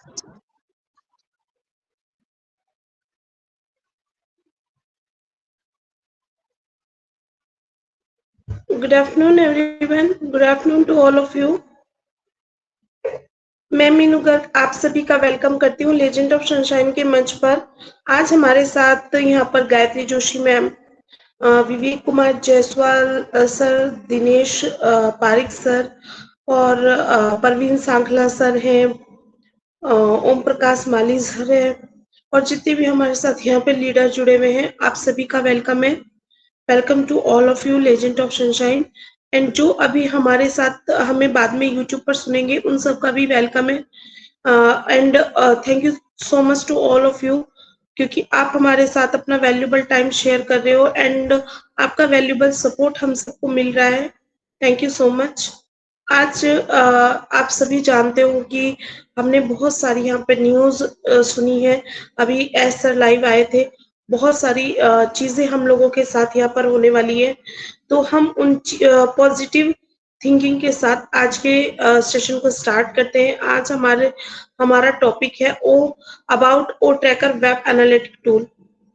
Good afternoon, everyone. Good afternoon to all of you. मैं मीनू गर्ग आप सभी का वेलकम करती हूँ लेजेंड ऑफ सनशाइन के मंच पर। आज हमारे साथ यहाँ पर Gayatri Joshi ma'am, Vivek Kumar Jaiswal sir, Dinesh Pareek sir और परवीन सांखला सर हैं, ओम प्रकाश माली सर है और जितने भी हमारे साथ यहाँ पे लीडर जुड़े हुए हैं, आप सभी का वेलकम है। Welcome to all of you legend of sunshine. And जो अभी हमारे साथ हमें बाद में यूट्यूब पर सुनेंगे, उन सबका भी वेलकम है। And thank you so much to all of you, क्योंकि आप हमारे साथ अपना वैल्यूबल टाइम शेयर कर रहे हो एंड आपका वैल्यूबल सपोर्ट हम सबको मिल रहा है। Thank you so much. आज आप सभी जानते हो कि हमने बहुत सारी यहाँ पे न्यूज सुनी है। अभी एस सर लाइव आए थे, बहुत सारी चीजें हम लोगों के साथ यहाँ पर होने वाली है, तो हम उन पॉजिटिव थिंकिंग के साथ आज के सेशन को स्टार्ट करते हैं। आज हमारा टॉपिक है about O tracker web analytic tool.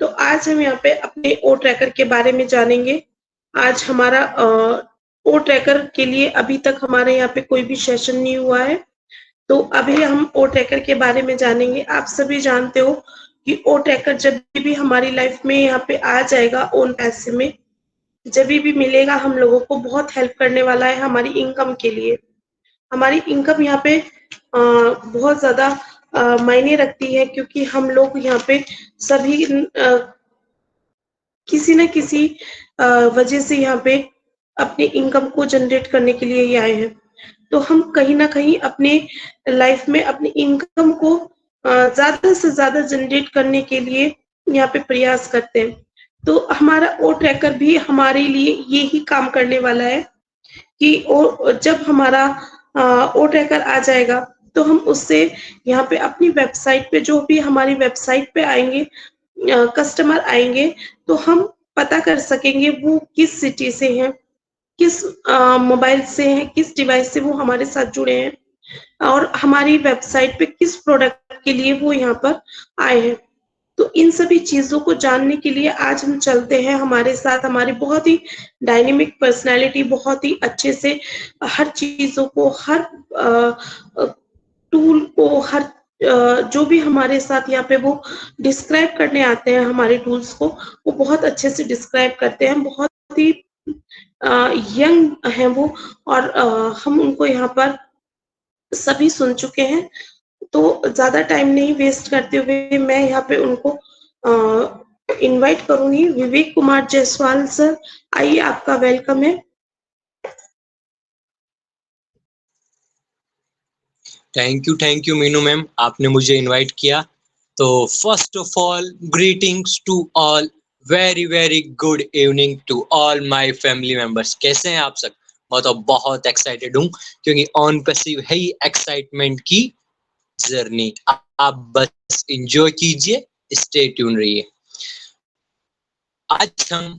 तो आज हम यहाँ पे अपने ओ ट्रैकर के बारे में जानेंगे। आज हमारा ओ ट्रैकर के लिए अभी तक हमारे यहाँ पे कोई भी सेशन नहीं हुआ है, तो अभी हम ओ ट्रैकर के बारे में जानेंगे। आप सभी जानते हो कि ओ ट्रैकर जब भी हमारी लाइफ में यहाँ पे आ जाएगा, ओन पैसे में जब भी मिलेगा, हम लोगों को बहुत हेल्प करने वाला है हमारी इनकम के लिए। हमारी इनकम यहाँ पे बहुत ज्यादा मायने रखती है, क्योंकि हम लोग यहाँ पे सभी किसी न किसी वजह से यहाँ पे अपने इनकम को जनरेट करने के लिए ही आए हैं। तो हम कहीं ना कहीं अपने लाइफ में अपनी इनकम को ज्यादा से ज्यादा जनरेट करने के लिए यहाँ पे प्रयास करते हैं। तो हमारा ओ ट्रैकर भी हमारे लिए ये ही काम करने वाला है कि जब हमारा ओ ट्रैकर आ जाएगा, तो हम उससे यहाँ पे अपनी वेबसाइट पे, जो भी हमारी वेबसाइट पे आएंगे कस्टमर आएंगे, तो हम पता कर सकेंगे वो किस सिटी से हैं, किस मोबाइल से हैं, किस डिवाइस से वो हमारे साथ जुड़े हैं और हमारी वेबसाइट पे किस प्रोडक्ट के लिए वो यहाँ पर आए हैं। तो इन सभी चीजों को जानने के लिए आज हम चलते हैं। हमारे साथ हमारी बहुत ही डायनेमिक पर्सनालिटी बहुत ही अच्छे से हर चीजों को, हर टूल को, हर जो भी हमारे साथ यहाँ पे वो डिस्क्राइब करने आते हैं हमारे टूल्स को, वो बहुत अच्छे से डिस्क्राइब करते हैं। बहुत ही यंग हैं वो और हम उनको यहाँ पर सभी सुन चुके हैं। तो ज्यादा टाइम नहीं वेस्ट करते हुए मैं यहाँ पे उनको इनवाइट करूंगी। विवेक कुमार जायसवाल सर, आइए, आपका वेलकम है। थैंक यू मीनू मैम, आपने मुझे इनवाइट किया। तो first of all greetings to all, very very good evening to all my family members. कैसे हैं आप सब? मैं तो बहुत एक्साइटेड हूँ, क्योंकि ऑन पैसिव है ही एक्साइटमेंट की जर्नी। आप बस एंजॉय कीजिए, स्टे ट्यून रहिए। आज हम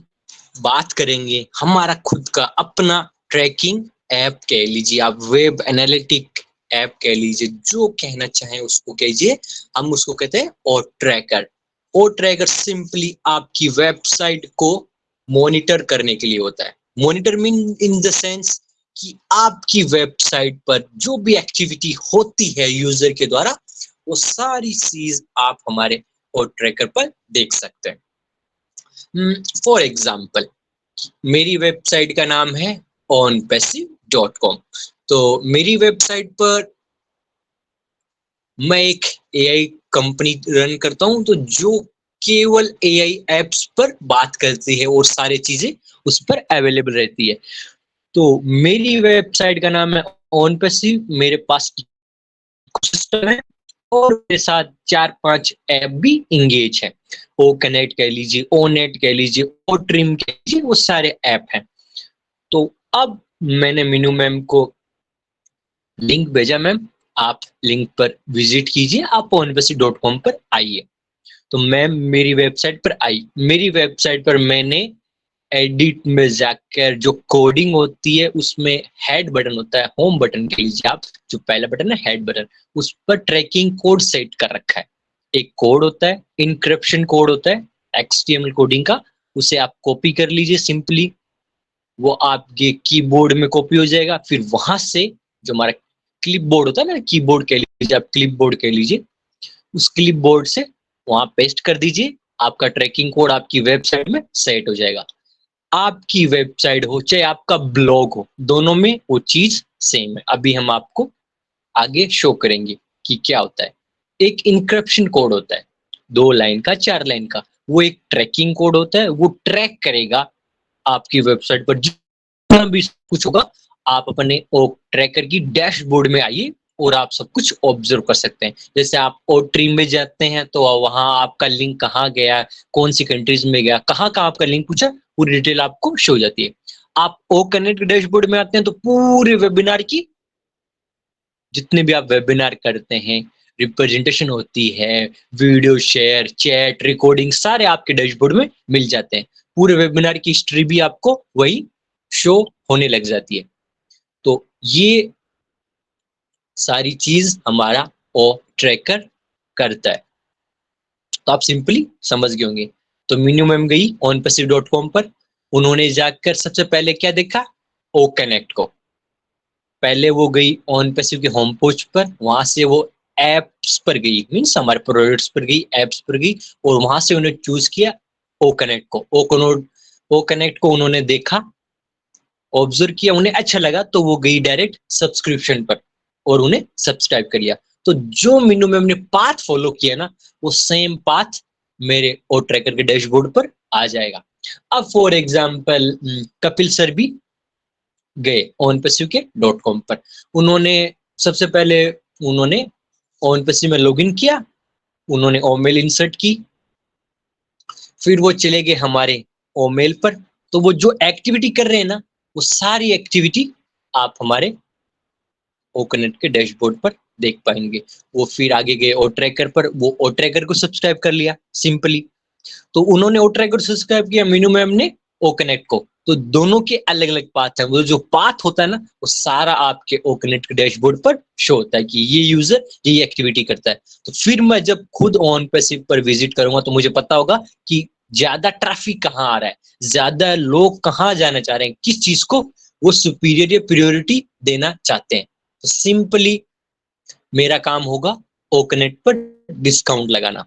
बात करेंगे हमारा खुद का अपना ट्रैकिंग ऐप कह लीजिए, आप वेब एनालिटिक ऐप कह लीजिए, जो कहना चाहें उसको कहिए। हम उसको कहते हैं ओ ट्रैकर। ओ ट्रैकर सिंपली आपकी वेबसाइट को मॉनिटर करने के लिए होता है। Monitor mean in the sense कि आपकी वेबसाइट पर जो भी एक्टिविटी होती है यूजर के द्वारा, वो सारी चीज आप हमारे ओ ट्रैकर पर देख सकते हैं। फॉर एग्जाम्पल, मेरी वेबसाइट का नाम है onpassive.com। तो मेरी वेबसाइट पर मैं एक एआई कंपनी रन करता हूं, तो जो केवल एआई एप्स पर बात करती है और सारी चीजें उस पर अवेलेबल रहती है। तो मेरी वेबसाइट का नाम है onpassive। मेरे पास सिस्टम है और मेरे साथ 4-5 ऐप भी इंगेज है। ओ कनेक्ट कह लीजिए, ओ नेट कह लीजिए, ओ ट्रिम कह लीजिए, वो सारे ऐप हैं। तो अब मैंने मीनू मैम को लिंक भेजा। मैम, आप लिंक पर विजिट कीजिए, आप onpassive.com पर आइए। तो मैम मेरी वेबसाइट पर आई। मेरी वेबसाइट पर मैंने एडिट में जाकर जो कोडिंग होती है उसमें हेड बटन होता है, होम बटन के लीजिए आप, जो पहला बटन है हेड बटन, उस पर ट्रैकिंग कोड सेट कर रखा है। एक कोड होता है, इनक्रिप्शन कोड होता है HTML कोडिंग का, उसे आप कॉपी कर लीजिए सिंपली, वो आपके कीबोर्ड में कॉपी हो जाएगा। फिर वहां से जो हमारा क्लिपबोर्ड होता है ना, कीबोर्ड कह लीजिए आप, क्लिपबोर्ड कह लीजिए, उस क्लिपबोर्ड से वहां पेस्ट कर दीजिए, आपका ट्रैकिंग कोड आपकी वेबसाइट में सेट हो जाएगा। आपकी वेबसाइट हो चाहे आपका ब्लॉग हो, दोनों में वो चीज सेम है। अभी हम आपको आगे शो करेंगे कि क्या होता है। एक इनक्रिप्शन कोड होता है 2 लाइन का, 4 लाइन का, वो एक ट्रैकिंग कोड होता है, वो ट्रैक करेगा आपकी वेबसाइट पर जितना भी कुछ होगा। आप अपने ट्रैकर की डैशबोर्ड में आइए और आप सब कुछ ऑब्जर्व कर सकते हैं। जैसे आप ओ ट्री में जाते हैं तो वहां आपका लिंक कहाँ गया, कौन सी कंट्रीज में गया, कहाँ कहाँ आपका लिंक पूछा, पूरी डिटेल आपको शो हो जाती है। आप ओ कनेक्ट डैशबोर्ड में आते हैं तो पूरे वेबिनार की, जितने भी आप वेबिनार करते हैं, रिप्रेजेंटेशन होती है, वीडियो शेयर, चैट, रिकॉर्डिंग, सारे आपके डैशबोर्ड में मिल जाते हैं। पूरे वेबिनार की हिस्ट्री भी आपको वही शो होने लग जाती है। तो ये सारी चीज हमारा ओ ट्रैकर करता है। तो आप सिंपली समझ गए होंगे। तो मीनू मैम गई onpassive.com पर, उन्होंने जाकर सबसे पहले क्या देखा, ओ कनेक्ट को। पहले वो गई OnPassive के होम पेज पर, वहां से वो एप्स पर गई, मीन्स हमारे प्रोडक्ट्स पर गई, एप्स पर गई, और वहां से उन्हें चूज किया ओ कनेक्ट को। ओ कनेक्ट को उन्होंने देखा, ऑब्जर्व किया, उन्हें अच्छा लगा, तो वो गई डायरेक्ट सब्सक्रिप्शन पर और उन्हें सब्सक्राइब कर लिया। तो जो मीनू मैम ने पाथ फॉलो किया ना, वो सेम पाथ मेरे ओ ट्रैकर के डैशबोर्ड पर आ जाएगा। अब फॉर एग्जाम्पल कपिल सर भी गए OnPassive के .com पर, उन्होंने सबसे पहले उन्होंने OnPassive में लॉगिन किया, उन्होंने ओमेल इंसर्ट की, फिर वो चले गए हमारे ओमेल पर। तो वो जो एक्टिविटी कर रहे हैं ना, वो सारी एक्टिविटी आप हमारे ओ कनेक्ट के डैशबोर्ड पर देख पाएंगे। वो फिर आगे गए ओ ट्रैकर पर, वो ओ ट्रैकर को सब्सक्राइब कर लिया सिंपली। तो उन्होंने ओ ट्रैकर सब्सक्राइब किया, मीनू मैम ने ओ कनेक्ट को। तो दोनों के अलग अलग पाथ है, वो जो पाथ होता है ना, वो सारा आपके ओ कनेक्ट के डैशबोर्ड पर शो होता है कि ये यूजर ये एक्टिविटी करता है। तो फिर मैं जब खुद OnPassive पर विजिट करूंगा तो मुझे पता होगा कि ज्यादा ट्रैफिक कहाँ आ रहा है, ज्यादा लोग कहाँ जाना चाह रहे हैं, किस चीज को वो सुपीरियर या प्रियोरिटी देना चाहते हैं। तो सिंपली मेरा काम होगा ओ कनेक्ट पर डिस्काउंट लगाना,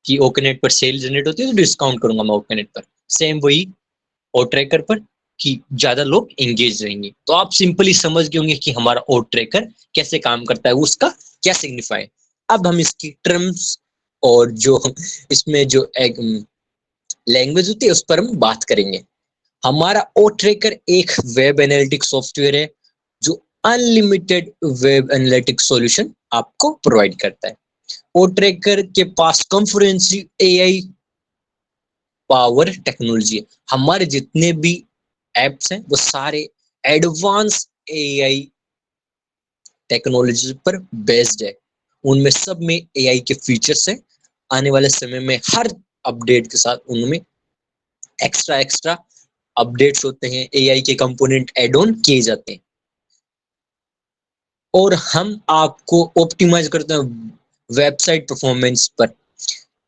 कि ओ कनेक्ट पर सेल जनरेट होती है तो डिस्काउंट करूंगा मैं ओ कनेक्ट पर। सेम वही ओ ट्रैकर पर, कि ज्यादा लोग एंगेज रहेंगे। तो आप सिंपली समझ गए होंगे कि हमारा ओ ट्रैकर कैसे काम करता है, उसका क्या सिग्निफाई। अब हम इसकी टर्म्स और जो इसमें जो लैंग्वेज होती है उस पर हम बात करेंगे। हमारा ओ ट्रैकर एक वेब एनालिटिक्स सॉफ्टवेयर है जो अनलिमिटेड वेब एनालिटिक्स सॉल्यूशन आपको प्रोवाइड करता है। ओ ट्रैकर के पास कॉन्फ्रेंसिव एआई पावर टेक्नोलॉजी है। हमारे जितने भी एप्स हैं वो सारे एडवांस एआई टेक्नोलॉजी पर बेस्ड है। उनमें सब में एआई के फीचर्स हैं। आने वाले समय में हर अपडेट के साथ उनमें एक्स्ट्रा एक्स्ट्रा अपडेट्स होते हैं, एआई के कंपोनेंट ऐड ऑन किए जाते हैं। और हम आपको ऑप्टिमाइज करते हैं वेबसाइट परफॉर्मेंस पर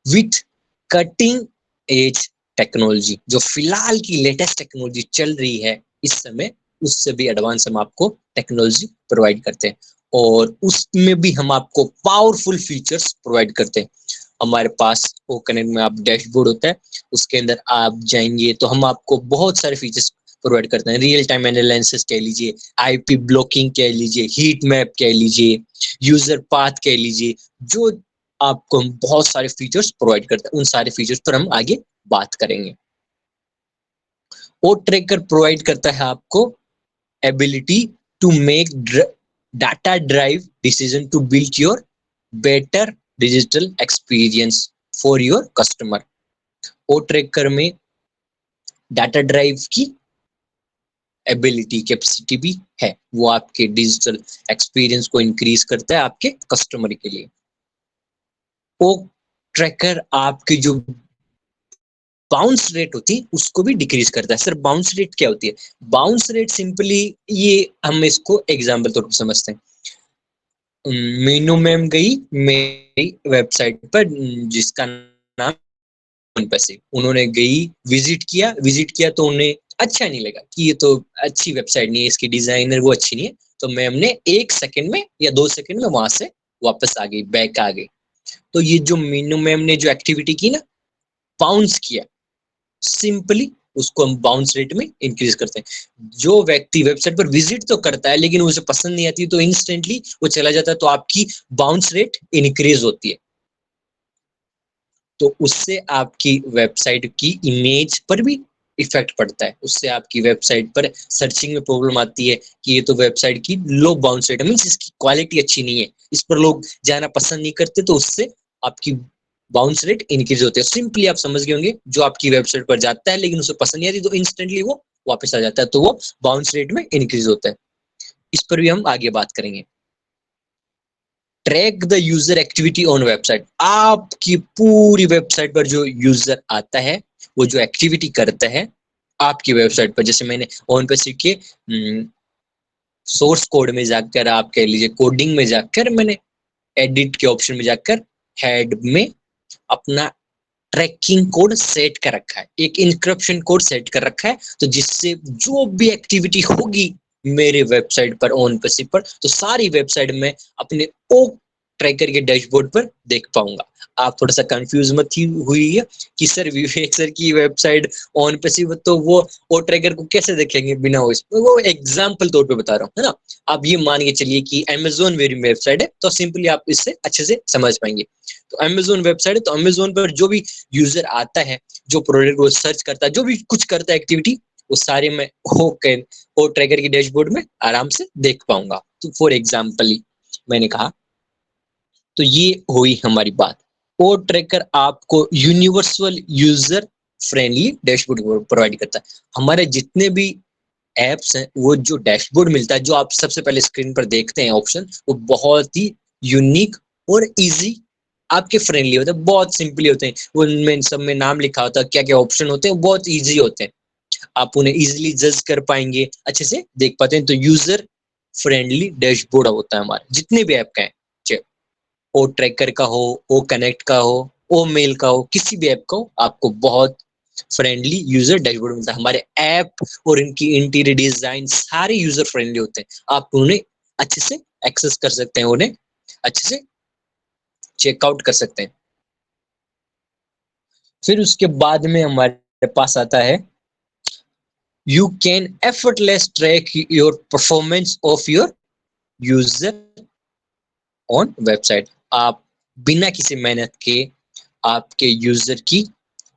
विथ कटिंग एज टेक्नोलॉजी। जो फिलहाल की लेटेस्ट टेक्नोलॉजी चल रही है इस समय, उससे भी एडवांस हम आपको टेक्नोलॉजी प्रोवाइड करते हैं, और उसमें भी हम आपको पावरफुल फीचर्स प्रोवाइड करते हैं। हमारे पास ओ कनेक्ट में आप डैशबोर्ड होता है, उसके अंदर आप जाएंगे तो हम आपको बहुत सारे फीचर्स प्रोवाइड करते हैं। रियल टाइम एनालिसिस कह लीजिए, आईपी ब्लॉकिंग कह लीजिए, हीट मैप कह लीजिए, यूजर पाथ कह लीजिए, जो आपको हम बहुत सारे फीचर्स प्रोवाइड करते हैं। उन सारे फीचर्स पर हम आगे बात करेंगे। ओ ट्रैकर प्रोवाइड करता है आपको ability to make data drive decision to build your better digital experience for your customer. O tracker में डाटा ड्राइव की एबिलिटी कैपेसिटी भी है, वो आपके डिजिटल एक्सपीरियंस को इंक्रीज करता है आपके कस्टमर के लिए। ओ ट्रैकर आपकी जो बाउंस रेट होती है उसको भी डिक्रीज करता है। सर बाउंस रेट क्या होती है? बाउंस रेट सिंपली ये हम इसको एग्जाम्पल तौर पर समझते हैं। मीनू मैम गई मेरी वेबसाइट पर जिसका नाम पैसे, उन्होंने गई, विजिट किया तो उन्हें अच्छा नहीं लगा कि ये तो अच्छी वेबसाइट नहीं है, इसकी डिजाइनर वो अच्छी नहीं है, तो मैम ने 1 सेकंड में या 2 सेकंड में वहां से वापस आ गई, बैक आ गई। तो ये जो मीनू मैम ने जो एक्टिविटी की ना, बाउंस किया, सिंपली उसको हम बाउंस रेट में इंक्रीज करते हैं। जो व्यक्ति वेबसाइट पर विजिट तो करता है लेकिन उसे पसंद नहीं आती तो इंस्टेंटली वो चला जाता है, तो आपकी बाउंस रेट इंक्रीज होती है। तो उससे आपकी वेबसाइट की इमेज पर भी इफेक्ट पड़ता है, उससे आपकी वेबसाइट पर सर्चिंग में प्रॉब्लम आती है कि ये तो वेबसाइट की लो बाउंस रेट है, मींस इसकी क्वालिटी अच्छी नहीं है, इस पर लोग जाना पसंद नहीं करते, तो उससे आपकी बाउंस रेट इंक्रीज होते हैं। सिंपली आप समझ गए होंगे, जो आपकी वेबसाइट पर जाता है लेकिन उसे पसंद नहीं आती तो इंस्टेंटली वो वापस आ जाता है, तो वो बाउंस रेट में इंक्रीज होता है। इस पर भी हम आगे बात करेंगे। Track the user activity on website. आपकी पूरी वेबसाइट पर जो यूजर आता है, वो जो एक्टिविटी करता है आपकी वेबसाइट पर, जैसे मैंने ऑन पे सीखे सोर्स कोड में जाकर, आप कह लीजिए कोडिंग में जाकर, मैंने एडिट के ऑप्शन में जाकर हेड में अपना ट्रैकिंग कोड सेट कर रखा है, एक इंक्रिप्शन कोड सेट कर रखा है, तो जिससे जो भी एक्टिविटी होगी मेरे वेबसाइट पर ऑन पैसिव पर, तो सारी वेबसाइट में अपने ओ ट्रैकर के डैशबोर्ड पर देख पाऊंगा। आप थोड़ा सा कंफ्यूज मत हुई है कि सर विवेक सर की वेबसाइट ऑन पैसिव, तो वो ओ ट्रैकर को कैसे देखेंगे बिना वो एग्जाम्पल तौर पे बता रहा हूँ, है ना। आप ये मान के चलिए कि अमेजोन मेरी वेबसाइट है, तो सिंपली आप इससे अच्छे से समझ पाएंगे। तो अमेजोन वेबसाइट है, तो अमेजोन पर जो भी यूजर आता है, जो प्रोडक्ट को सर्च करता है, जो भी कुछ करता है एक्टिविटी, वो सारे मैं ओ ट्रैकर की डैशबोर्ड में आराम से देख पाऊंगा। तो फॉर एग्जाम्पल मैंने कहा, तो ये हुई हमारी बात। ओ ट्रैकर आपको universal user friendly dashboard provide करता है। हमारे जितने भी एप्स हैं, वो जो डैशबोर्ड मिलता है, जो आप सबसे पहले स्क्रीन पर देखते हैं ऑप्शन, वो बहुत ही यूनिक और इजी आपके फ्रेंडली होते हैं, बहुत सिंपली होते हैं। वो उनमें सब में नाम लिखा होता है, क्या क्या ऑप्शन होते हैं, बहुत इजी होते हैं, आप उन्हें इजीली जज कर पाएंगे, अच्छे से देख पाते हैं। तो यूजर फ्रेंडली डैशबोर्ड होता है हमारे जितने भी ऐप का है, चाहे ओ ट्रैकर का हो, ओ कनेक्ट का हो, ओ मेल का हो, किसी भी ऐप का हो, आपको बहुत फ्रेंडली यूजर डैशबोर्ड मिलता है। हमारे ऐप और इनकी इंटीरियर डिजाइन सारे यूजर फ्रेंडली होते हैं, आप उन्हें अच्छे से एक्सेस कर सकते हैं, उन्हें अच्छे से चेकआउट कर सकते हैं। फिर उसके बाद में हमारे पास आता है, you can effortless track your performance of your user on website. आप बिना किसी मेहनत के आपके यूजर की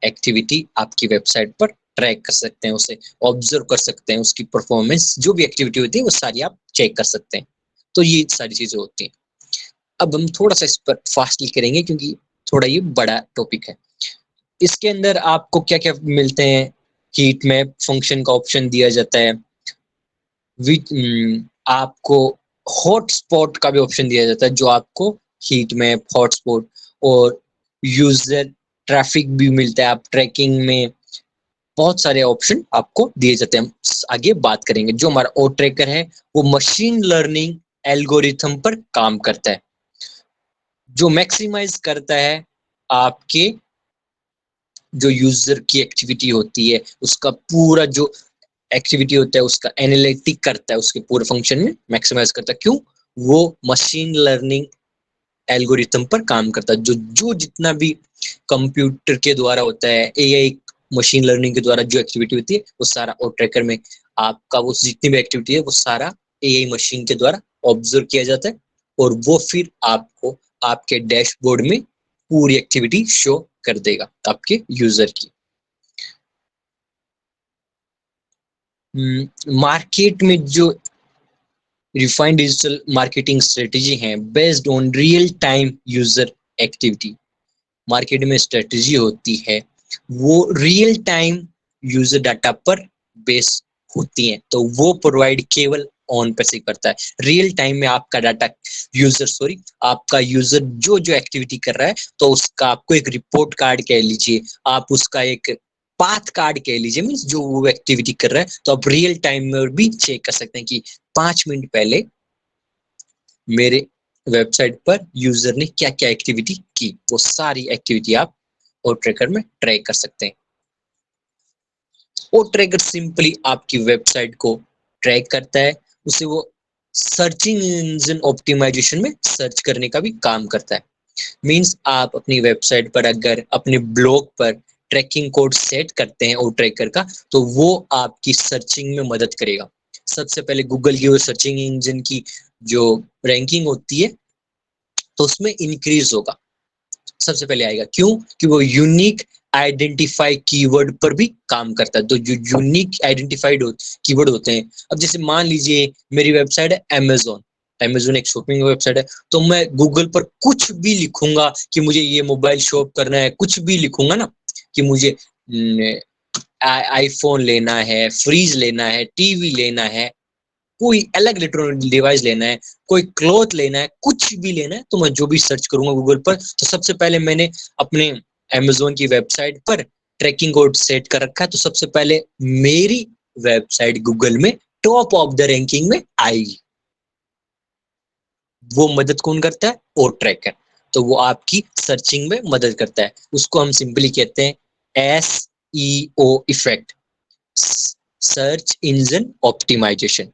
एक्टिविटी आपकी वेबसाइट पर ट्रैक कर सकते हैं, उसे ऑब्जर्व कर सकते हैं, उसकी परफॉर्मेंस जो भी एक्टिविटी होती है वो सारी आप चेक कर सकते हैं। तो ये सारी चीजें होती हैं। अब हम थोड़ा सा इस पर फास्टली करेंगे क्योंकि थोड़ा ये बड़ा टॉपिक है। इसके अंदर आपको क्या क्या मिलते हैं, हीट मैप फंक्शन का ऑप्शन दिया जाता है, आपको हॉटस्पॉट का भी ऑप्शन दिया जाता है, जो आपको हीट मैप, हॉटस्पॉट और यूजर ट्रैफिक भी मिलता है। आप ट्रैकिंग में बहुत सारे ऑप्शन आपको दिए जाते हैं, हम आगे बात करेंगे। जो हमारा ओ ट्रैकर है वो मशीन लर्निंग एल्गोरिथम पर काम करता है, जो मैक्सिमाइज करता है आपके जो यूजर की एक्टिविटी होती है, उसका पूरा जो एक्टिविटी होता है उसका एनालिटिक करता है, उसके पूरे फंक्शन में मैक्सिमाइज करता है। क्यों? वो मशीन लर्निंग एल्गोरिथम पर काम करता है, जो जो जितना भी कंप्यूटर के द्वारा होता है, एआई मशीन लर्निंग के द्वारा जो एक्टिविटी होती है वो सारा ओ ट्रैकर में आपका वो जितनी भी एक्टिविटी है वो सारा एआई मशीन के द्वारा ऑब्जर्व किया जाता है, और वो फिर आपको आपके डैशबोर्ड में पूरी एक्टिविटी शो कर देगा आपके यूजर की। मार्केट में जो रिफाइंड डिजिटल मार्केटिंग स्ट्रेटेजी है based on real time user activity, market में स्ट्रेटेजी होती है वो रियल टाइम यूजर डाटा पर बेस होती है, तो वो प्रोवाइड केवल ऑन पे से करता है। रियल टाइम में आपका डाटा आपका यूजर जो जो एक्टिविटी कर रहा है, तो उसका आपको एक रिपोर्ट कार्ड कह लीजिए, आप उसका एक पाथ कार्ड कह लीजिए, मीन्स जो वो एक्टिविटी कर रहा है, तो आप रियल टाइम में भी चेक कर सकते हैं कि 5 मिनट पहले मेरे वेबसाइट पर यूजर ने क्या क्या एक्टिविटी की। वो सारी एक्टिविटी आप ओ ट्रैकर में ट्रैक कर सकते हैं। ओ ट्रैकर सिंपली आपकी वेबसाइट को ट्रैक करता है, उसे वो सर्चिंग इंजन ऑप्टिमाइजेशन में सर्च करने का भी काम करता है। मीन्स आप अपनी वेबसाइट पर अगर अपने ब्लॉग पर ट्रैकिंग कोड सेट करते हैं ओ ट्रैकर का, तो वो आपकी सर्चिंग में मदद करेगा। सबसे पहले गूगल की वो सर्चिंग इंजन की जो रैंकिंग होती है, तो उसमें इंक्रीज होगा, सबसे पहले आएगा। क्यों? कि वो यूनिक आइडेंटिफाई कीवर्ड पर भी काम करता है। तो जो यूनिक आइडेंटिफाइड कीवर्ड होते हैं, अब जैसे मान लीजिए मेरी वेबसाइट है अमेजोन, अमेजोन एक शॉपिंग वेबसाइट है, तो मैं गूगल पर कुछ भी लिखूंगा कि मुझे ये मोबाइल शॉप करना है, कुछ भी लिखूंगा ना कि मुझे आईफोन लेना है, फ्रीज लेना है, टीवी लेना है, कोई अलग इलेक्ट्रॉनिक डिवाइस लेना है, कोई क्लॉथ लेना है, कुछ भी लेना है, तो मैं जो भी सर्च करूंगा गूगल पर, तो सबसे पहले मैंने अपने अमेजोन की वेबसाइट पर ट्रैकिंग कोड सेट कर रखा है, तो सबसे पहले मेरी वेबसाइट गूगल में टॉप ऑफ द रैंकिंग में आएगी। वो मदद कौन करता है? ओ ट्रैकर। तो वो आपकी सर्चिंग में मदद करता है। उसको हम सिंपली कहते हैं SEO effect, search engine optimisation.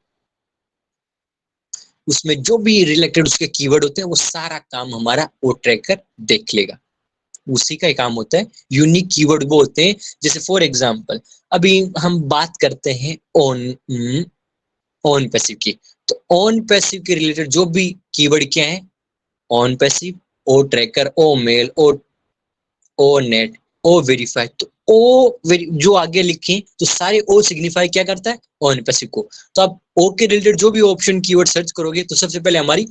उसमें जो भी रिलेटेड उसके कीवर्ड होते हैं, वो सारा काम हमारा ओ ट्रैकर देख लेगा। उसी का ही काम होता है। यूनिक कीवर्ड वो होते हैं, जैसे फॉर एग्जांपल अभी हम बात करते हैं ऑन पैसिव की, तो ऑन पैसिव के रिलेटेड जो भी कीवर्ड क्या है, on passive, O tracker, O mail, O net, O verify, तो जो आगे लिखे तो सारे ओ सिग्निफाई क्या करता है? ऑन पैसिव को। तो आप ओ के रिलेटेड जो भी ऑप्शन कीवर्ड सर्च करोगे, तो सबसे पहले हमारी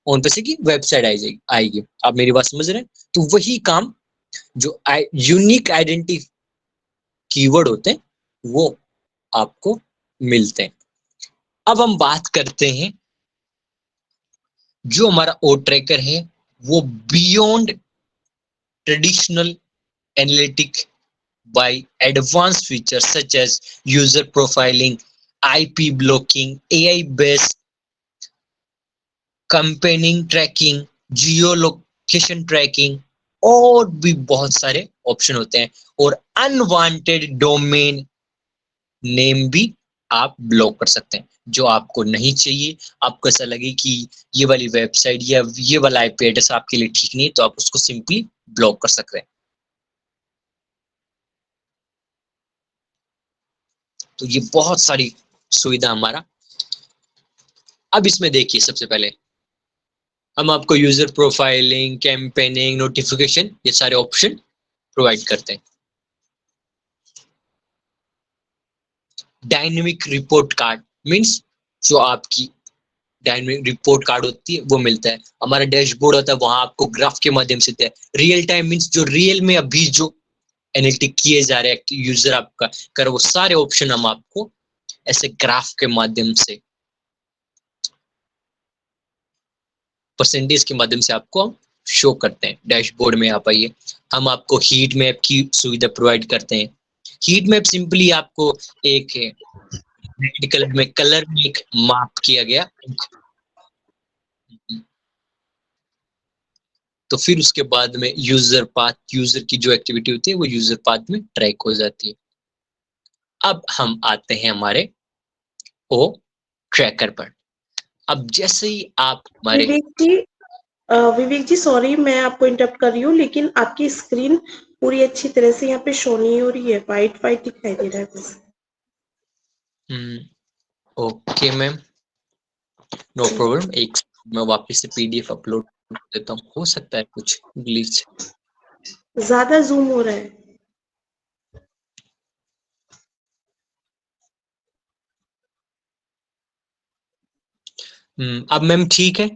ऑन पैसिव की वेबसाइट आएगी। आप मेरी बात समझ रहे हैं? तो वही काम जो यूनिक आइडेंटिटी कीवर्ड होते हैं, वो आपको मिलते हैं। अब हम बात करते हैं, जो हमारा ओ ट्रैकर है वो beyond traditional analytic by advanced features such as user profiling, IP blocking, AI-based campaigning tracking, geolocation tracking, और भी बहुत सारे ऑप्शन होते हैं। और अनवांटेड डोमेन नेम भी आप ब्लॉक कर सकते हैं, जो आपको नहीं चाहिए। आपको ऐसा लगे कि ये वाली वेबसाइट या ये वाला IP एड्रेस आपके लिए ठीक नहीं है, तो आप उसको सिंपली ब्लॉक कर सकते हैं। तो ये बहुत सारी सुविधा हमारा। अब इसमें देखिए, सबसे पहले हम आपको यूजर प्रोफाइलिंग, कैंपेनिंग, नोटिफिकेशन, ये सारे ऑप्शन प्रोवाइड करते हैं। डायनेमिक रिपोर्ट कार्ड मींस जो आपकी डायनेमिक रिपोर्ट कार्ड होती है वो मिलता है। हमारा डैशबोर्ड होता है, वहां आपको ग्राफ के माध्यम से रियल टाइम मींस जो रियल में अभी जो एनालिटिक किए जा रहे हैं यूजर आपका कर, वो सारे ऑप्शन हम आपको ऐसे ग्राफ के माध्यम से, परसेंटेज के माध्यम से आपको शो करते हैं। डैशबोर्ड में आप आइए, हम आपको हीट मैप की सुविधा प्रोवाइड करते हैं। हीट मैप सिंपली आपको एक रेड कलर में एक मार्क किया गया, तो फिर उसके बाद में यूजर पाथ, यूजर की जो एक्टिविटी होती है वो यूजर पाथ में ट्रैक हो जाती है। अब हम आते हैं हमारे ओ ट्रैकर पर। अब जैसे ही आप हमारे विवेक जी सॉरी मैं आपको इंटरप्ट कर रही हूँ, लेकिन आपकी स्क्रीन पूरी अच्छी तरह से यहाँ पे शो नहीं हो रही है, वाइट वाइट दिखाई दे रहा है बस। Okay ma'am, no problem. एक मैं वापस से PDF अपलोड कर देता हूँ, हो सकता है कुछ ग्लिच। ज्यादा जूम हो रहा है। अब मैम ठीक है?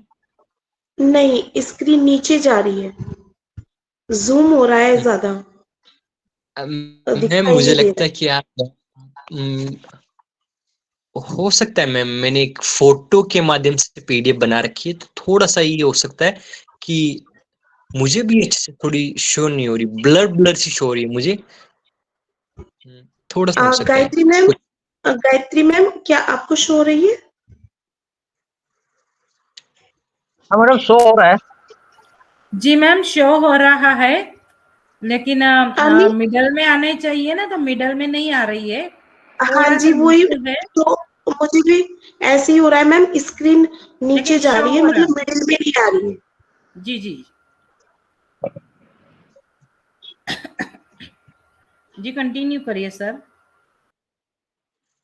नहीं, स्क्रीन नीचे जा रही है, जूम हो रहा है ज्यादा, मैम दिखाई मुझे नहीं दे लगता रहा है कि आप हो सकता है मैम, मैंने एक फोटो के माध्यम से PDF बना रखी है, तो थोड़ा सा ये हो सकता है कि मुझे भी अच्छे से थोड़ी शो नहीं हो रही, ब्लर ब्लर सी शो हो रही है मुझे। थोड़ा सा हो सकता है गायत्री मैम, कुछ। क्या आपको शो हो रही है? हाँ मैडम, शो हो रहा है। जी मैम, शो हो रहा है, लेकिन नहीं, मिडल में आने चाहिए ना, तो मिडल में नहीं आ रही है, हाँ थोड़ा जी सा वही, नीचे है, तो मुझे भी ऐसे ही हो रहा है मैम, स्क्रीन नीचे लेकिन जा शो रही है, हो रहा मतलब मिडिल में नहीं आ रही है। जी जी जी, कंटिन्यू करिए sir.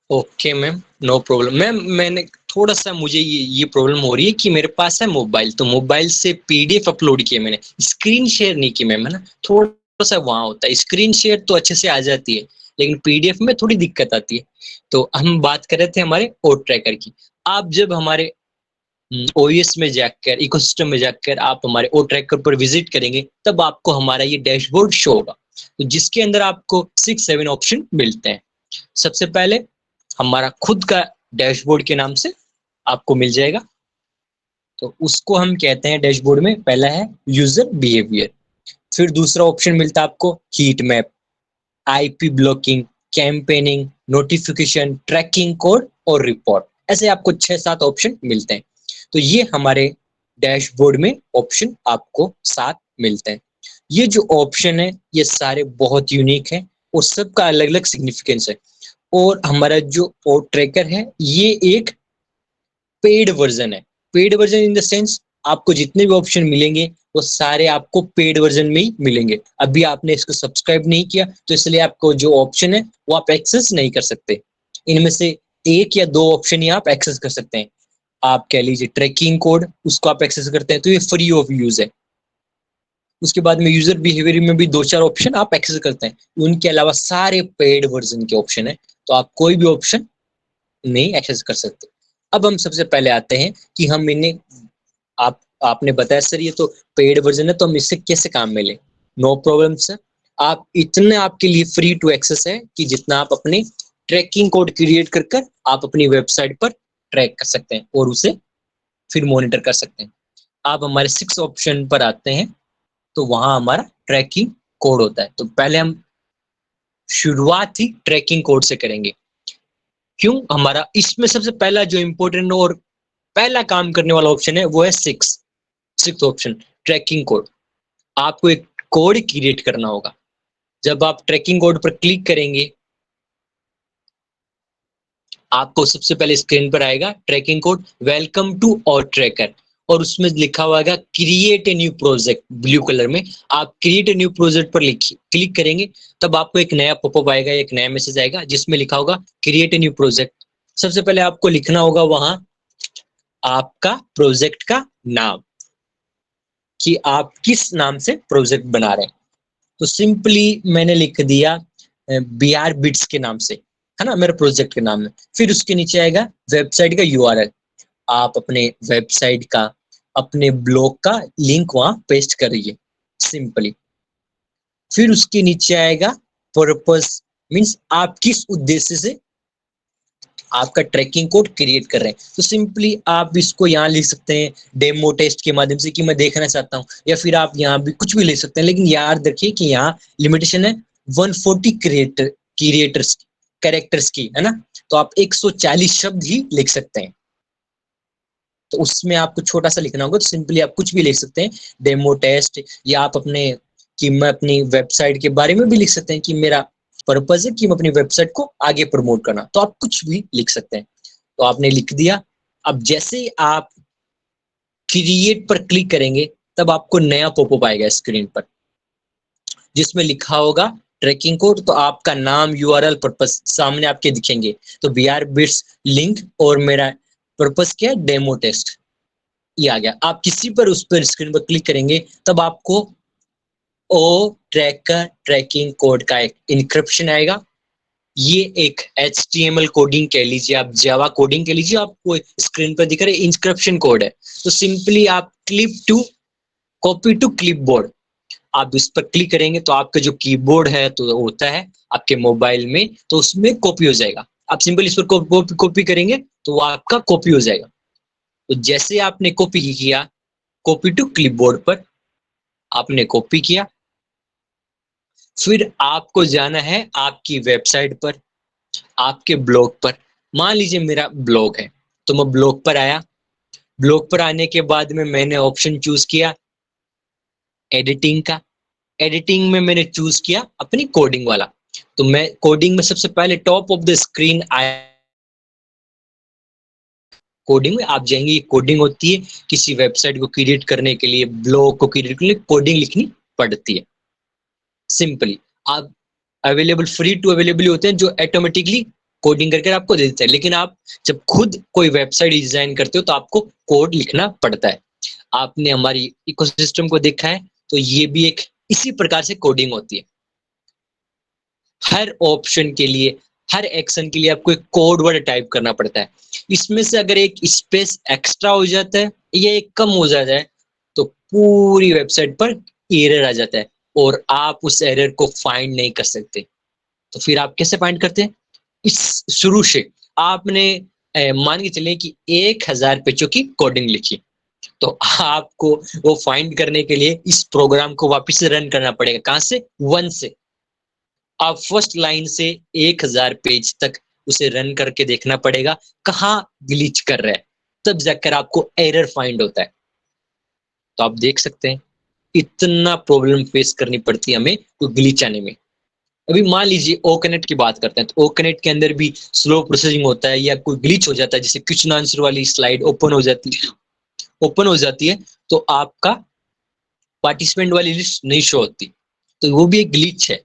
Okay ma'am, no problem ma'am. मैंने थोड़ा सा, मुझे ये प्रॉब्लम हो रही है कि मेरे पास है मोबाइल, तो मोबाइल से पीडीएफ अपलोड किया मैंने, स्क्रीन शेयर नहीं की मैम, है ना, थोड़ा सा वहां होता है। स्क्रीन शेयर तो अच्छे से आ जाती है, लेकिन पीडीएफ में थोड़ी दिक्कत आती है। तो हम बात कर रहे थे हमारे ओड ट्रैकर की। आप जब हमारे ओएस में जाकर, इकोसिस्टम में जाकर आप हमारे ओ ट्रैकर पर विजिट करेंगे, तब आपको हमारा ये डैशबोर्ड शो होगा, तो जिसके अंदर आपको 6-7 ऑप्शन मिलते हैं। सबसे पहले हमारा खुद का डैशबोर्ड के नाम से आपको मिल जाएगा, तो उसको हम कहते हैं डैशबोर्ड में, पहला है यूजर बिहेवियर। फिर दूसरा ऑप्शन मिलता है आपको heat map, IP blocking, campaigning, notification, tracking code और रिपोर्ट। ऐसे आपको 6-7 ऑप्शन मिलते हैं। तो ये हमारे डैशबोर्ड में ऑप्शन आपको 7 मिलते हैं। ये जो ऑप्शन है ये सारे बहुत यूनिक है और सबका अलग अलग सिग्निफिकेंस है। और हमारा जो ओ ट्रैकर है ये एक पेड वर्जन है। Paid version in the sense, आपको जितने भी ऑप्शन मिलेंगे वो सारे आपको पेड वर्जन में ही मिलेंगे। अभी आपने इसको सब्सक्राइब नहीं किया, तो इसलिए आपको जो ऑप्शन है वो आप एक्सेस नहीं कर सकते। इनमें से एक या दो ऑप्शन ही आप एक्सेस कर सकते हैं। आप कह लीजिए ट्रैकिंग कोड, उसको आप एक्सेस करते हैं तो ये फ्री ऑफ यूज है। उसके बाद में यूजर बिहेवियर में भी 2-4 ऑप्शन आप एक्सेस करते हैं, उनके अलावा सारे पेड वर्जन के ऑप्शन है, तो आप कोई भी ऑप्शन नहीं एक्सेस कर सकते। अब हम सबसे पहले आते हैं कि हम इन्हें, आपने बताया सर ये तो पेड वर्जन है, तो हम इससे कैसे काम में लें। नो प्रॉब्लम सर, आप इतने आपके लिए फ्री टू एक्सेस है कि जितना आप अपने ट्रैकिंग कोड क्रिएट कर कर आप अपनी वेबसाइट पर ट्रैक कर सकते हैं और उसे फिर मॉनिटर कर सकते हैं। आप हमारे 6 ऑप्शन पर आते हैं, तो वहां हमारा ट्रैकिंग कोड होता है। तो पहले हम शुरुआत ही ट्रैकिंग कोड से करेंगे। क्यों? हमारा इसमें सबसे पहला जो इंपॉर्टेंट और पहला काम करने वाला ऑप्शन है वो है 6 ऑप्शन, ट्रैकिंग कोड। आपको एक कोड क्रिएट करना होगा। जब आप ट्रैकिंग कोड पर क्लिक करेंगे, आपको सबसे पहले स्क्रीन पर आएगा ट्रैकिंग कोड, वेलकम टू और ट्रैकर, और उसमें लिखा हुआ है create a new project, blue colour में। आप क्रिएट ए न्यू प्रोजेक्ट पर क्लिक करेंगे, तब आपको एक नया पॉपअप आएगा, एक नया मैसेज आएगा जिसमें लिखा होगा क्रिएट ए न्यू प्रोजेक्ट। सबसे पहले आपको लिखना होगा वहां आपका प्रोजेक्ट का नाम, कि आप किस नाम से प्रोजेक्ट बना रहे हैं। तो सिंपली मैंने लिख दिया BR बिट्स के नाम से, है ना, मेरे प्रोजेक्ट के नाम में। फिर उसके नीचे आएगा वेबसाइट का URL, आप अपने वेबसाइट का, अपने ब्लॉग का लिंक वहां पेस्ट करिए सिंपली। फिर उसके नीचे आएगा पर्पस, मींस आप किस उद्देश्य से आपका ट्रैकिंग कोड क्रिएट कर रहे हैं। तो सिंपली आप इसको यहाँ लिख सकते हैं डेमो टेस्ट के माध्यम से कि मैं देखना चाहता हूँ, या फिर आप यहाँ भी कुछ भी लिख सकते हैं, लेकिन याद रखिए कि यहाँ लिमिटेशन है 140 क्रिएटर्स कैरेक्टर्स की, है ना। तो आप 140 शब्द ही लिख सकते हैं, तो उसमें आपको छोटा सा लिखना होगा। तो सिंपली आप कुछ भी लिख सकते हैं, डेमो टेस्ट, या आप अपने, कि मैं अपनी वेबसाइट के बारे में भी लिख सकते हैं कि मेरा पर्पज है कि मैं अपनी वेबसाइट को आगे प्रमोट करना, तो आप कुछ भी लिख सकते हैं। तो आपने लिख दिया। अब जैसे आप क्रिएट पर क्लिक करेंगे, तब आपको नया पॉपअप आएगा स्क्रीन पर जिसमें लिखा होगा ट्रैकिंग कोड। तो आपका नाम, URL, पर्पस सामने आपके दिखेंगे। तो BR बिट्स लिंक और मेरा पर्पस क्या है, डेमो टेस्ट, ये आ गया। आप किसी पर उस पर स्क्रीन पर क्लिक करेंगे, तब आपको ओ ट्रैकर ट्रैकिंग कोड का एक इनक्रिप्शन आएगा। ये एक HTML कोडिंग कह लीजिए, आप जावा कोडिंग कह लीजिए, आपको स्क्रीन पर दिख रहा है इंस्क्रिप्शन कोड है। तो सिंपली आप कॉपी टू क्लिपबोर्ड, आप इस पर क्लिक करेंगे तो आपका जो कीबोर्ड है तो होता है आपके मोबाइल में, तो उसमें कॉपी हो जाएगा। आप सिंपल इस पर कॉपी करेंगे तो वो आपका कॉपी हो जाएगा। तो जैसे आपने कॉपी किया, कॉपी टू क्लिपबोर्ड पर आपने कॉपी किया, फिर आपको जाना है आपकी वेबसाइट पर, आपके ब्लॉग पर। मान लीजिए मेरा ब्लॉग है, तो मैं ब्लॉग पर आया। ब्लॉग पर आने के बाद में मैंने ऑप्शन चूज किया एडिटिंग का। एडिटिंग में मैंने चूज किया अपनी कोडिंग वाला। तो मैं कोडिंग में सबसे पहले टॉप ऑफ द स्क्रीन आया। कोडिंग में आप जाएंगे, ये कोडिंग होती है, किसी वेबसाइट को क्रिएट करने के लिए, ब्लॉग को क्रिएट करने के लिए कोडिंग लिखनी पड़ती है। सिंपली आप अवेलेबल, फ्री टू अवेलेबल होते हैं जो ऑटोमेटिकली कोडिंग करके आपको दे देता है, लेकिन आप जब खुद कोई वेबसाइट डिजाइन करते हो तो आपको कोड लिखना पड़ता है। आपने हमारी इकोसिस्टम को देखा है, तो ये भी एक इसी प्रकार से कोडिंग होती है। हर ऑप्शन के लिए, हर एक्शन के लिए आपको एक कोड वर्ड टाइप करना पड़ता है। इसमें से अगर एक स्पेस एक्स्ट्रा हो जाता है या एक कम हो जाता है तो पूरी वेबसाइट पर एरर आ जाता है और आप उस एरर को फाइंड नहीं कर सकते। तो फिर आप कैसे फाइंड करते हैं? इस शुरू से आपने मान के चलिए कि 1000 पेजों की कोडिंग लिखी, तो आपको वो फाइंड करने के लिए इस प्रोग्राम को वापस से रन करना पड़ेगा। कहां से? 1 से। आप फर्स्ट लाइन से 1000 पेज तक उसे रन करके देखना पड़ेगा कहाँ ग्लिच कर रहा है, तब जाकर आपको एरर फाइंड होता है। तो आप देख सकते हैं इतना प्रॉब्लम फेस करनी पड़ती है हमें कोई ग्लिच आने में। अभी मान लीजिए ओ कनेक्ट की बात करते हैं, तो ओ कनेक्ट के अंदर भी स्लो प्रोसेसिंग होता है या कोई ग्लिच हो जाता है, जैसे क्वेश्चन आंसर वाली स्लाइड ओपन हो जाती है तो आपका पार्टिसिपेंट वाली लिस्ट नहीं शो होती, तो वो भी एक ग्लिच है।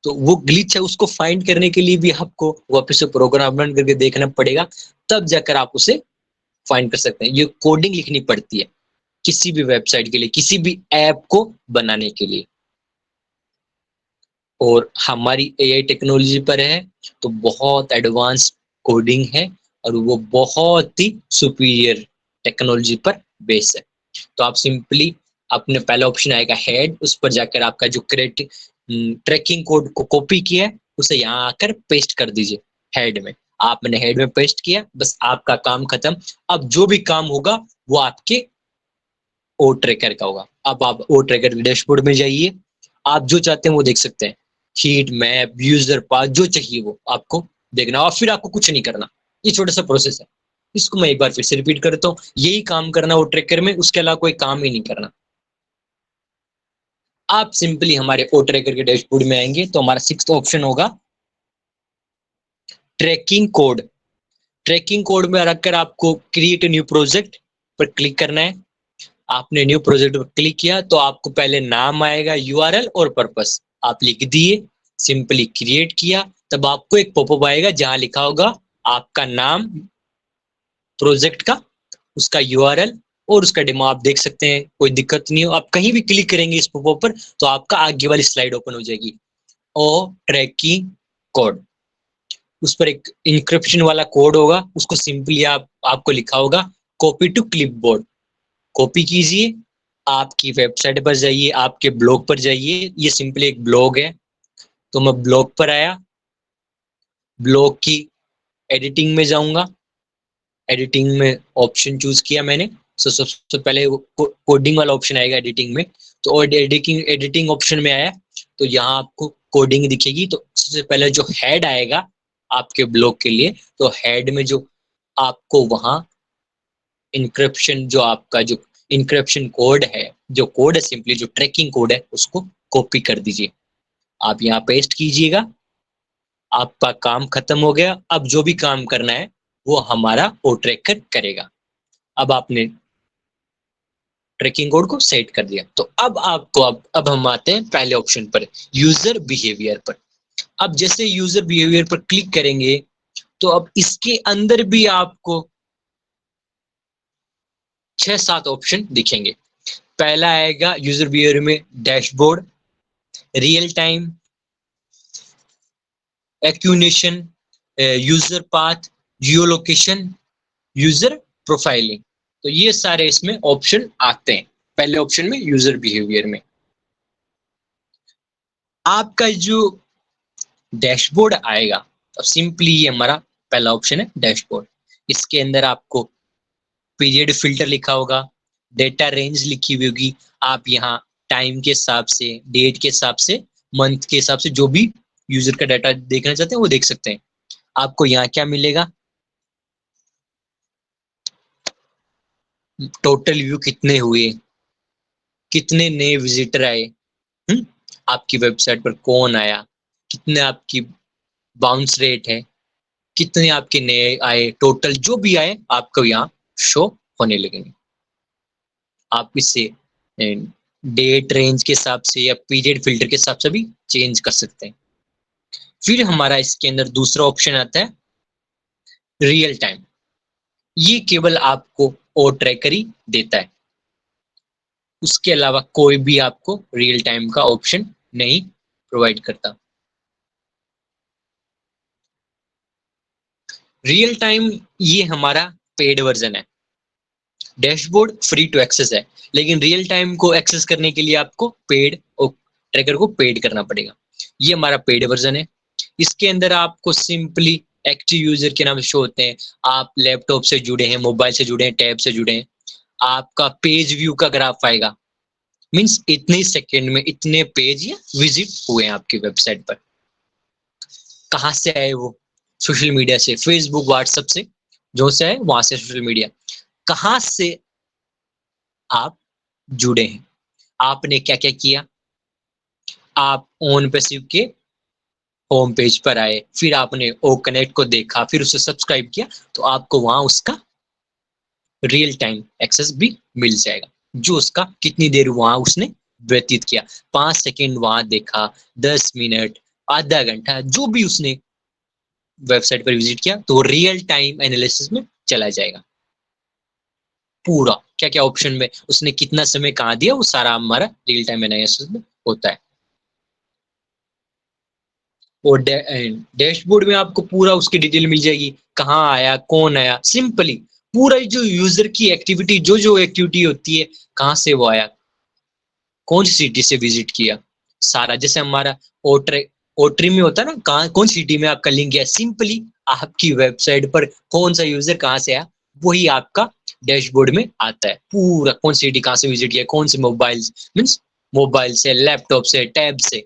तो वो ग्लिच है, उसको फाइंड करने के लिए भी आपको वापस से प्रोग्राम रन करके देखना पड़ेगा, तब जाकर आप उसे फाइंड कर सकते हैं। ये कोडिंग लिखनी पड़ती है किसी भी वेबसाइट के लिए, किसी भी ऐप को बनाने के लिए। और हमारी एआई टेक्नोलॉजी पर है तो बहुत एडवांस कोडिंग है और वो बहुत ही सुपीरियर टेक्नोलॉजी पर बेस है। तो आप सिंपली अपने पहला ऑप्शन आएगा हेड, उस पर जाकर आपका जो ट्रैकिंग कोड को कॉपी किया है उसे यहाँ आकर पेस्ट कर दीजिए हेड में। आपने हेड में पेस्ट किया, बस आपका काम खत्म। अब जो भी काम होगा वो आपके ओ ट्रैकर का होगा। अब आप ओ ट्रैकर के डैशबोर्ड में जाइए, आप जो चाहते हैं वो देख सकते हैं, हीट मैप, यूजर पाथ, जो चाहिए वो आपको देखना, और फिर आपको कुछ नहीं करना। ये छोटा सा प्रोसेस है, इसको मैं एक बार फिर से रिपीट करता हूँ। यही काम करना ओ ट्रैकर में, उसके अलावा कोई काम ही नहीं करना। आप सिंपली हमारे ओ ट्रैकर के डैशबोर्ड में आएंगे तो हमारा 6th ऑप्शन होगा ट्रैकिंग कोड। ट्रैकिंग कोड में रखकर आपको क्रिएट न्यू प्रोजेक्ट पर क्लिक करना है। आपने न्यू प्रोजेक्ट पर क्लिक किया तो आपको पहले नाम आएगा, यूआरएल और पर्पस आप लिख दिए, सिंपली क्रिएट किया। तब आपको एक पॉपअप आएगा जहां लिखा होगा आपका नाम, प्रोजेक्ट का, उसका यूआरएल और उसका डेमो। आप देख सकते हैं, कोई दिक्कत नहीं हो। आप कहीं भी क्लिक करेंगे इस पॉपअप पर तो आपका आगे वाली स्लाइड ओपन हो जाएगी। ओ ट्रैकिंग कोड, उस पर एक इंक्रिप्शन वाला कोड होगा, उसको सिंपली आपको लिखा होगा कॉपी टू क्लिपबोर्ड। कॉपी कीजिए, आपकी वेबसाइट पर जाइए, आपके ब्लॉग पर जाइए। ये सिंपली एक ब्लॉग है, तो मैं ब्लॉग पर आया, ब्लॉग की एडिटिंग में जाऊंगा। एडिटिंग में ऑप्शन चूज किया मैंने। सबसे पहले कोडिंग वाला ऑप्शन आएगा एडिटिंग में, तो एडिटिंग ऑप्शन में आया तो यहाँ आपको कोडिंग दिखेगी। तो सबसे पहले जो हेड आएगा आपके ब्लॉग के लिए, तो हेड में जो आपको वहां इंक्रिप्शन, जो आपका जो इंक्रिप्शन कोड है, जो कोड है सिंपली जो ट्रैकिंग कोड है, उसको कॉपी कर दीजिए। आप यहाँ पेस्ट कीजिएगा, आपका काम खत्म हो गया। अब जो भी काम करना है वो हमारा ओ ट्रैकर करेगा। अब आपने ट्रैकिंग कोड को सेट कर दिया, तो अब आपको अब हम आते हैं पहले ऑप्शन पर, यूजर बिहेवियर पर। अब जैसे यूजर बिहेवियर पर क्लिक करेंगे तो अब इसके अंदर भी आपको 6-7 ऑप्शन दिखेंगे। पहला आएगा यूजर बिहेवियर में डैशबोर्ड, रियल टाइम, एक्यूनेशन, user path, geo location, user profiling. तो ये सारे इसमें ऑप्शन आते हैं पहले ऑप्शन में, यूजर बिहेवियर में। आपका जो डैशबोर्ड आएगा, अब सिंपली ये हमारा पहला ऑप्शन है डैशबोर्ड। इसके अंदर आपको पीरियड फिल्टर लिखा होगा, डेटा रेंज लिखी हुई होगी। आप यहाँ टाइम के हिसाब से, डेट के हिसाब से मंथ के हिसाब से जो भी यूजर का डाटा देखना चाहते हैं वो देख सकते हैं। आपको यहाँ क्या मिलेगा, टोटल व्यू कितने हुए, कितने नए विजिटर आए, आपकी वेबसाइट पर कौन आया, कितने आपकी बाउंस रेट है, कितने आपके नए आए, टोटल जो भी आए आपको यहाँ शो होने लगेंगे। आप इससे डेट रेंज के हिसाब से या पीरियड फिल्टर के हिसाब से भी चेंज कर सकते हैं। फिर हमारा इसके अंदर दूसरा ऑप्शन आता है रियल टाइम। ये केवल आपको ओ ट्रैकर ही देता है, उसके अलावा कोई भी आपको रियल टाइम का ऑप्शन नहीं प्रोवाइड करता। रियल टाइम ये हमारा पेड वर्जन है। डैशबोर्ड फ्री टू एक्सेस है, लेकिन रियल टाइम को एक्सेस करने के लिए आपको पेड ट्रैकर को पेड करना पड़ेगा। ये हमारा पेड वर्जन है। इसके अंदर आपको सिंपली एक्टिव यूजर के नाम शो होते हैं। आप लैपटॉप से जुड़े हैं, मोबाइल से जुड़े हैं, टैब से जुड़े हैं, आपका पेज व्यू का ग्राफ आएगा। मींस इतने सेकंड में इतने पेज या विजिट हुए हैं आपकी वेबसाइट पर। कहाँ से आए वो? सोशल मीडिया से, फेसबुक, व्हाट्सएप से, जो से है वहां से सोशल मीडिया। कहाँ से आप जुड़े हैं, आपने क्या क्या किया, आप ऑन पैसिव के होम पेज पर आए, फिर आपने ओ कनेक्ट को देखा, फिर उसे सब्सक्राइब किया, तो आपको वहां उसका रियल टाइम एक्सेस भी मिल जाएगा। जो उसका कितनी देर वहां उसने व्यतीत किया, 5 सेकंड वहां देखा, 10 मिनट, आधा घंटा, जो भी उसने वेबसाइट पर विजिट किया, तो रियल टाइम एनालिसिस में चला जाएगा। पूरा क्या क्या ऑप्शन में उसने कितना समय कहाँ दिया, वो सारा हमारा रियल टाइम एनालिसिस में होता है। और डैशबोर्ड में आपको पूरा उसकी डिटेल मिल जाएगी, कहाँ आया, कौन आया, सिंपली पूरा जो यूजर की एक्टिविटी, जो एक्टिविटी होती है, कहाँ से वो आया, कौन सी सिटी से विजिट किया, सारा। जैसे हमारा ओट्री में होता है ना, कहाँ कौन सिटी में आपका लिंक गया, सिंपली आपकी वेबसाइट पर कौन सा यूजर कहाँ से आया, वही आपका डैशबोर्ड में आता है। पूरा कौन सी सिटी कहाँ से विजिट किया, कौन से मोबाइल, मीन्स मोबाइल से, लैपटॉप से, टैब से।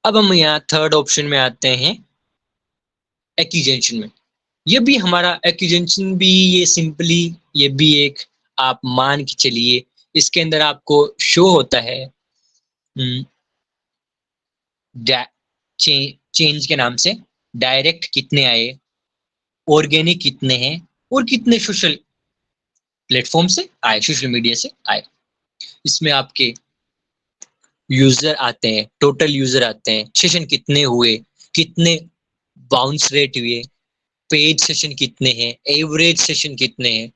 अब हम यहाँ थर्ड ऑप्शन में आते हैं, एक्विजिशन में। ये भी हमारा एक्विजिशन भी, ये सिंपली ये भी एक आप मान के चलिए, इसके अंदर आपको शो होता है चेंज के नाम से, डायरेक्ट कितने आए, ऑर्गेनिक कितने हैं, और कितने सोशल प्लेटफॉर्म से आए, सोशल मीडिया से आए। इसमें आपके यूजर आते हैं, टोटल यूजर आते हैं, सेशन कितने हुए, कितने बाउंस रेट हुए, पेज सेशन कितने हैं, एवरेज सेशन कितने हैं,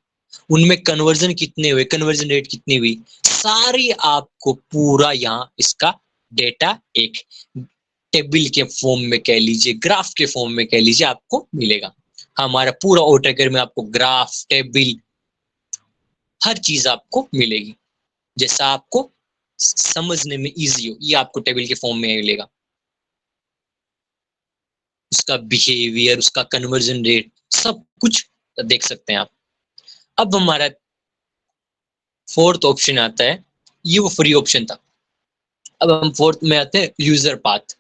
उनमें कन्वर्जन कितने हुए, कन्वर्जन रेट कितनी हुई, सारी आपको पूरा यहाँ इसका डेटा एक टेबल के फॉर्म में कह लीजिए, ग्राफ के फॉर्म में कह लीजिए, आपको मिलेगा। हमारा पूरा ओ ट्रैकर में आपको ग्राफ, टेबल, हर चीज आपको मिलेगी, जैसा आपको समझने में इजी हो, ये आपको टेबल के फॉर्म में मिलेगा। उसका बिहेवियर, उसका कन्वर्जन रेट, सब कुछ देख सकते हैं आप। अब हमारा फोर्थ ऑप्शन आता है, ये वो फ्री ऑप्शन था। अब हम फोर्थ में आते हैं, यूजर पाथ।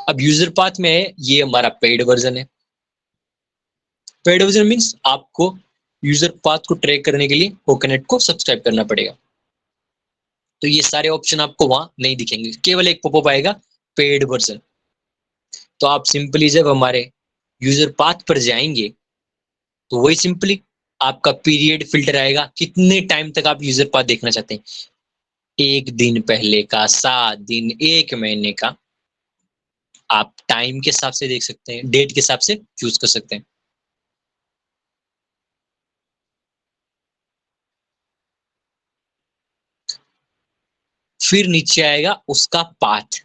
अब यूजर पाथ में है, ये हमारा पेड वर्जन है। पेड वर्जन मींस आपको यूजर पाथ को ट्रैक करने के लिए कोकोनट को सब्सक्राइब करना पड़ेगा। तो ये सारे ऑप्शन आपको वहां नहीं दिखेंगे, केवल एक पॉपअप आएगा, पेड वर्जन। तो आप सिंपली जब हमारे यूजर पाथ पर जाएंगे, तो वही सिंपली आपका पीरियड फिल्टर आएगा, कितने टाइम तक आप यूजर पाथ देखना चाहते हैं, 1 दिन पहले का, 7 दिन, 1 महीने का, आप टाइम के हिसाब से देख सकते हैं, डेट के हिसाब से चूज कर सकते हैं। फिर नीचे आएगा उसका पाथ,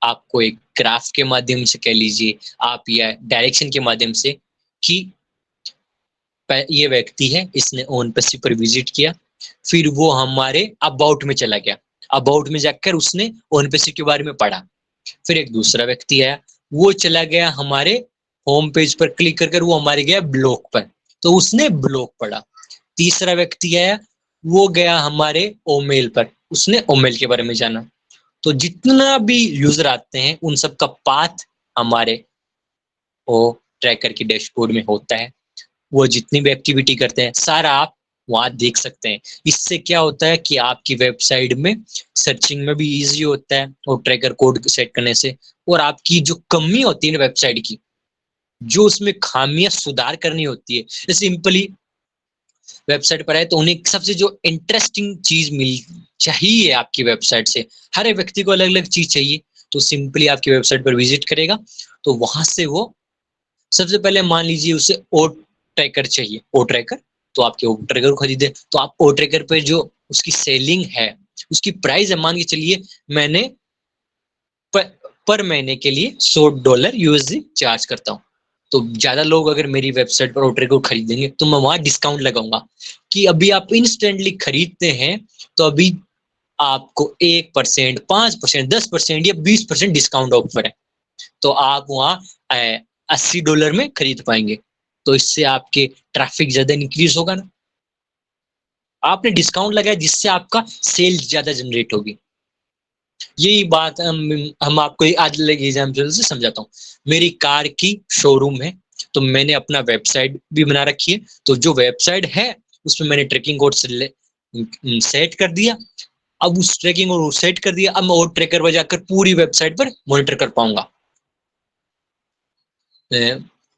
आपको एक ग्राफ के माध्यम से कह लीजिए आप, या डायरेक्शन के माध्यम से, कि ये व्यक्ति है, इसने ऑन पैसिव पर विजिट किया, फिर वो हमारे अबाउट में चला गया, अबाउट में जाकर उसने ऑन पैसिव के बारे में पढ़ा। फिर एक दूसरा व्यक्ति आया, वो चला गया हमारे होम पेज पर क्लिक कर वो हमारे गया ब्लॉग पर, तो उसने ब्लॉग पढ़ा। तीसरा व्यक्ति आया, वो गया हमारे ओमेल पर, उसने ओमेल के बारे में जाना। तो जितना भी यूजर आते हैं उन सब का पाथ हमारे वो ट्रैकर की डैशबोर्ड में होता है। वो जितनी भी एक्टिविटी करते हैं सारा आप वहां देख सकते हैं। इससे क्या होता है कि आपकी वेबसाइट में सर्चिंग में भी इजी होता है और ट्रैकर कोड सेट करने से। और आपकी जो कमी होती है ना वेबसाइट की, जो उसमें खामियां सुधार करनी होती है, सिंपली वेबसाइट पर है तो उन्हें सबसे जो इंटरेस्टिंग चीज मिल चाहिए आपकी वेबसाइट से, हर एक व्यक्ति को अलग अलग चीज चाहिए, तो सिंपली आपकी वेबसाइट पर विजिट करेगा। तो वहां से वो सबसे पहले मान लीजिए उसे ओ ट्रैकर चाहिए, ओ ट्रैकर, तो आपके ओ ट्रैकर को खरीदे। तो आप ओ ट्रैकर पे जो उसकी सेलिंग है, उसकी प्राइस है, मान के चलिए मैंने पर महीने के लिए $100 यूएसडी चार्ज करता हूँ। तो ज्यादा लोग अगर मेरी वेबसाइट पर ओ ट्रैकर को खरीदेंगे तो मैं वहां डिस्काउंट लगाऊंगा कि अभी आप इंस्टेंटली खरीदते हैं तो अभी आपको 1%, 5%, 10% या 20% डिस्काउंट ऑफर है। तो आप वहां $80 में खरीद पाएंगे। तो इससे आपके ट्रैफिक ज्यादा इंक्रीज होगा ना। आपने डिस्काउंट लगाया जिससे आपका सेल ज्यादा जनरेट होगी। यही बात हम आपको आज लगे एग्जाम्पल से समझाता हूँ। मेरी कार की शोरूम है, तो मैंने अपना वेबसाइट भी बना रखी है। तो जो वेबसाइट है उसमें मैंने ट्रैकिंग कोड सेट कर दिया। अब उस ट्रैकिंग कोड सेट कर दिया, अब मैं और ट्रैकर पर जाकर पूरी वेबसाइट पर मॉनिटर कर पाऊंगा।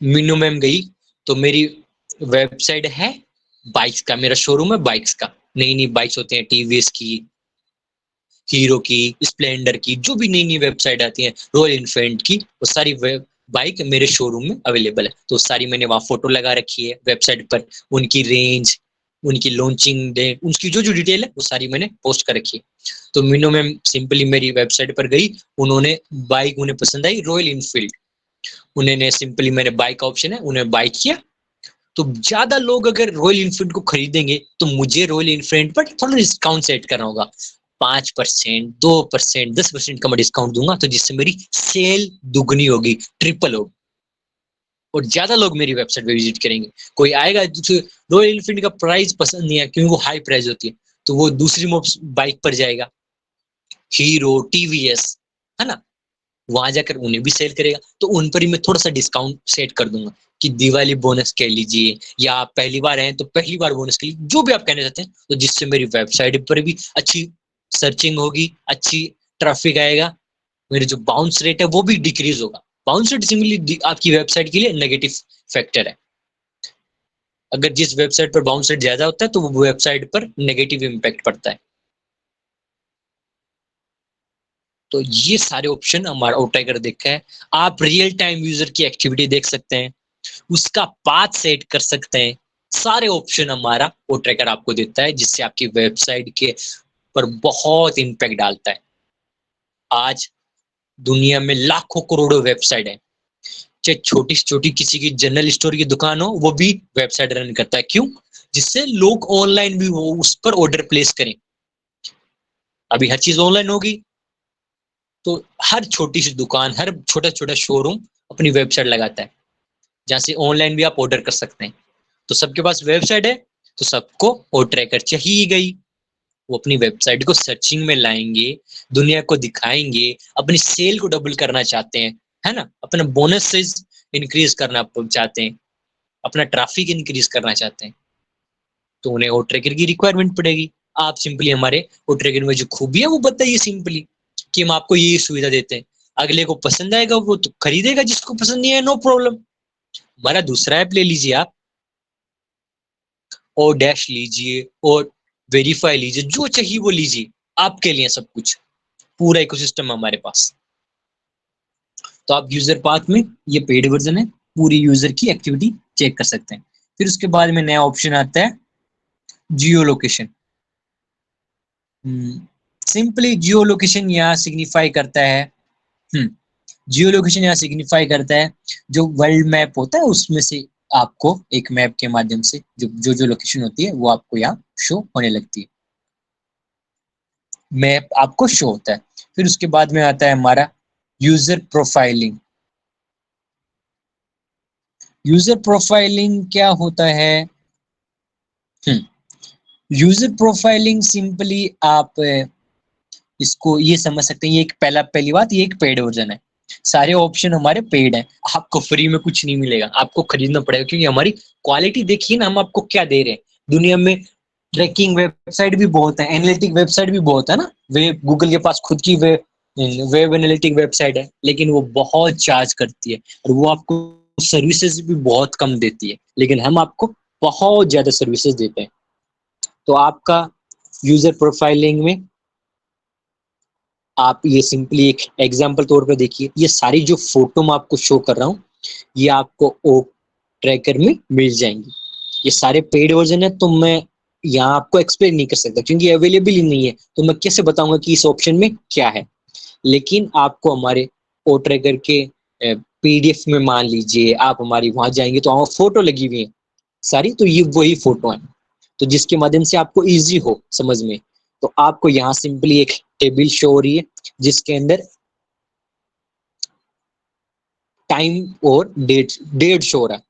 मिनिमम गई तो मेरी वेबसाइट है बाइक्स का, मेरा शोरूम है बाइक्स का। नई नई बाइक्स होती हैं, टीवीएस की, हीरो की, स्प्लेंडर की, जो भी नई नई वेबसाइट आती है, रॉयल इनफील्ड की, वो सारी बाइक मेरे शोरूम में अवेलेबल है। तो सारी मैंने वहां फोटो लगा रखी है वेबसाइट पर, उनकी रेंज, उनकी लॉन्चिंग डेट, उनकी जो जो डिटेल है वो सारी मैंने पोस्ट कर रखी है। तो मिनिमम सिंपली मेरी वेबसाइट पर गई, उन्होंने बाइक उन्हें पसंद आई रॉयल इनफील्ड, उन्होंने सिंपली मेरे बाइक का ऑप्शन है, उन्हें बाइक किया। तो ज्यादा लोग अगर रॉयल इनफील्ड को खरीदेंगे तो मुझे रॉयल इनफील्ड पर थोड़ा डिस्काउंट सेट करना होगा। 5%, 2%, 10% का मैं डिस्काउंट दूंगा, तो जिससे मेरी सेल दुगनी होगी, ट्रिपल होगी, और ज्यादा लोग मेरी वेबसाइट पे विजिट करेंगे। कोई आएगा जिसे रॉयल इनफील्ड का प्राइस पसंद नहीं है क्योंकि वो हाई प्राइस होती है, तो वो दूसरी बाइक पर जाएगा, हीरो, टीवीएस, है ना, वहां जाकर उन्हें भी सेल करेगा। तो उन पर ही मैं थोड़ा सा डिस्काउंट सेट कर दूंगा कि दिवाली बोनस कह लीजिए, या आप पहली बार आए तो पहली बार बोनस के लिए, जो भी आप कहना चाहते हैं। तो जिससे मेरी वेबसाइट पर भी अच्छी सर्चिंग होगी, अच्छी ट्रैफिक आएगा, मेरी जो बाउंस रेट है वो भी डिक्रीज होगा। बाउंस रेट सिमिलरली आपकी वेबसाइट के लिए नेगेटिव फैक्टर है। अगर जिस वेबसाइट पर बाउंस रेट ज्यादा होता है तो वो वेबसाइट पर नेगेटिव इम्पैक्ट पड़ता है। तो ये सारे ऑप्शन हमारा ओ ट्रैकर देखा है। आप रियल टाइम यूजर की एक्टिविटी देख सकते हैं, उसका पाथ सेट कर सकते हैं। सारे ऑप्शन हमारा ओ ट्रैकर आपको देता है, जिससे आपकी वेबसाइट के पर बहुत इम्पैक्ट डालता है। आज दुनिया में लाखों करोड़ों वेबसाइट है, चाहे छोटी से छोटी किसी की जनरल स्टोर की दुकान हो, वो भी वेबसाइट रन करता है। क्यों? जिससे लोग ऑनलाइन भी वो उस पर ऑर्डर प्लेस करें। अभी हर चीज ऑनलाइन होगी, तो हर छोटी सी दुकान, हर छोटा छोटा शोरूम अपनी वेबसाइट लगाता है, जहां से ऑनलाइन भी आप ऑर्डर कर सकते हैं। तो सबके पास वेबसाइट है, तो सबको ओ ट्रैकर चाहिए गई। वो अपनी वेबसाइट को सर्चिंग में लाएंगे, दुनिया को दिखाएंगे, अपनी सेल को डबल करना चाहते हैं, है ना, अपना बोनस इंक्रीज करना चाहते हैं, अपना ट्रैफिक इंक्रीज करना चाहते हैं, तो उन्हें ओ ट्रैकर की रिक्वायरमेंट पड़ेगी। आप सिंपली हमारे ओ ट्रैकर में जो खूबी है वो बताइए सिंपली, कि हम आपको ये सुविधा देते हैं। अगले को पसंद आएगा वो तो खरीदेगा, जिसको पसंद नहीं है नो प्रॉब्लम। हमारा दूसरा ऐप ले लीजिए आप, और डैश लीजिए और वेरीफाई लीजिए, जो चाहिए वो लीजिए, आपके लिए सब कुछ, पूरा इकोसिस्टम हमारे पास। तो आप यूजर पाथ में, ये पेड वर्जन है, पूरी यूजर की एक्टिविटी चेक कर सकते हैं। फिर उसके बाद में नया ऑप्शन आता है जियो लोकेशन। सिंपली जियो लोकेशन यहाँ सिग्निफाई करता है, जियो लोकेशन यहाँ सिग्निफाई करता है जो वर्ल्ड मैप होता है उसमें से आपको एक मैप के माध्यम से जो जो लोकेशन होती है वो आपको यहाँ शो होने लगती है, मैप आपको शो होता है। फिर उसके बाद में आता है हमारा यूजर प्रोफाइलिंग। यूजर प्रोफाइलिंग क्या होता है? यूजर प्रोफाइलिंग सिंपली आप इसको ये समझ सकते हैं, ये एक पहली बात, ये एक पेड वर्जन है। सारे ऑप्शन हमारे पेड हैं, आपको फ्री में कुछ नहीं मिलेगा, आपको खरीदना पड़ेगा, क्योंकि हमारी क्वालिटी देखिए ना, हम आपको क्या दे रहे हैं। दुनिया में ट्रैकिंग वेबसाइट भी बहुत है, एनालिटिक वेबसाइट भी बहुत है ना, वेब गूगल के पास खुद की वेब एनालिटिक वेबसाइट है, लेकिन वो बहुत चार्ज करती है और वो आपको सर्विसेज भी बहुत कम देती है, लेकिन हम आपको बहुत ज्यादा सर्विसेज देते हैं। तो आपका यूजर प्रोफाइलिंग में आप ये सिंपली एक एग्जांपल तौर पे देखिए, ये सारी जो फोटो मैं आपको शो कर रहा हूँ ये आपको ओ ट्रैकर में मिल जाएंगी। ये सारे पेड वर्जन है, तो मैं यहाँ आपको एक्सप्लेन नहीं कर सकता क्योंकि अवेलेबल ही नहीं है, तो मैं कैसे बताऊंगा कि इस ऑप्शन में क्या है। लेकिन आपको हमारे ओ ट्रैकर के पीडीएफ में, मान लीजिए आप हमारी वहां जाएंगे तो वहां फोटो लगी हुई है सारी, तो ये वही फोटो है, तो जिसके माध्यम से आपको इजी हो समझ में। तो आपको यहाँ सिंपली एक टेबल शो हो रही है जिसके अंदर टाइम और डेट शो हो रहा है।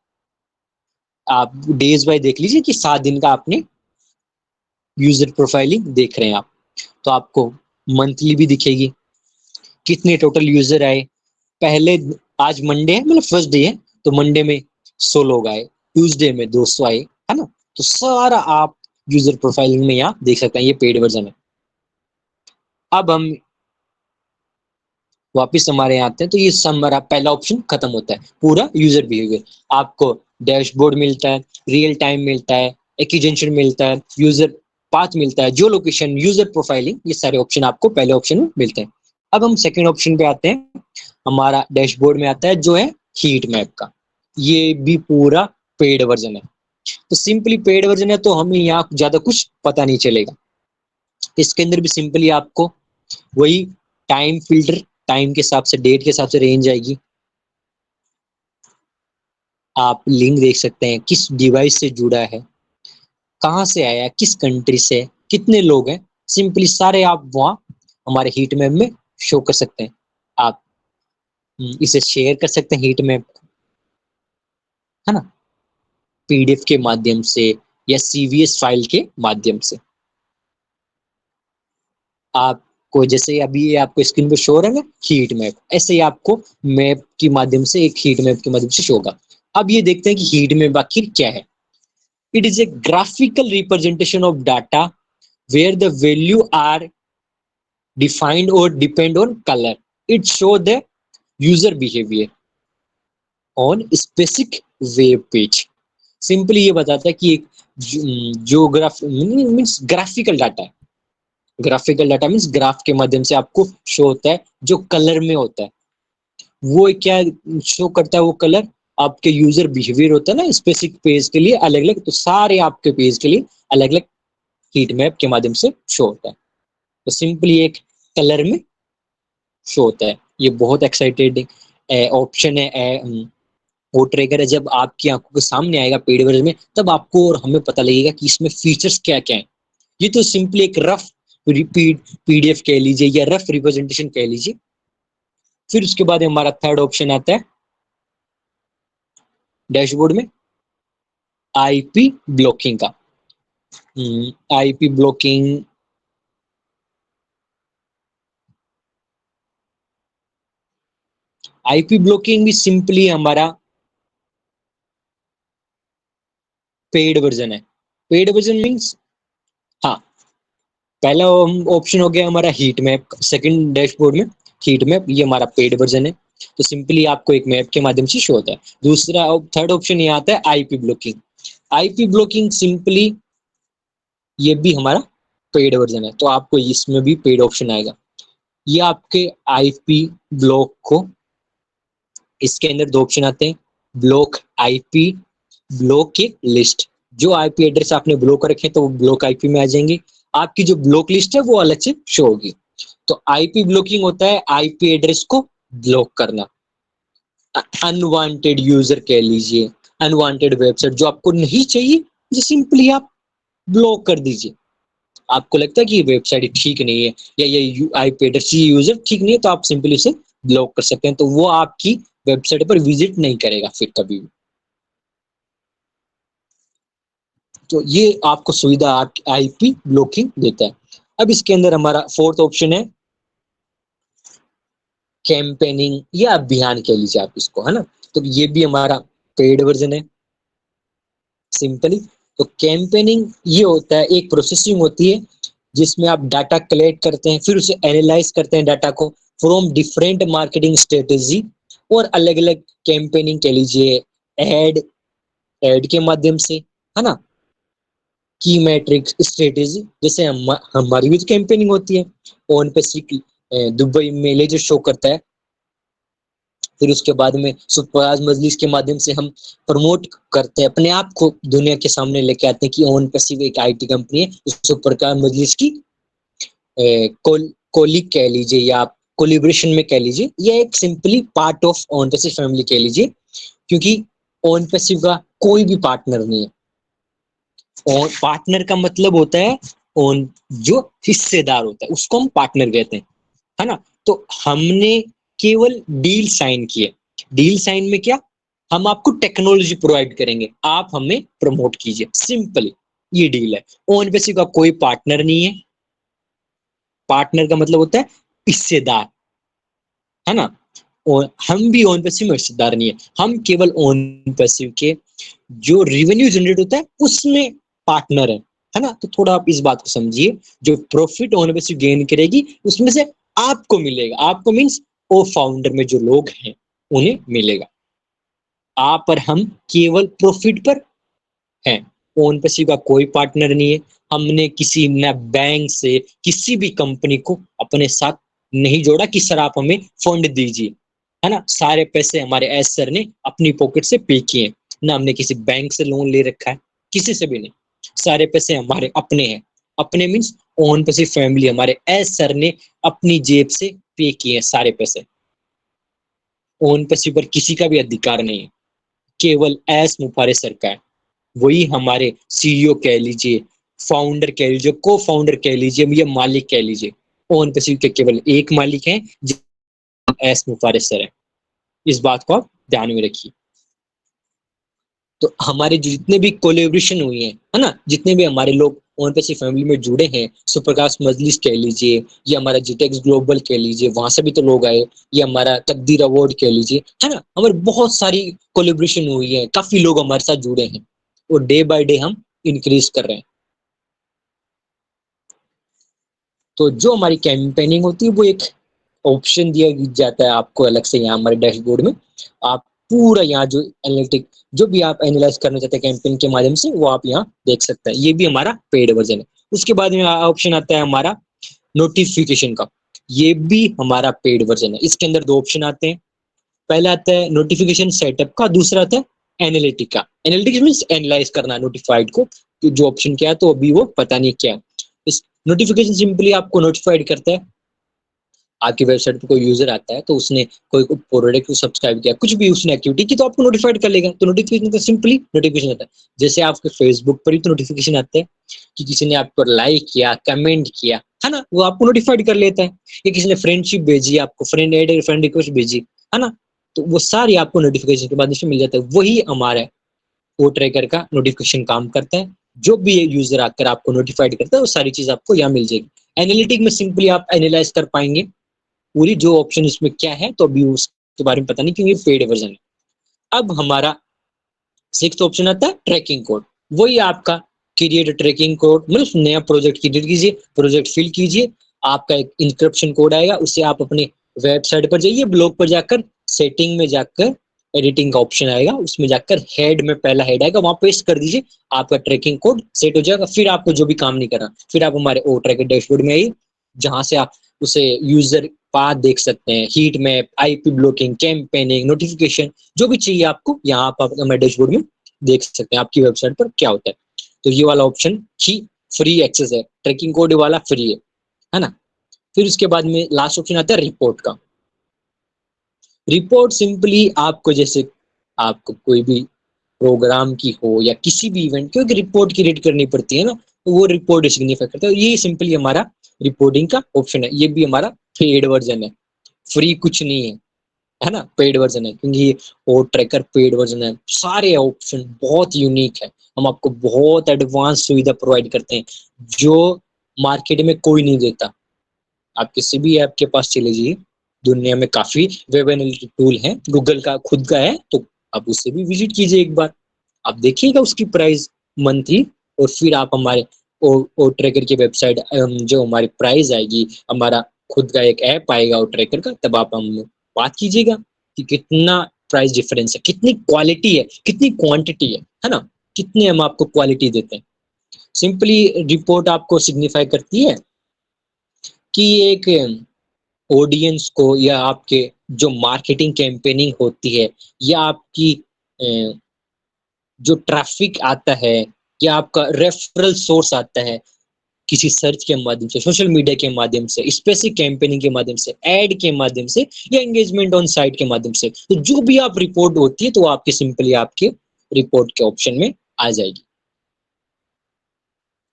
आप डेज बाय देख लीजिए कि 7 दिन का आपने यूजर प्रोफाइलिंग देख रहे हैं आप, तो आपको मंथली भी दिखेगी, कितने टोटल यूजर आए। पहले आज मंडे है, मतलब फर्स्ट डे है, तो मंडे में 100 लोग आए, ट्यूसडे में 200 आए, है ना। तो सारा आप यूजर प्रोफाइलिंग में यहाँ देख सकते हैं, ये पेड वर्जन है। अब हम वापिस हमारे यहाँ आते हैं, तो ये हमारा पहला ऑप्शन खत्म होता है, पूरा यूजर बिहेवियर। आपको डैशबोर्ड मिलता है, रियल टाइम मिलता है, एक्सटेंशन मिलता है, यूजर पाथ मिलता है, जो लोकेशन, यूजर प्रोफाइलिंग, ये सारे ऑप्शन आपको पहले ऑप्शन में मिलते हैं। अब हम सेकंड ऑप्शन पे आते हैं, हमारा डैशबोर्ड में आता है जो है हीट मैप का, ये भी पूरा पेड वर्जन है। तो सिंपली पेड वर्जन है तो हमें यहाँ ज्यादा कुछ पता नहीं चलेगा। इसके अंदर भी सिंपली आपको वही टाइम फिल्टर, टाइम के हिसाब से, डेट के हिसाब से रेंज आएगी। आप लिंक देख सकते हैं, किस डिवाइस से जुड़ा है, कहाँ से आया, किस कंट्री से, कितने लोग हैं, सिंपली सारे आप वहाँ हमारे हीट मैप में शो कर सकते हैं। आप इसे शेयर कर सकते हैं हीट मैप, है ना, पीडीएफ के माध्यम से या सीवीएस फाइल के माध्यम से। आपको जैसे अभी ये आपको स्क्रीन पर शो हो रहा है ना हीट मैप, ऐसे ही आपको मैप के माध्यम से, एक हीट मैप के माध्यम से शो होगा। अब ये देखते हैं कि हीट मैप आखिर क्या है। It is a graphical representation of data where the value are defined और depend on colour. It show the user behaviour on specific web page. Simply ये बताता है कि एक जो मीन्स ग्राफिकल डाटा है, ग्राफिकल डाटा मीन्स ग्राफ के माध्यम से आपको शो होता है, जो कलर में होता है। वो क्या शो करता है, वो कलर आपके यूजर बिहेवियर होता है ना, स्पेसिफिक पेज के लिए अलग अलग, तो सारे आपके पेज के लिए अलग अलग हीट मैप के माध्यम से शो होता है। तो सिंपली एक कलर में शो होता है। ये बहुत एक्साइटेड ऑप्शन है, वो ट्रैकर है। जब आपकी आंखों के सामने आएगा पेड वर्जन में, तब आपको और हमें पता लगेगा कि इसमें फीचर्स क्या क्या है। ये तो सिंपली एक रफ पीडीएफ कह लीजिए या रफ रिप्रेजेंटेशन कह लीजिए। फिर उसके बाद हमारा थर्ड ऑप्शन आता है डैशबोर्ड में आईपी ब्लॉकिंग का। आईपी ब्लॉकिंग, आईपी ब्लॉकिंग भी सिंपली हमारा पेड वर्जन है। पेड वर्जन मींस, हाँ, पहला ऑप्शन हो गया हमारा हीट मैप, सेकंड डैशबोर्ड में हीट मैप, ये हमारा पेड वर्जन है, तो सिंपली आपको एक मैप के माध्यम से शो होता है। दूसरा थर्ड ऑप्शन यहाँ आता है IP blocking. IP blocking simply ये भी हमारा पेड वर्जन है, तो आपको इसमें भी पेड ऑप्शन आएगा। ये आपके आईपी ब्लॉक को, इसके अंदर 2 ऑप्शन आते हैं, ब्लॉक आईपी, ब्लॉक की लिस्ट। जो आईपी एड्रेस आपने ब्लॉक रखे हैं तो वो ब्लॉक आईपी में आ जाएंगे, आपकी जो ब्लॉक लिस्ट है वो अलग से शो होगी। तो आईपी ब्लॉकिंग होता है आईपी एड्रेस को ब्लॉक करना, अनवांटेड यूजर कह लीजिए, अनवांटेड वेबसाइट जो आपको नहीं चाहिए, जो सिंपली आप ब्लॉक कर दीजिए। आपको लगता है कि ये वेबसाइट ठीक नहीं है या ये आईपी एड्रेस, ये यूजर ठीक नहीं है, तो आप सिंपली उसे ब्लॉक कर सकते हैं, तो वो आपकी वेबसाइट पर विजिट नहीं करेगा फिर कभी भी। तो ये आपको सुविधा आईपी ब्लॉकिंग देता है। अब इसके अंदर हमारा फोर्थ ऑप्शन है कैंपेनिंग या अभियान कह लीजिए आप इसको, है ना। तो ये भी हमारा पेड वर्जन है सिंपली। तो कैंपेनिंग ये होता है, एक प्रोसेसिंग होती है जिसमें आप डाटा कलेक्ट करते हैं, फिर उसे एनालाइज करते हैं डाटा को फ्रॉम डिफरेंट मार्केटिंग स्ट्रेटेजी और अलग अलग कैंपेनिंग कह लीजिए एड के माध्यम से, है ना। की मैट्रिक्स स्ट्रेटेजी, जैसे हमारी भी तो कैंपेनिंग होती है, ऑन पैसिफिक दुबई में लेजर शो करता है, फिर उसके बाद में सुपरकास्ट मजलिस के माध्यम से हम प्रमोट करते हैं अपने आप को, दुनिया के सामने लेके आते हैं कि ऑन पैसिफिक एक आईटी कंपनी है। सुपरकास्ट मजलिस की कोलिग कह लीजिए या आप कोलिब्रेशन में कह लीजिए, या एक simply part of on Pacific family कह लीजिए, क्योंकि ऑन पैसिफिक का कोई भी पार्टनर नहीं है। और पार्टनर का मतलब होता है ऑन जो हिस्सेदार होता है उसको हम पार्टनर कहते हैं, है ना। तो हमने केवल डील साइन की है। डील साइन में क्या, हम आपको टेक्नोलॉजी प्रोवाइड करेंगे, आप हमें प्रमोट कीजिए, सिंपली ये डील है। ऑन पैसिफिक का कोई पार्टनर नहीं है। पार्टनर का मतलब होता है हिस्सेदार, है ना। और हम भी ऑन पैसिफिक में हिस्सेदार नहीं है, हम केवल ऑन पैसिफिक के जो रेवेन्यू जनरेट होता है उसमें पार्टनर है ना। तो थोड़ा आप इस बात को समझिए, जो प्रॉफिट ऑन पैसिफिक गेन करेगी उसमें से आपको मिलेगा। आपको मींस वो फाउंडर में जो लोग हैं उन्हें मिलेगा। आप और हम केवल प्रॉफिट पर हैं। ऑन पैसिफिक का कोई पार्टनर नहीं है। हमने किसी न बैंक से किसी भी कंपनी को अपने साथ नहीं जोड़ा कि सर आप हमें फंड दीजिए, है ना। सारे पैसे हमारे एस सर ने अपनी पॉकेट से पे किए, ना हमने किसी बैंक से लोन ले रखा है, किसी से भी नहीं। सारे पैसे हमारे अपने हैं। अपने मीन्स ऑन पैसिफिक फैमिली, हमारे एस सर ने अपनी जेब से पे किए सारे पैसे। ऑन पैसिफिक पर किसी का भी अधिकार नहीं है, केवल एस मुफारे सर का है। वही हमारे सीईओ कह लीजिए, फाउंडर कह लीजिए, को फाउंडर कह लीजिए या मालिक कह लीजिए। ऑन पैसिफिक के केवल एक मालिक हैं, एस मुफारे सर है। इस बात को आप ध्यान में रखिए। तो हमारे जितने भी कोलेब्रेशन हुई है ना, जितने भी हमारे लोग ऑन पैसिफिक फैमिली में जुड़े हैं, सुपरकास्ट मजलिस कह लीजिए या हमारा जिटेक्स ग्लोबल कह लीजिए, वहां से भी तो लोग आए, या हमारा तकदीर अवार्ड कह लीजिए, है ना। हमारे बहुत सारी कोलेब्रेशन हुई है, काफी लोग हमारे साथ जुड़े हैं और डे बाय डे हम इंक्रीज कर रहे हैं। तो जो हमारी कैंपेनिंग होती है वो एक ऑप्शन दिया जाता है आपको अलग से यहाँ हमारे डैशबोर्ड में। आप पूरा यहाँ जो एनालिटिक जो भी आप एनालाइज करना चाहते हैं कैंपेन के माध्यम से, वो आप यहाँ देख सकते हैं। ये भी हमारा पेड वर्जन है। उसके बाद में ऑप्शन आता है हमारा नोटिफिकेशन का, ये भी हमारा पेड वर्जन है। इसके अंदर दो ऑप्शन आते हैं। पहला आता है नोटिफिकेशन सेटअप का, दूसरा आता है एनालिटिक का। एनालिटिक्स मीन्स एनालाइज करना नोटिफाइड को, तो जो ऑप्शन क्या है तो अभी वो पता नहीं क्या है। इस नोटिफिकेशन सिंपली आपको नोटिफाइड करता है। आपकी वेबसाइट पर कोई यूजर आता है तो उसने कोई प्रोडक्ट को सब्सक्राइब किया, कुछ भी उसने एक्टिविटी की, तो आपको नोटिफाइड कर लेगा। तो नोटिफिकेशन का सिंपली नोटिफिकेशन आता है। जैसे आपके फेसबुक पर ही तो नोटिफिकेशन आते हैं कि किसी ने आप पर लाइक किया, कमेंट किया, है ना, वो आपको नोटिफाइड कर लेता है। या किसी ने फ्रेंडशिप भेजी, आपको फ्रेंड ऐड फ्रेंड रिक्वेस्ट भेजी, है ना, तो वो सारी आपको नोटिफिकेशन के बाद मिल जाता है। वही हमारा ओ ट्रैकर का नोटिफिकेशन काम करता है। जो भी यूजर आकर आपको नोटिफाइड करता है वो सारी चीज आपको यहाँ मिल जाएगी। एनालिटिक में सिंपली आप एनालाइज कर पाएंगे पूरी जो ऑप्शन इसमें क्या है, तो अभी उसके बारे में पता नहीं क्योंकि पेड वर्जन है। अब हमारा सिक्स्थ ऑप्शन आता है ट्रैकिंग कोड। वही आपका क्रिएट ट्रैकिंग कोड, मतलब नया प्रोजेक्ट क्रिएट कीजिए, प्रोजेक्ट फिल कीजिए, आपका एक इंक्रिप्शन कोड आएगा, उससे आप अपने वेबसाइट पर जाइए, ब्लॉग पर जाकर सेटिंग में जाकर एडिटिंग का ऑप्शन आएगा, उसमें जाकर हेड में पहला हेड आएगा, वहां पेस्ट कर दीजिए, आपका ट्रैकिंग कोड सेट हो जाएगा। फिर आपको जो भी काम नहीं करना, फिर आप हमारे ओ ट्रैकर डैशबोर्ड में आइए, जहां से आप उसे यूजर पाथ देख सकते हैं, heat map, IP blocking, campaigning, notification, जो भी चाहिए आपको यहाँ आप हमारे डैशबोर्ड में देख सकते हैं आपकी वेबसाइट पर क्या होता है। तो ये वाला ऑप्शन ही फ्री एक्सेस है, ट्रैकिंग कोड वाला फ्री है ना। फिर उसके बाद में लास्ट ऑप्शन आता है रिपोर्ट का। रिपोर्ट सिंपली आपको, जैसे आपको कोई भी प्रोग्राम की हो या किसी भी इवेंट की, रिपोर्ट क्रिएट करनी पड़ती है ना, तो वो रिपोर्ट सिग्निफाई करता है। ये सिंपली हमारा रिपोर्टिंग का ऑप्शन है। ये भी हमारा पेड वर्जन है, फ्री कुछ नहीं है। है ना, पेड वर्जन है, क्योंकि ये ओ ट्रैकर पेड वर्जन है। सारे ऑप्शन बहुत यूनिक है, हम आपको बहुत एडवांस सुविधा प्रोवाइड करते हैं जो मार्केट में कोई नहीं देता। आप किसी भी ऐप के पास चले जाइए, दुनिया में काफी वेब एनालिटिक टूल हैं, गूगल का खुद का है, तो आप उससे भी विजिट कीजिए एक बार, आप देखिएगा उसकी प्राइस मंथली, और फिर आप हमारे ओ ट्रैकर की वेबसाइट जो हमारी प्राइस आएगी, हमारा खुद का एक ऐप आएगा ओ ट्रैकर का, तब आप हम बात कीजिएगा कि कितना प्राइस डिफरेंस है, कितनी क्वालिटी है, कितनी क्वांटिटी है ना, कितने हम आपको क्वालिटी देते हैं। सिंपली रिपोर्ट आपको सिग्निफाई करती है कि एक ऑडियंस को या आपके जो मार्केटिंग कैंपेनिंग होती है, या आपकी जो ट्रैफिक आता है, या आपका रेफरल सोर्स आता है किसी सर्च के माध्यम से, सोशल मीडिया के माध्यम से, स्पेसिफिक कैंपेनिंग के माध्यम से, एड के माध्यम से, या एंगेजमेंट ऑन साइट के माध्यम से, तो जो भी आप रिपोर्ट होती है तो आपके सिंपली आपके रिपोर्ट के ऑप्शन में आ जाएगी।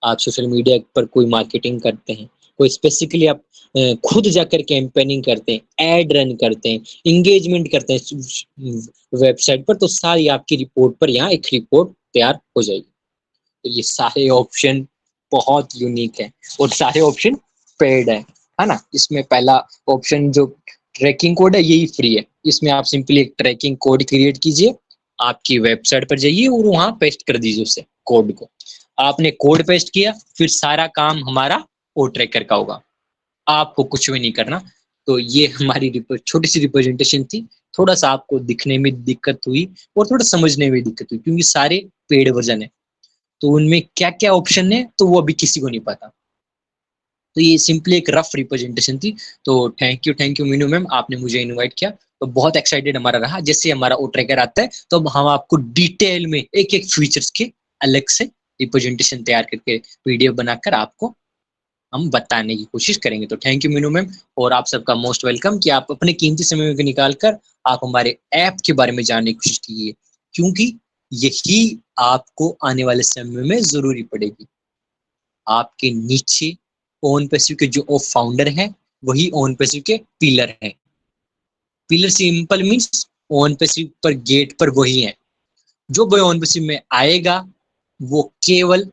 आप सोशल मीडिया पर कोई मार्केटिंग करते हैं, कोई स्पेसिफिकली आप खुद जाकर कैंपेनिंग करते हैं, एड रन करते हैं, इंगेजमेंट करते हैं वेबसाइट पर, तो सारी आपकी रिपोर्ट पर यहाँ एक रिपोर्ट तैयार हो जाएगी। तो ये सारे ऑप्शन बहुत यूनिक है, और सारे ऑप्शन पेड है ना। इसमें पहला ऑप्शन जो ट्रैकिंग कोड है यही फ्री है। इसमें आप सिंपली एक ट्रैकिंग कोड क्रिएट कीजिए, आपकी वेबसाइट पर जाइए और वहां पेस्ट कर दीजिए उसे कोड को। आपने कोड पेस्ट किया, फिर सारा काम हमारा ओ ट्रैकर का होगा, आपको कुछ भी नहीं करना। तो ये हमारी छोटी सी रिप्रेजेंटेशन थी, थोड़ा सा आपको दिखने में दिक्कत हुई और थोड़ा समझने में दिक्कत हुई, क्योंकि सारे पेड वर्जन है, तो उनमें क्या क्या ऑप्शन है तो वो अभी किसी को नहीं पता। तो ये सिंपली एक रफ रिप्रेजेंटेशन थी। तो थैंक यू मीनू मैम, आपने मुझे इनवाइट किया, तो बहुत एक्साइटेड हमारा रहा। जैसे हमारा ओ ट्रैकर आता है तो अब हम आपको डिटेल में एक एक फीचर्स के अलग से रिप्रेजेंटेशन तैयार करके पीडीएफ बनाकर आपको हम बताने की कोशिश करेंगे। तो थैंक यू मीनू मैम, और आप सबका मोस्ट वेलकम कि आप अपने कीमती समय को निकाल कर आप हमारे ऐप के बारे में जानने की कोशिश कीजिए, क्योंकि यही आपको आने वाले समय में जरूरी पड़ेगी। आपके नीचे ओन पैसिव के जो फाउंडर हैं वही ओन पैसिव के पिलर हैं। Pillar simple means own passive पर गेट पर वही है। जो भी ओन पैसिव में आएगा वो केवल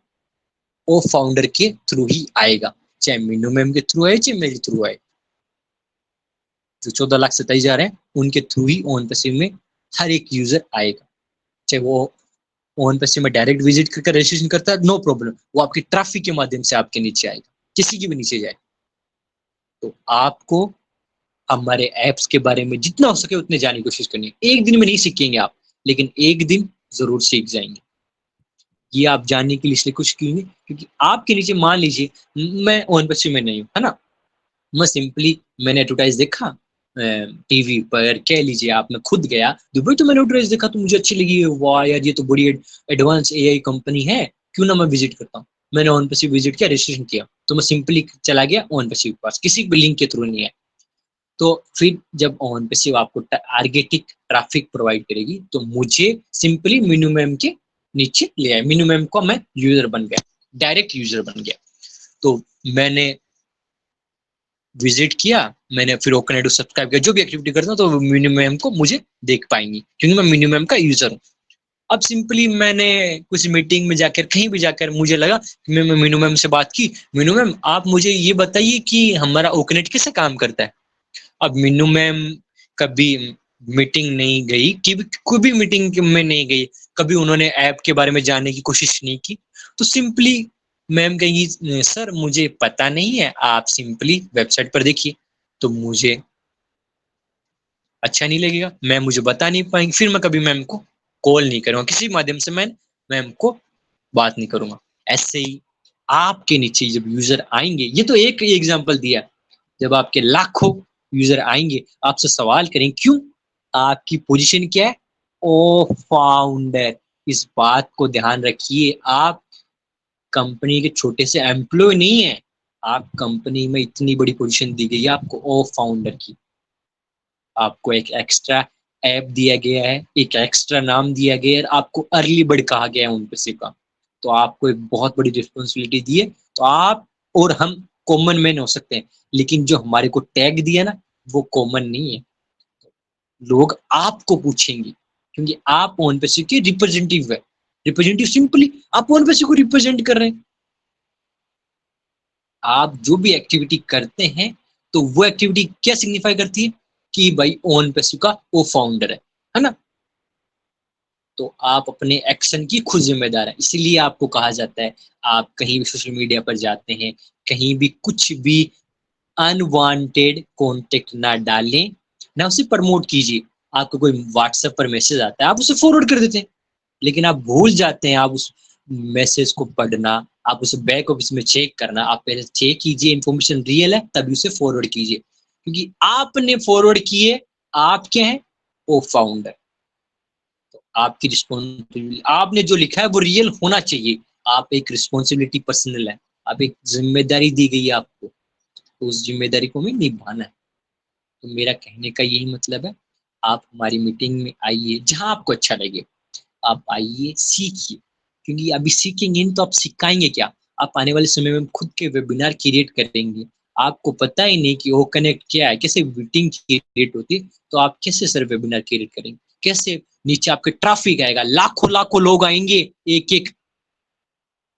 ओ फाउंडर के थ्रू ही आएगा, चाहे मीनू मैम के थ्रू आए चाहे मेरे थ्रू आए। जो 14,27,000 हैं उनके थ्रू ही ओन पैसिव में हर एक यूजर आएगा, चाहे वो ओन पैसिव में डायरेक्ट विजिट करके रजिस्ट्रेशन करता है, नो प्रॉब्लम, वो आपके ट्रैफिक के माध्यम से आपके नीचे आएगा, किसी की भी नीचे जाए। तो आपको हमारे ऐप्स के बारे में जितना हो सके उतने जानने की कोशिश करनी है। एक दिन में नहीं सीखेंगे आप, लेकिन एक दिन जरूर सीख जाएंगे। ये आप जानने के लिए इसलिए कुछ क्यों नहीं, क्योंकि आपके नीचे मान लीजिए मैं ओन पैसिव में नहीं हूँ, है ना, मैं सिंपली मैंने एडवर्टाइज देखा टीवी पर, कह लीजिए आप, मैं खुद गया दुबई तो मैंने एडवर्टाइज देखा तो मुझे अच्छी लगी, वाह यार ये तो बड़ी एडवांस एआई कंपनी है, क्यों ना मैं विजिट करता हूँ। मैंने ओन पैसिव विजिट किया, रजिस्ट्रेशन किया, तो मैं सिंपली चला गया ओन पैसिव के पास, किसी भी लिंक के थ्रू नहीं है। तो फिर जब ओन पैसिव आपको टारगेटिक ट्रैफिक प्रोवाइड करेगी तो मुझे सिंपली मीनू मैम के नीचे ले आए, मीनू मैम को मैं यूजर बन गया, डायरेक्ट यूजर बन गया। तो मैंने विजिट किया, मैंने फिर ओकन एडू सब्सक्राइब किया, जो भी एक्टिविटी करता हूँ तो मीनू मैम को मुझे देख पाएंगी, क्योंकि मैं मीनू मैम का यूजर हूँ। अब सिंपली मैंने कुछ मीटिंग में जाकर, कहीं भी जाकर मुझे लगा कि मैं मीनू मैम से बात की, मीनू मैम आप मुझे ये बताइए कि हमारा ओकनेट कैसे काम करता है। अब मीनू मैम कभी मीटिंग नहीं गई, कोई भी मीटिंग में नहीं गई, कभी उन्होंने ऐप के बारे में जानने की कोशिश नहीं की, तो सिंपली मैम कहेंगी सर मुझे पता नहीं है, आप सिंपली वेबसाइट पर देखिए। तो मुझे अच्छा नहीं लगेगा, मैम मुझे बता नहीं पाएंगे, फिर मैं कभी मैम को कॉल नहीं करूंगा, किसी माध्यम से मैं मैम को बात नहीं करूंगा। ऐसे ही आपके नीचे जब यूजर आएंगे, ये तो एक एग्जांपल दिया, जब आपके लाखों यूजर आएंगे आपसे सवाल करें क्यों, आपकी पोजीशन क्या है, ओ फाउंडर। इस बात को ध्यान रखिए, आप कंपनी के छोटे से एम्प्लॉय नहीं है, आप कंपनी में इतनी बड़ी पोजीशन दी गई है आपको ओ फाउंडर की। आपको एक एक्स्ट्रा ऐप दिया गया है, एक एक्स्ट्रा नाम दिया गया है, आपको अर्ली बर्ड कहा गया है उन पैसिव का, तो आपको एक बहुत बड़ी रिस्पॉन्सिबिलिटी दी है। तो आप और हम कॉमन मैन हो सकते हैं, लेकिन जो हमारे को टैग दिया ना वो कॉमन नहीं है। लोग आपको पूछेंगे, क्योंकि आप ओनपैसिव के रिप्रेजेंटेटिव है। रिप्रेजेंटेटिव सिंपली आप ओनपैसिव को रिप्रेजेंट कर रहे हैं। आप जो भी एक्टिविटी करते हैं तो वो एक्टिविटी क्या सिग्निफाई करती है कि भाई ओनपैसिव का वो फाउंडर है ना। तो आप अपने एक्शन की खुद जिम्मेदार है, इसलिए आपको कहा जाता है आप कहीं भी सोशल मीडिया पर जाते हैं, कहीं भी कुछ भी अनवांटेड कॉन्टेक्ट ना डालें, ना उसे प्रमोट कीजिए। आपको कोई व्हाट्सएप पर मैसेज आता है, आप उसे फॉरवर्ड कर देते हैं, लेकिन आप भूल जाते हैं आप उस मैसेज को पढ़ना, आप उसे बैक ऑफिस में चेक करना। आप पहले चेक कीजिए इन्फॉर्मेशन रियल है, तभी उसे फॉरवर्ड कीजिए, क्योंकि आपने फॉरवर्ड किए, आप क्या है, वो फाउंडर। तो आपकी रिस्पॉन्सिबिलिटी, आपने जो लिखा है वो रियल होना चाहिए। आप एक रिस्पॉन्सिबिलिटी पर्सनल है, आप एक जिम्मेदारी दी गई है आपको, तो उस जिम्मेदारी को हमें निभाना है। तो मेरा कहने का यही मतलब है, आप हमारी मीटिंग में आइए, जहां आपको अच्छा लगे आप आइए, सीखिए, क्योंकि अभी सीखेंगे नहीं तो आप सिखाएंगे क्या। आप आने वाले समय में खुद के वेबिनार क्रिएट करेंगे, आपको पता ही नहीं कि वो कनेक्ट क्या है, कैसे मीटिंग क्रिएट होती है, तो आप कैसे सर वेबिनार क्रिएट करेंगे, कैसे नीचे आपके ट्रैफिक आएगा, लाखों लाखों लोग आएंगे एक एक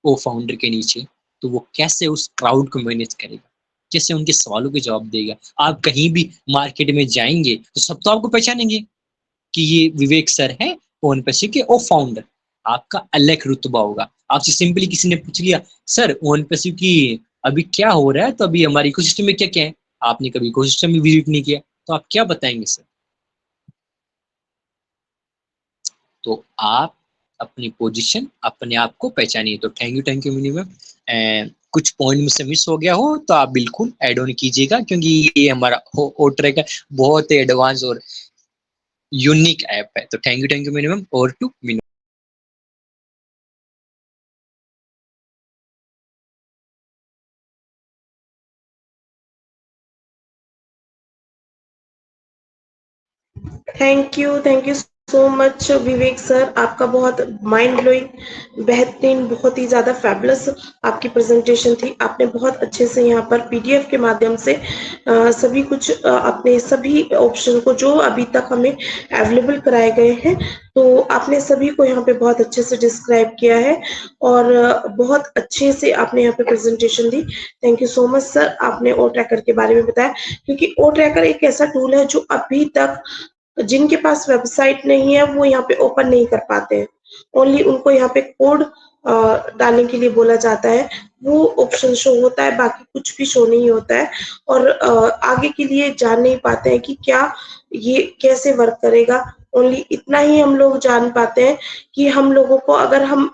वो फाउंडर के नीचे, तो वो कैसे उस क्राउड को मैनेज करेगा, कैसे उनके सवालों के जवाब देगा। आप कहीं भी मार्केट में जाएंगे तो सब तो आपको पहचानेंगे कि ये विवेक सर है ओनपैसिव के ओ फाउंडर। आपका अलग रुतबा होगा। आपसे सिंपली किसी ने पूछ लिया सर ओनपैसिव की अभी क्या हो रहा है, तो अभी हमारे इकोसिस्टम में क्या क्या है, आपने कभी इकोसिस्टम में विजिट नहीं किया, तो आप क्या बताएंगे सर। तो आप अपनी पोजीशन अपने आप को पहचानिए। तो थैंक यू मिनिमम। कुछ पॉइंट मुझसे मिस हो गया हो तो आप बिल्कुल ऐड ऑन कीजिएगा, क्योंकि ये हमारा ओ ट्रैक है, बहुत ही एडवांस और यूनिक ऐप है। तो थैंक यू मिनिमम और to minimum. Thank you so much Vivek sir. आपका बहुत माइंड ब्लोइंग, बेहतरीन, बहुत ही ज्यादा फैबुलस आपकी प्रेजेंटेशन थी। आपने बहुत अच्छे से यहाँ पर पीडीएफ के माध्यम से सभी कुछ अपने सभी ऑप्शन को जो अभी तक हमें अवेलेबल कराए गए हैं, तो आपने सभी को यहाँ पे बहुत अच्छे से डिस्क्राइब किया है और बहुत अच्छे से आपने यहाँ पे presentation the. Thank you so much sir. आपने ओ ट्रैकर के बारे में बताया, क्योंकि ओ ट्रैकर एक ऐसा टूल है जो अभी तक जिनके पास वेबसाइट नहीं है वो यहाँ पे ओपन नहीं कर पाते हैं। ओनली उनको यहाँ पे कोड डालने के लिए बोला जाता है, वो ऑप्शन शो होता है, बाकी कुछ भी शो नहीं होता है। और आगे के लिए जान नहीं पाते हैं कि क्या ये कैसे वर्क करेगा। ओनली इतना ही हम लोग जान पाते हैं कि हम लोगों को, अगर हम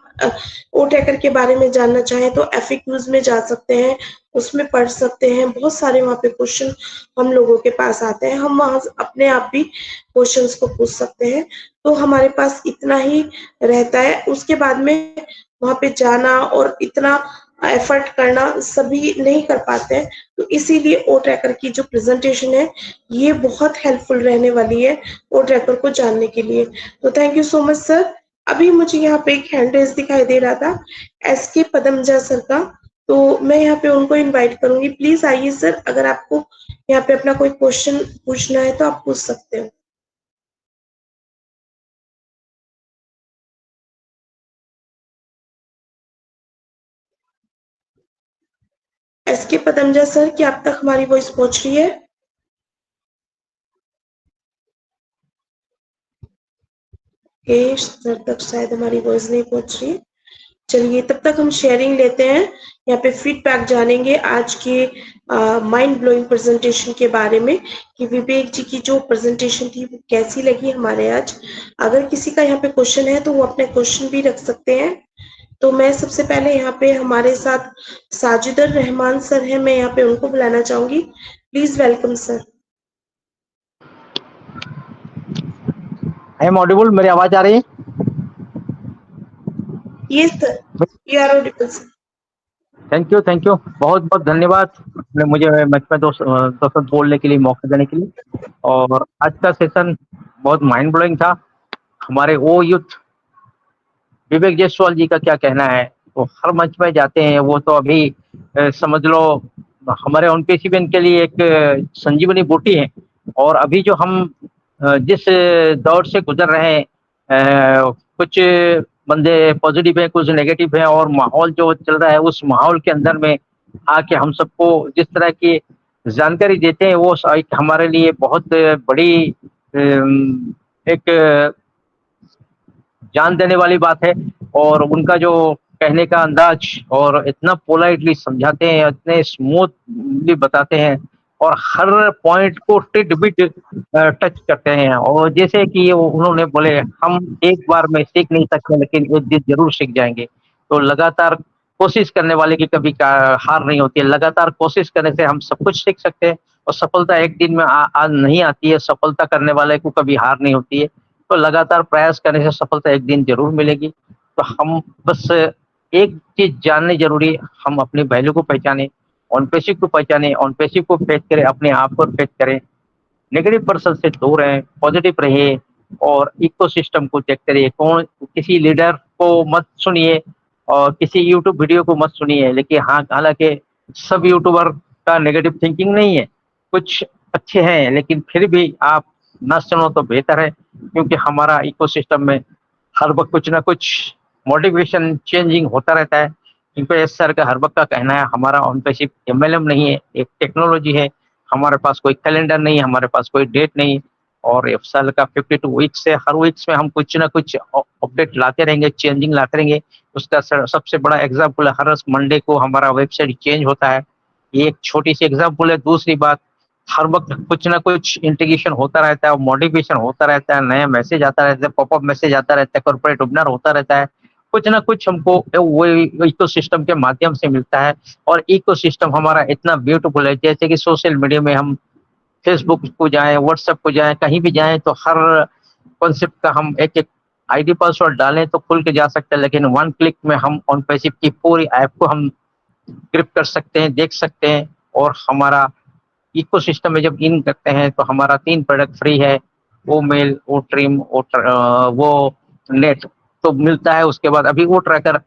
ओ ट्रैकर के बारे में जानना चाहें तो FAQs में जा सकते हैं, उसमें पढ़ सकते हैं। बहुत सारे वहाँ पे क्वेश्चन हम लोगों के पास आते हैं, हम वहां अपने आप भी क्वेश्चंस को पूछ सकते हैं। तो हमारे पास इतना ही रहता है। उसके बाद में वहां पे जाना और इतना एफर्ट करना सभी नहीं कर पाते हैं, तो इसीलिए ओ ट्रैकर की जो प्रेजेंटेशन है ये बहुत हेल्पफुल रहने वाली है ओ ट्रैकर को जानने के लिए। तो thank you so much sir. अभी मुझे यहाँ पे एक हैंड रेज दिखाई दे रहा था SK पदमजा सर का, तो मैं यहाँ पे उनको इनवाइट करूंगी। प्लीज आइए सर, अगर आपको यहाँ पे अपना कोई क्वेश्चन पूछना है तो आप पूछ सकते हो। SK पदमजा सर, क्या आप तक हमारी वॉइस पहुंच रही है? सर तक शायद हमारी वॉइस नहीं पहुंच रही है। चलिए तब तक हम शेयरिंग लेते हैं, यहाँ पे फीडबैक जानेंगे आज के माइंड ब्लोइंग प्रेजेंटेशन के बारे में, कि विवेक जी की जो प्रेजेंटेशन थी वो कैसी लगी हमारे आज। अगर किसी का यहाँ पे क्वेश्चन है तो वो अपने क्वेश्चन भी रख सकते हैं। तो मैं सबसे पहले यहाँ पे हमारे साथ साजिदुर रहमान सर हैं, मैं यहाँ पे उनको बुलाना चाहूंगी। Please welcome sir. I am audible, मेरी आवाज आ रही है? Yes sir, you are audible sir. Thank you बहुत बहुत धन्यवाद आपने मुझे मंच पे दोस्तों बोलने के लिए, मौका देने के लिए। और आज का सेशन बहुत माइंड ब्लोइंग था। हमारे वो यूथ विवेक जायसवाल जी का क्या कहना है, वो हर मंच में जाते हैं, वो तो अभी समझ लो हमारे ओनपीसीबीएन के लिए एक संजीवनी बूटी है। और अभी जो हम जिस दौर से गुजर रहे हैं, कुछ बंदे पॉजिटिव हैं, कुछ नेगेटिव हैं, और माहौल जो चल रहा है उस माहौल के अंदर में आके हम सबको जिस तरह की जानकारी देते हैं वो एक हमारे लिए बहुत बड़ी एक जान देने वाली बात है। और उनका जो कहने का अंदाज और इतना पोलाइटली समझाते हैं, इतने स्मूथली बताते हैं और हर पॉइंट को टिट बिट टच करते हैं। और जैसे कि उन्होंने बोले, हम एक बार में सीख नहीं सकते लेकिन एक दिन जरूर सीख जाएंगे। तो लगातार कोशिश करने वाले की कभी हार नहीं होती है। लगातार कोशिश करने से हम सब कुछ सीख सकते हैं और सफलता एक दिन में आज नहीं आती है। सफलता करने वाले को कभी हार नहीं होती है। तो लगातार प्रयास करने से सफलता एक दिन जरूर मिलेगी। तो हम बस एक चीज जाननी जरूरी, हम अपनी वैल्यू को पहचाने, ऑन पैसिव को पहचाने, ऑन पैसिव को फेस करें, अपने आप को फेस करें, नेगेटिव पर्सन से दूर रहें, पॉजिटिव रहिए और इकोसिस्टम को देखते रहिए। कौन किसी लीडर को मत सुनिए और किसी यूट्यूब वीडियो को मत सुनिए। लेकिन हाँ, हालांकि सब यूट्यूबर का नेगेटिव थिंकिंग नहीं है, कुछ अच्छे हैं, लेकिन फिर भी आप ना सुनो तो बेहतर है, क्योंकि हमारा इकोसिस्टम में हर वक्त कुछ ना कुछ मोटिवेशन चेंजिंग होता रहता है। क्योंकि एस सर का हर वक्त का कहना है, हमारा ऑन पैसिव एमएलएम नहीं है, एक टेक्नोलॉजी है। हमारे पास कोई कैलेंडर नहीं है, हमारे पास कोई डेट नहीं, और एक साल का 52 वीक्स है। हर वीक्स में हम कुछ ना कुछ अपडेट लाते रहेंगे, चेंजिंग लाते रहेंगे। उसका सबसे बड़ा एग्जाम्पल है, हर मंडे को हमारा वेबसाइट चेंज होता है। ये एक छोटी सी एग्जाम्पल है। दूसरी बात, हर वक्त कुछ ना कुछ इंटीग्रेशन होता रहता है, मॉडिफिकेशन होता रहता है, नया मैसेज आता रहता है, पॉपअप मैसेज आता रहता है, कॉर्पोरेट वेबिनार होता रहता है। कुछ ना कुछ हमको वो इकोसिस्टम के माध्यम से मिलता है। और इकोसिस्टम हमारा इतना ब्यूटीफुल है, जैसे कि सोशल मीडिया में हम फेसबुक को जाएं, व्हाट्सएप को जाएं, कहीं भी जाएं तो हर कॉन्सेप्ट का हम एक एक आईडी पासवर्ड डालें तो खुल के जा सकते हैं। लेकिन वन क्लिक में हम ऑन पैसिव की पूरी ऐप को हम ग्रिप कर सकते हैं, देख सकते हैं। और हमारा इकोसिस्टम में जब इन करते हैं तो हमारा 3 प्रोडक्ट फ्री है, वो मेल, वो ट्रिम, वो नेट तो मिलता है। उसके बाद अभी वो ट्रैकर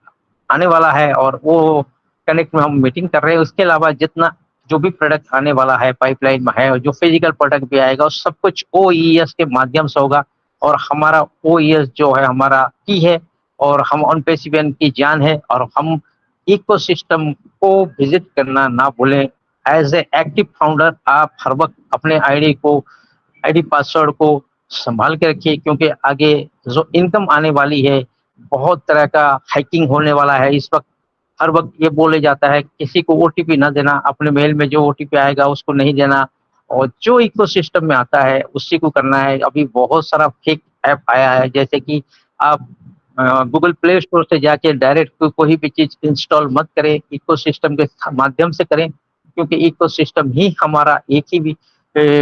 आने वाला है और वो कनेक्ट में हम मीटिंग कर रहे हैं। उसके अलावा जितना जो भी प्रोडक्ट आने वाला है पाइपलाइन में है, और जो फिजिकल प्रोडक्ट भी आएगा, सब कुछ OES के माध्यम से होगा। और हमारा OES जो है हमारा की है, और हम ऑन पैसिव की जान है। और हम इकोसिस्टम को विजिट करना ना भूलें। एज ए एक्टिव फाउंडर आप हर वक्त अपने आईडी पासवर्ड को संभाल के रखिए, क्योंकि आगे जो इनकम आने वाली है, बहुत तरह का हैकिंग होने वाला है। इस वक्त हर वक्त ये बोले जाता है किसी को OTP ना देना, अपने मेल में जो OTP आएगा उसको नहीं देना, और जो इकोसिस्टम में आता है उसी को करना है। अभी बहुत सारा फेक ऐप आया है, जैसे कि आप गूगल प्ले स्टोर से जाके डायरेक्ट कोई भी चीज इंस्टॉल मत करें, इकोसिस्टम के माध्यम से करें। क्योंकि इकोसिस्टम ही हमारा एक ही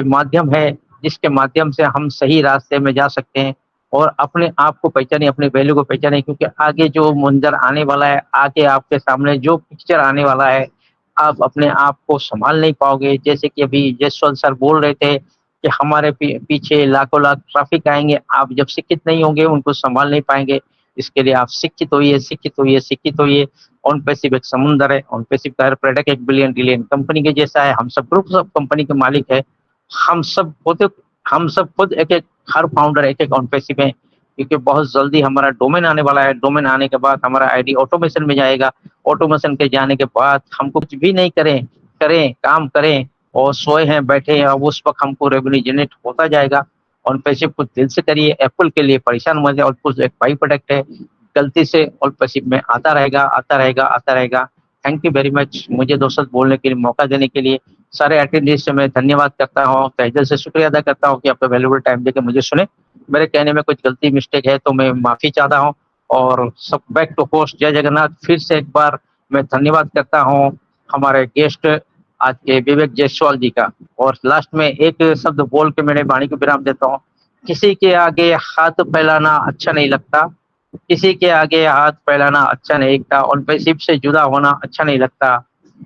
माध्यम है जिसके माध्यम से हम सही रास्ते में जा सकते हैं और अपने आप को पहचाने, अपने वैल्यू को पहचाने। क्योंकि आगे जो मंजर आने वाला है, आगे आपके सामने जो पिक्चर आने वाला है, आप अपने आप को संभाल नहीं पाओगे। जैसे कि अभी जसवंत सर बोल रहे थे कि हमारे पीछे लाखों लाख ट्रैफिक आएंगे, आप जब शिक्षित नहीं होंगे उनको संभाल नहीं पाएंगे। इसके लिए आप शिक्षित होइए, शिक्षित होइए, शिक्षित होइए। ऑन पैसिव एक समुंदर है, ऑन पैसिव का हर प्रोडक्ट 1 बिलियन ट्रिलियन कंपनी के जैसा है। हम सब ग्रुप ऑफ कंपनी के मालिक है। हम सब खुद एक एक हर फाउंडर एक एक ऑन पैसिव है। क्योंकि बहुत जल्दी हमारा डोमेन आने वाला है। डोमेन आने के बाद हमारा आईडी ऑटोमेशन में जाएगा। ऑटोमेशन के जाने के बाद हम कुछ भी नहीं काम करें और सोए हैं, बैठे हैं, अब उस वक्त हमको रेवेन्यू जनरेट होता जाएगा। ऑन पैसिव कुछ दिल से करिए। एप्पल के लिए परेशान मत जाए, और कुछ एक बाई प्रोडक्ट है, गलती से ऑन पैसिव में आता रहेगा। थैंक यू वेरी मच मुझे दोस्त बोलने के लिए, मौका देने के लिए। सारे अटेंडेंस से मैं धन्यवाद करता हूँ, तहे दिल से शुक्रिया अदा करता हूँ कि आपका वैल्यूबल टाइम देकर मुझे सुने। मेरे कहने में कुछ गलती मिस्टेक है तो मैं माफी चाहता हूँ। और सब बैक टू होस्ट जय जगन्नाथ। फिर से एक बार मैं धन्यवाद करता हूँ हमारे गेस्ट आज के विवेक जायसवाल जी का। और लास्ट में एक शब्द बोल के मैंने वाणी को विराम देता हूँ। किसी के आगे हाथ फैलाना अच्छा नहीं लगता, किसी के आगे हाथ फैलाना अच्छा नहीं लगता, ऑन पैसिव से जुदा होना अच्छा नहीं लगता।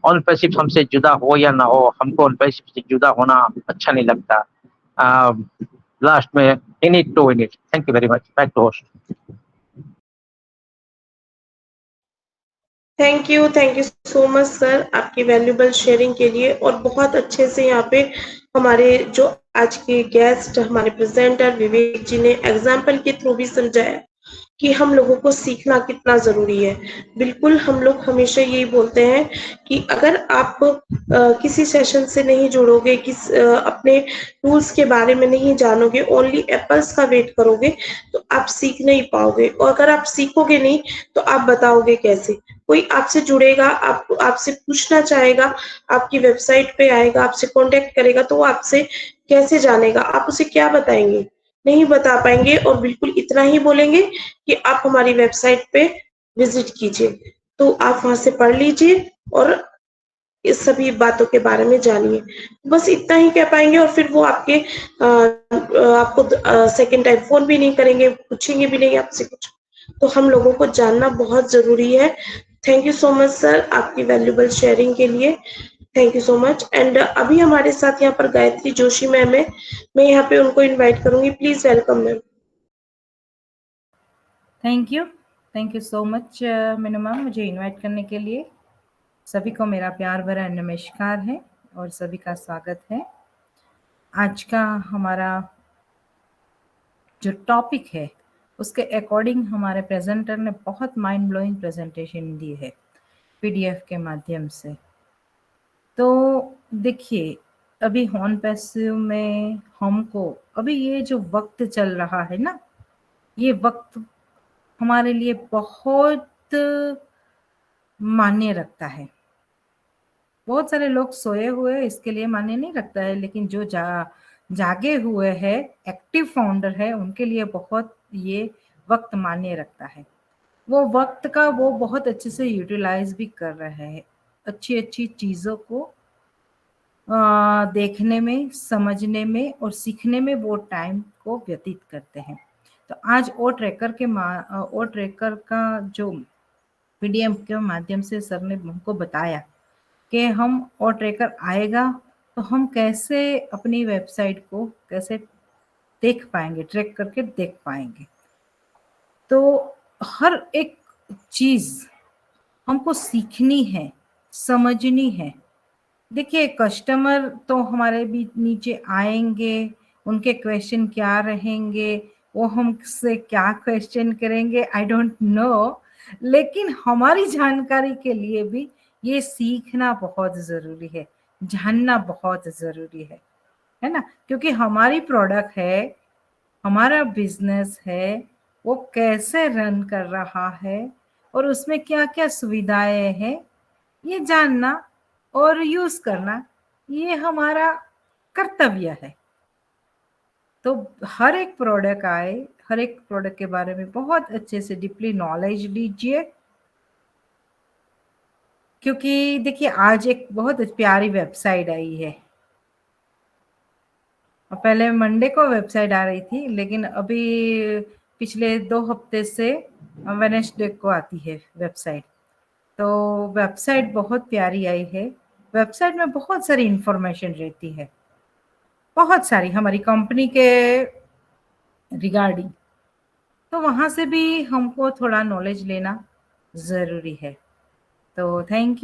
ऑन पैसिव हमसे जुदा हो या ना हो, हमको ऑन पैसिव से जुदा होना अच्छा नहीं लगता। लास्ट में in it to in it. Thank you very much. Back to host. Thank you so much sir, आपकी वैल्यूबल शेयरिंग के लिए। और बहुत अच्छे से यहाँ पे हमारे जो आज के गेस्ट हमारे प्रेजेंटर विवेक जी ने एग्जाम्पल के थ्रू भी समझाया कि हम लोगों को सीखना कितना जरूरी है। बिल्कुल हम लोग हमेशा यही बोलते हैं कि अगर आप किसी सेशन से नहीं जुड़ोगे, अपने टूल्स के बारे में नहीं जानोगे, ओनली एप्पल्स का वेट करोगे, तो आप सीख नहीं पाओगे। और अगर आप सीखोगे नहीं तो आप बताओगे कैसे? कोई आपसे जुड़ेगा, आपसे पूछना चाहेगा, आपकी वेबसाइट पे आएगा, आपसे कांटेक्ट करेगा, तो वो आपसे कैसे जानेगा? आप उसे क्या बताएंगे? नहीं बता पाएंगे और बिल्कुल इतना ही बोलेंगे कि आप हमारी वेबसाइट पे विजिट कीजिए, तो आप वहां से पढ़ लीजिए और इस सभी बातों के बारे में जानिए। बस इतना ही कह पाएंगे और फिर वो आपको सेकंड टाइम फोन भी नहीं करेंगे, पूछेंगे भी नहीं आपसे कुछ। तो हम लोगों को जानना बहुत जरूरी है। Thank you so much sir, आपकी वैल्यूबल शेयरिंग के लिए। Thank you so much. And अभी हमारे साथ यहाँ पर गायत्री जोशी मैम है, मैं यहाँ पे उनको इनवाइट करूंगी। Please welcome ma'am. Thank you so much Meenu ma'am, मुझे इनवाइट करने के लिए। सभी को मेरा प्यार भरा नमस्कार है और सभी का स्वागत है। आज का हमारा जो टॉपिक है उसके अकॉर्डिंग हमारे प्रेजेंटर ने बहुत माइंड ब्लोइंग प्रेजेंटेशन दी है पीडीएफ के माध्यम से। तो देखिए, अभी हॉर्न पैसिव में हमको अभी ये जो वक्त चल रहा है ना, ये वक्त हमारे लिए बहुत मान्य रखता है। बहुत सारे लोग सोए हुए इसके लिए मान्य नहीं रखता है, लेकिन जो जागे हुए हैं, एक्टिव फाउंडर है, उनके लिए बहुत ये वक्त मान्य रखता है। वो वक्त का वो बहुत अच्छे से यूटिलाइज भी कर रहे हैं, अच्छी अच्छी चीज़ों को देखने में, समझने में और सीखने में वो टाइम को व्यतीत करते हैं। तो आज ओ ट्रैकर का जो पीडीएफ के माध्यम से सर ने हमको बताया कि हम ओ ट्रैकर आएगा तो हम कैसे अपनी वेबसाइट को कैसे देख पाएंगे, ट्रैक करके देख पाएंगे। तो हर एक चीज हमको सीखनी है, समझनी है। देखिए, कस्टमर तो हमारे भी नीचे आएंगे, उनके क्वेश्चन क्या रहेंगे, वो हमसे क्या क्वेश्चन करेंगे, आई डोंट नो, लेकिन हमारी जानकारी के लिए भी ये सीखना बहुत जरूरी है, जानना बहुत जरूरी है ना? क्योंकि हमारी प्रोडक्ट है, हमारा बिजनेस है, वो कैसे रन कर रहा है और उसमें क्या क्या सुविधाएं हैं, ये जानना और यूज करना ये हमारा कर्तव्य है। तो हर एक प्रोडक्ट आए, हर एक प्रोडक्ट के बारे में बहुत अच्छे से डीपली नॉलेज लीजिए। क्योंकि देखिए, आज एक बहुत प्यारी वेबसाइट आई है, पहले मंडे को वेबसाइट आ रही थी, लेकिन अभी पिछले 2 हफ्ते से वेडनेसडे को आती है वेबसाइट। तो वेबसाइट बहुत प्यारी आई है। वेबसाइट में बहुत सारी इंफॉर्मेशन रहती है, बहुत सारी हमारी कंपनी के रिगार्डिंग। तो वहाँ से भी हमको थोड़ा नॉलेज लेना ज़रूरी है। तो थैंक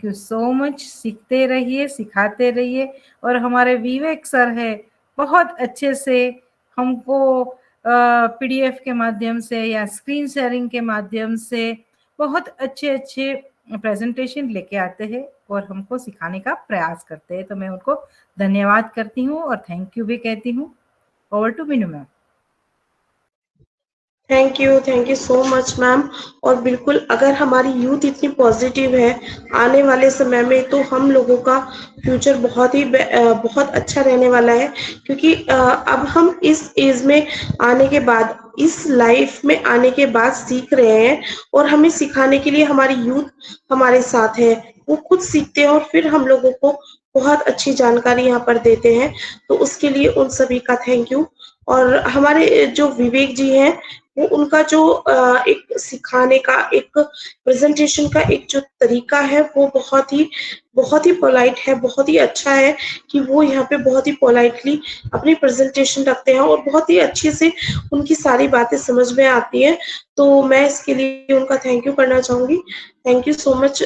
यू सो मच। सीखते रहिए, सिखाते रहिए। और हमारे विवेक सर है, बहुत अच्छे से हमको पीडीएफ के माध्यम से या स्क्रीन शेयरिंग के माध्यम से बहुत अच्छे अच्छे प्रेजेंटेशन लेके आते हैं और हमको सिखाने का प्रयास करते हैं। तो मैं उनको धन्यवाद करती हूँ और थैंक यू भी कहती हूँ। Over to Meenu ma'am. Thank you so much ma'am. और बिल्कुल, अगर हमारी यूथ इतनी पॉजिटिव है, आने वाले समय में तो हम लोगों का फ्यूचर बहुत अच्छा रहने वाला है। क्योंकि अब हम इस एज में आने के बाद, इस लाइफ में आने के बाद सीख रहे हैं और हमें सिखाने के लिए हमारी यूथ हमारे साथ है। वो खुद सीखते हैं और फिर हम लोगों को बहुत अच्छी जानकारी यहाँ पर देते हैं। तो उसके लिए उन सभी का थैंक यू। और हमारे जो विवेक जी हैं, वो उनका जो एक सिखाने का, एक प्रेजेंटेशन का एक जो तरीका है, वो बहुत ही पोलाइट है, बहुत ही अच्छा है कि वो यहाँ पे बहुत ही पोलाइटली अपनी प्रेजेंटेशन रखते हैं और बहुत ही अच्छे से उनकी सारी बातें समझ में आती हैं। तो मैं इसके लिए उनका थैंक यू करना चाहूंगी। Thank you so much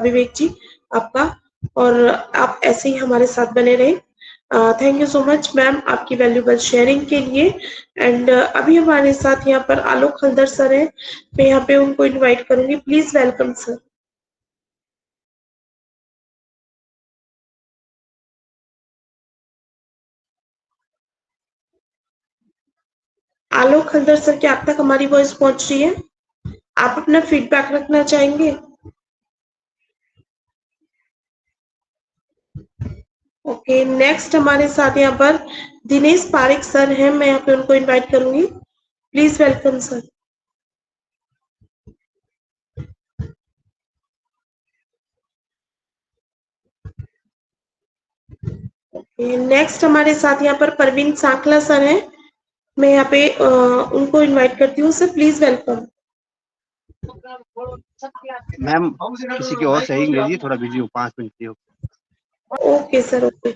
Vivek जी आपका। और आप ऐसे ही हमारे साथ बने रहें। Thank you so much ma'am आपकी वैल्यूबल शेयरिंग के लिए। एंड अभी हमारे साथ यहाँ पर आलोक हल्दर सर हैं, मैं यहाँ पे उनको इनवाइट करूंगी, please welcome sir. Alok Haldar sir, क्या आप तक हमारी वॉइस पहुंच रही है? आप अपना फीडबैक रखना चाहेंगे? ओके, नेक्स्ट हमारे साथ यहाँ पर दिनेश पारिक सर हैं, मैं यहाँ पे उनको इनवाइट करूंगी, please welcome sir. Okay, next हमारे साथ यहाँ पर परवीन सांकला सर हैं, मैं यहाँ पे उनको इनवाइट करती हूँ सर, प्लीज वेलकम। मैम किसी की और सही लीजिए, थोड़ा बिजी हूँ, 5 मिनट दियो। Okay sir, okay.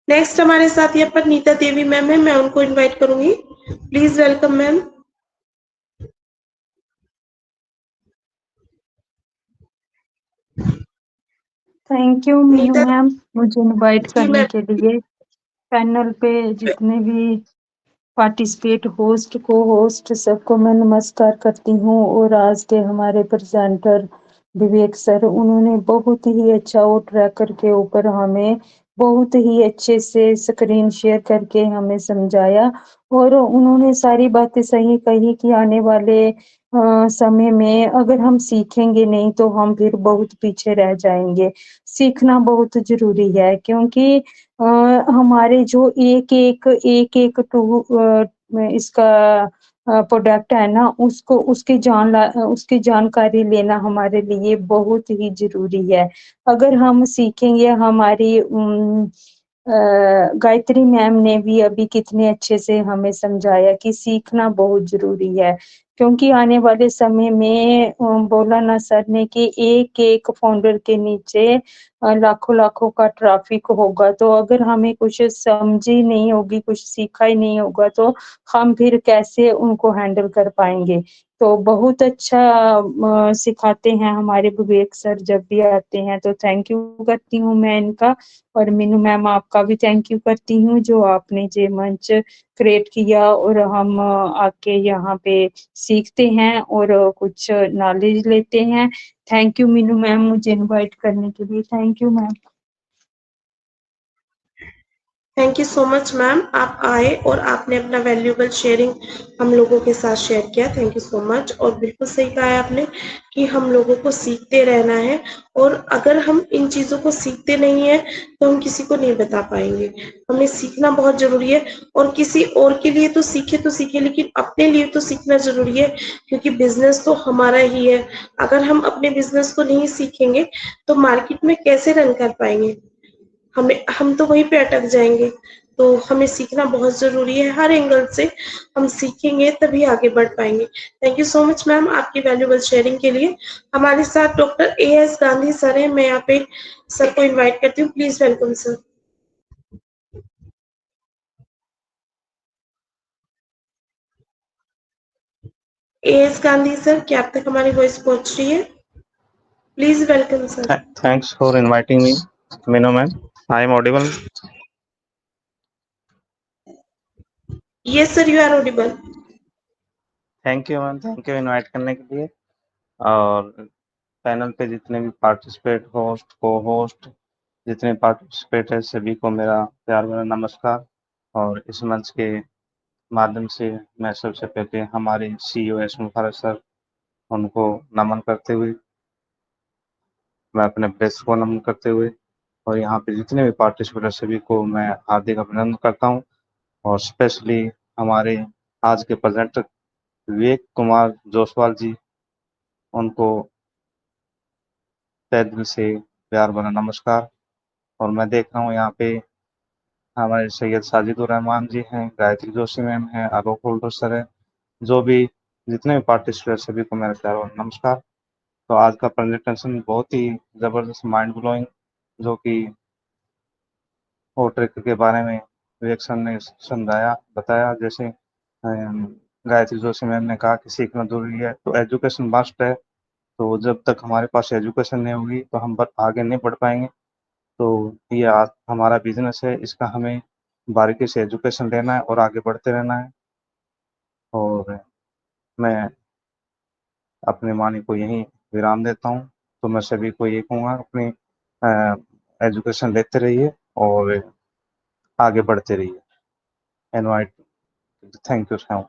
नेक्स्ट हमारे साथ यहाँ पर नीता देवी मैम है, मैं उनको इनवाइट करूंगी, please welcome ma'am. Thank you Meenu Neeta ma'am मुझे इनवाइट जी करने मैम। के लिए। पैनल पे जितने भी पार्टिसिपेट होस्ट को होस्ट सबको मैं नमस्कार करती हूँ। और आज के हमारे प्रेजेंटर विवेक सर, उन्होंने बहुत ही अच्छा वो ट्रैकर के ऊपर हमें बहुत ही अच्छे से स्क्रीन शेयर करके हमें समझाया। और उन्होंने सारी बातें सही कही कि आने वाले समय में अगर हम सीखेंगे नहीं तो हम फिर बहुत पीछे रह जाएंगे। सीखना बहुत जरूरी है क्योंकि हमारे जो एक एक टू इसका प्रोडक्ट है ना, उसको उसकी जानकारी लेना हमारे लिए बहुत ही जरूरी है। अगर हम सीखेंगे, हमारी गायत्री मैम ने भी अभी कितने अच्छे से हमें समझाया कि सीखना बहुत जरूरी है। क्योंकि आने वाले समय में बोला ना सर ने कि एक एक फाउंडर के नीचे लाखों लाखों का ट्रैफिक होगा। तो अगर हमें कुछ समझ ही नहीं होगी, कुछ सीखा ही नहीं होगा, तो हम फिर कैसे उनको हैंडल कर पाएंगे। तो बहुत अच्छा सिखाते हैं हमारे विवेक सर, जब भी आते हैं तो थैंक यू करती हूँ मैं इनका। और मीनू मैम आपका भी थैंक यू करती हूँ जो आपने ये मंच क्रिएट किया और हम आके यहाँ पे सीखते हैं और कुछ नॉलेज लेते हैं। थैंक यू मीनू मैम मुझे इनवाइट करने के लिए। Thank you ma'am. Thank you so much ma'am, आप आए और आपने अपना वैल्यूएबल शेयरिंग हम लोगों के साथ शेयर किया, थैंक यू सो मच। और बिल्कुल सही कहा है आपने कि हम लोगों को सीखते रहना है, और अगर हम इन चीज़ों को सीखते नहीं है तो हम किसी को नहीं बता पाएंगे। हमें सीखना बहुत ज़रूरी है, और किसी और के लिए तो सीखे, लेकिन अपने लिए तो सीखना ज़रूरी है, क्योंकि बिजनेस तो हमारा ही है। अगर हम अपने बिजनेस को नहीं सीखेंगे तो मार्केट में कैसे रन कर पाएंगे? हम तो वहीं पे अटक जाएंगे। तो हमें सीखना बहुत जरूरी है, हर एंगल से हम सीखेंगे तभी आगे बढ़ पाएंगे। Thank you so much ma'am आपकी वैल्यूएबल शेयरिंग के लिए। हमारे साथ डॉक्टर एएस गांधी सर हैं, मैं यहाँ पे सर को इनवाइट करती हूँ, please welcome sir. AS Gandhi sir, क्या आप तक हमारी वॉइस पहुंच रही है? Please welcome sir. Thanks for inviting me, Mino ma'am. I am audible. Yes sir, you are audible. Thank you ma'am, thank you invite करने के लिए। और पैनल पे जितने भी पार्टिसिपेट होस्ट को होस्ट जितने पार्टिसिपेट है सभी को मेरा प्यार भरा नमस्कार। और इस मंच के माध्यम से मैं सबसे पहले हमारे CEO एस मुफारक सर उनको नमन करते हुए, मैं अपने प्रेस को नमन करते हुए, और यहाँ पे जितने भी पार्टिसिपेट सभी को मैं हार्दिक अभिनंदन करता हूँ। और स्पेशली हमारे आज के प्रेजेंटर विवेक कुमार जोसवाल जी, उनको तहे दिल से प्यार भरा नमस्कार। और मैं देख रहा हूँ यहाँ पे हमारे सैयद साजिदुर रहमान जी हैं, गायत्री जोशी मैम हैं, आलोक होल्डर सर है, जो भी जितने भी पार्टिसिपेट सभी को मेरा प्यार भरा नमस्कार। तो आज का प्रेजेंटेशन बहुत ही ज़बरदस्त, माइंड ब्लोइंग, जो कि वो ट्रिक के बारे में विवेक सर ने समझाया बताया। जैसे गायत्री जोशी मैम ने कहा कि सीखना जरूरी है, तो एजुकेशन मस्ट है। तो जब तक हमारे पास एजुकेशन नहीं होगी तो हम आगे नहीं बढ़ पाएंगे। तो ये हमारा बिजनेस है, इसका हमें बारीकी से एजुकेशन लेना है और आगे बढ़ते रहना है। और मैं अपनी वाणी को यहीं विराम देता हूँ। तो मैं सभी को ये कहूँगा, अपनी एजुकेशन लेते रहिए और आगे बढ़ते रहिए। Invite, thank you sir.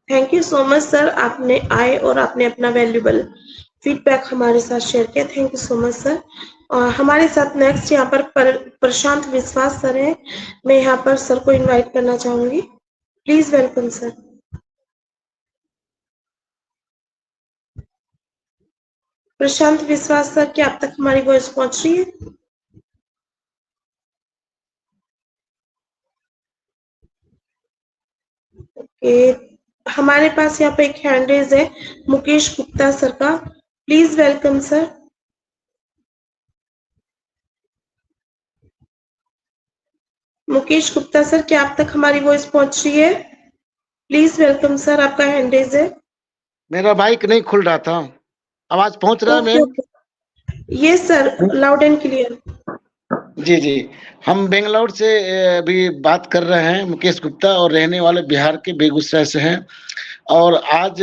Thank you so much sir, आपने आए और आपने अपना वैल्यूबल फीडबैक हमारे साथ शेयर किया। Thank you so much sir. और हमारे साथ नेक्स्ट यहाँ पर प्रशांत विश्वास सर हैं। मैं यहाँ पर सर को इनवाइट करना चाहूंगी। Please welcome sir. प्रशांत विश्वास सर, क्या आप तक हमारी वॉइस पहुंच रही है? ओके, हमारे पास यहाँ पे एक हैंड रेज है मुकेश गुप्ता सर का। Please welcome sir. Mukesh Gupta sir, क्या आप तक हमारी वॉइस पहुंच रही है? प्लीज वेलकम सर, आपका हैंड रेज है। मेरा माइक नहीं खुल रहा था। आवाज पहुंच रहा है okay ma'am? Okay, yes sir, loud and clear. जी जी। हम बेंगलोर से अभी बात कर रहे हैं, मुकेश गुप्ता, और रहने वाले बिहार के बेगूसराय से हैं। और आज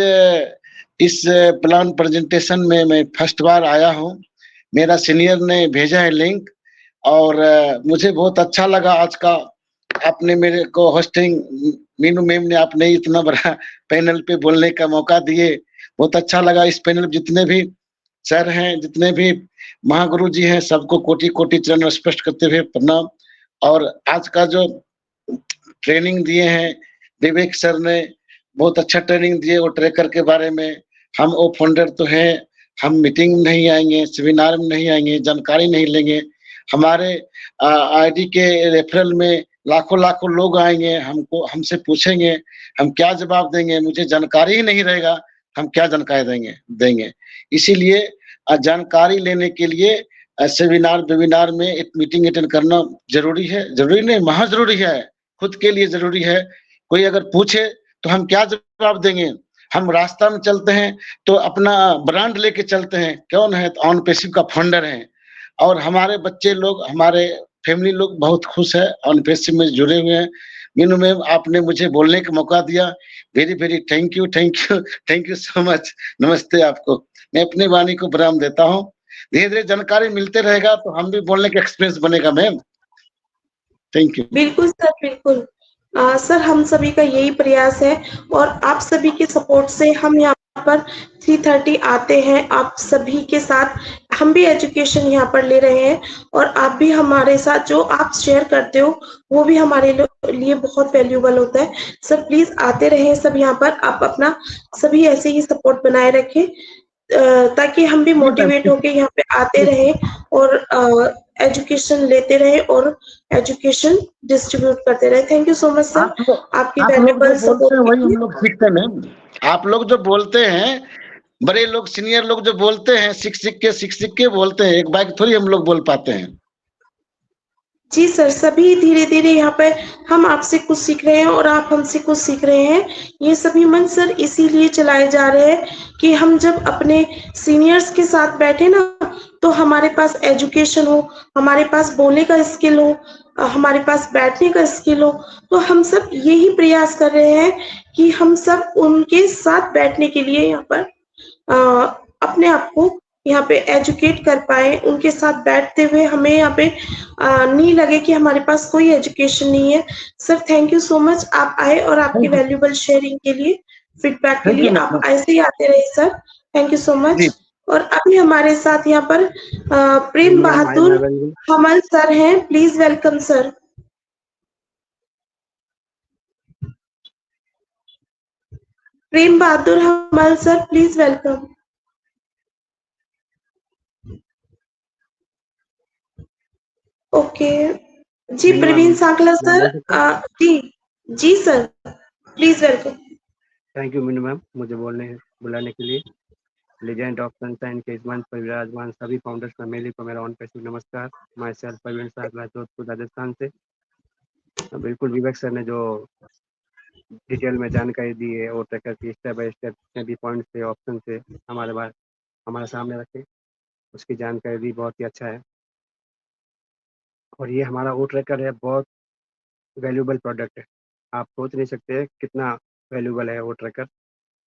इस प्लान प्रेजेंटेशन में मैं फर्स्ट बार आया हूं। मेरा सीनियर ने भेजा है लिंक, और मुझे बहुत अच्छा लगा आज का। आपने मेरे को होस्टिंग, मीनू मैम ने आपने इतना बड़ा पैनल पे बोलने का मौका दिए, बहुत अच्छा लगा। इस पैनल जितने भी सर हैं, जितने भी महागुरु जी हैं, सबको कोटि कोटि चरण स्पष्ट करते हुए प्रणाम। और आज का जो ट्रेनिंग दिए हैं विवेक सर ने, बहुत अच्छा ट्रेनिंग दिए वो ट्रैकर के बारे में। हम वो फाउंडर तो हैं, हम मीटिंग में नहीं आएंगे, सेमिनार में नहीं आएंगे, जानकारी नहीं लेंगे। हमारे आईडी के रेफरल में लाखों लाखों लोग आएंगे, हमको हमसे पूछेंगे, हम क्या जवाब देंगे? मुझे जानकारी ही नहीं रहेगा, हम क्या जानकारी देंगे। इसीलिए जानकारी लेने के लिए सेमिनार वेबिनार में एक मीटिंग अटेंड करना जरूरी है। जरूरी नहीं, महा जरूरी है, खुद के लिए जरूरी है। कोई अगर पूछे तो हम क्या जवाब देंगे? हम रास्ता में चलते हैं तो अपना ब्रांड लेके चलते हैं, कौन है? तो ऑन पैसिव का फाउंडर है। और हमारे बच्चे लोग, हमारे फैमिली लोग बहुत खुश है, ऑन पैसिव में जुड़े हुए हैं। मीनू मैम, आपने मुझे बोलने का मौका दिया, very very thank you, thank you, thank you so much. नमस्ते आपको। मैं अपनी वाणी को विराम देता हूँ। धीरे धीरे जानकारी मिलते रहेगा तो हम भी बोलने का एक्सपीरियंस बनेगा मैम। Thank you. बिल्कुल सर, बिल्कुल। सर, हम सभी का यही प्रयास है और आप सभी के सपोर्ट से हम यहाँ पर 3:30 आते हैं। आप सभी के साथ हम भी एजुकेशन यहाँ पर ले रहे हैं और आप भी हमारे साथ जो आप शेयर करते हो वो भी हमारे लिए बहुत वैल्यूबल होता है। सर प्लीज आते रहें सब यहाँ पर, आप अपना सभी ऐसे ही सपोर्ट बनाए रखें ताकि हम भी मोटिवेट होके यहाँ पे आते रहें और एजुकेशन लेते रहे और एजुकेशन डिस्ट्रीब्यूट करते रहे। Thank you so much sir, आपकी आप लोग वैल्यूबल जो बोलते सपोर्ट हैं के वही हम लिए। लोग सीखते हैं मैम। आप लोग जो बोलते हैं, बड़े लोग, सीनियर लोग जो बोलते हैं, सीख सीख के बोलते हैं, एक बाइक थोड़ी हम लोग बोल पाते हैं। जी सर, सभी धीरे धीरे यहाँ पे हम आपसे कुछ सीख रहे हैं और आप हमसे कुछ सीख रहे हैं। ये सभी मंच सर इसीलिए चलाए जा रहे हैं कि हम जब अपने सीनियर्स के साथ बैठे ना तो हमारे पास एजुकेशन हो, हमारे पास बोलने का स्किल हो, हमारे पास बैठने का स्किल हो। तो हम सब यही प्रयास कर रहे हैं कि हम सब उनके साथ बैठने के लिए यहाँ पर अपने आप को यहाँ पे एजुकेट कर पाए। उनके साथ बैठते हुए हमें यहाँ पे नहीं लगे कि हमारे पास कोई एजुकेशन नहीं है। Sir thank you so much, आप आए और आपकी वैल्यूबल शेयरिंग के लिए, फीडबैक के लिए आप ऐसे ही आते रहे sir. Thank you so much. और अभी हमारे साथ यहाँ पर प्रेम बहादुर हमल सर हैं। Please welcome sir. Prem Bahadur Hamal sir, please welcome. Okay जी, प्रवीण सांकला सर। जी जी sir, please welcome. Thank you Meenu ma'am, मुझे बुलाने के लिए। लेजेंड ऑफ सनशाइन के इस मंच पर विराजमान सभी फाउंडर्स फैमिली को मेरा ऑन पैसिव नमस्कार। माई सेल्फ प्रवीण सांकला, जोधपुर राजस्थान से। बिल्कुल विवेक सर ने जो डिटेल में जानकारी दी है और ट्रैकर की स्टेप बाय स्टेप जितने भी पॉइंट्स थे, ऑप्शन थे, हमारे सामने रखे। उसकी जानकारी दी, बहुत ही अच्छा है। और ये हमारा वो ट्रैकर है, बहुत वैल्यूबल प्रोडक्ट है, आप सोच नहीं सकते कितना वैल्यूबल है वो ट्रैकर।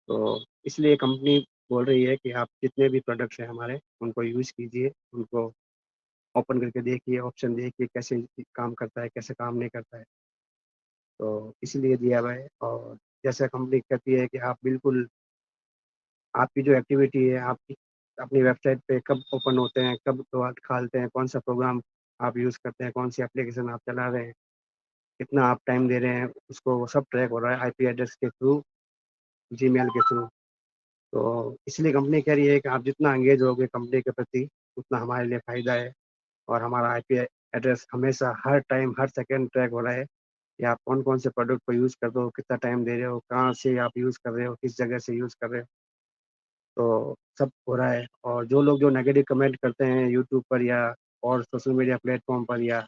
तो इसलिए कंपनी बोल रही है कि आप जितने भी प्रोडक्ट्स हैं हमारे उनको यूज़ कीजिए, उनको ओपन करके देखिए, ऑप्शन देखिए कैसे काम करता है, कैसे काम नहीं करता है। तो इसलिए दिया हुआ है। और जैसे कंपनी कहती है कि आप बिल्कुल आपकी जो एक्टिविटी है, आपकी अपनी वेबसाइट पे कब ओपन होते हैं, कब द्वार खोलते हैं, कौन सा प्रोग्राम आप यूज़ करते हैं, कौन सी एप्लीकेशन आप चला रहे हैं, कितना आप टाइम दे रहे हैं, उसको वो सब ट्रैक हो रहा है आईपी एड्रेस के थ्रू, जीमेल के थ्रू। तो इसलिए कंपनी कह रही है कि आप जितना एंगेज होगे कंपनी के प्रति उतना हमारे लिए फ़ायदा है। और हमारा आईपी एड्रेस हमेशा हर टाइम हर सेकंड ट्रैक हो रहा है कि आप कौन-कौन से प्रोडक्ट को यूज़ कर रहे हो, कितना टाइम दे रहे हो, कहाँ से आप यूज़ कर रहे हो, किस जगह से यूज़ कर रहे हो। तो सब हो रहा है। और जो लोग जो नेगेटिव कमेंट करते हैं यूट्यूब पर या और सोशल मीडिया प्लेटफ़ॉर्म पर या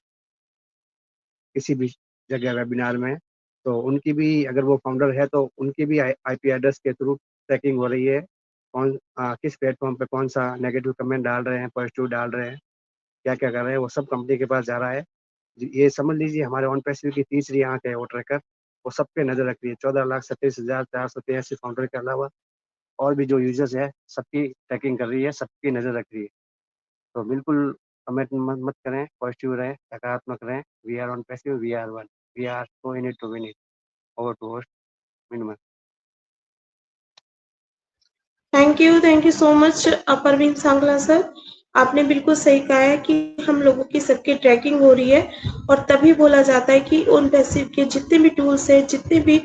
किसी भी जगह वेबिनार में, तो उनकी भी अगर वो फाउंडर है तो उनकी भी आईपी एड्रेस के थ्रू ट्रैकिंग हो रही है। किस प्लेटफ़ॉर्म पे कौन-सा नेगेटिव कमेंट डाल रहे हैं, पॉजिटिव डाल रहे हैं, क्या-क्या कर रहे हैं, वो सब कंपनी के पास जा रहा है। ये समझ लीजिए हमारे ऑन पैसिव की तीसरी आँख है वो ट्रैकर, वो सब पे नज़र रख रही है। 14,27,483 फाउंडर के अलावा और भी जो यूज़र्स हैं, सबकी ट्रैकिंग कर रही है, सबकी नज़र रख रही है। तो बिल्कुल कमेंट मत करें, पॉजिटिव रहें, सकारात्मक रहें। We are on passive, we are one, we are so in it to win it. Over to host minimum. Thank you so much Parveen Sangla sir. आपने बिल्कुल सही कहा है कि हम लोगों की सबकी ट्रैकिंग हो रही है और तभी बोला जाता है कि उन पैसिव के जितने भी टूल्स हैं, जितने भी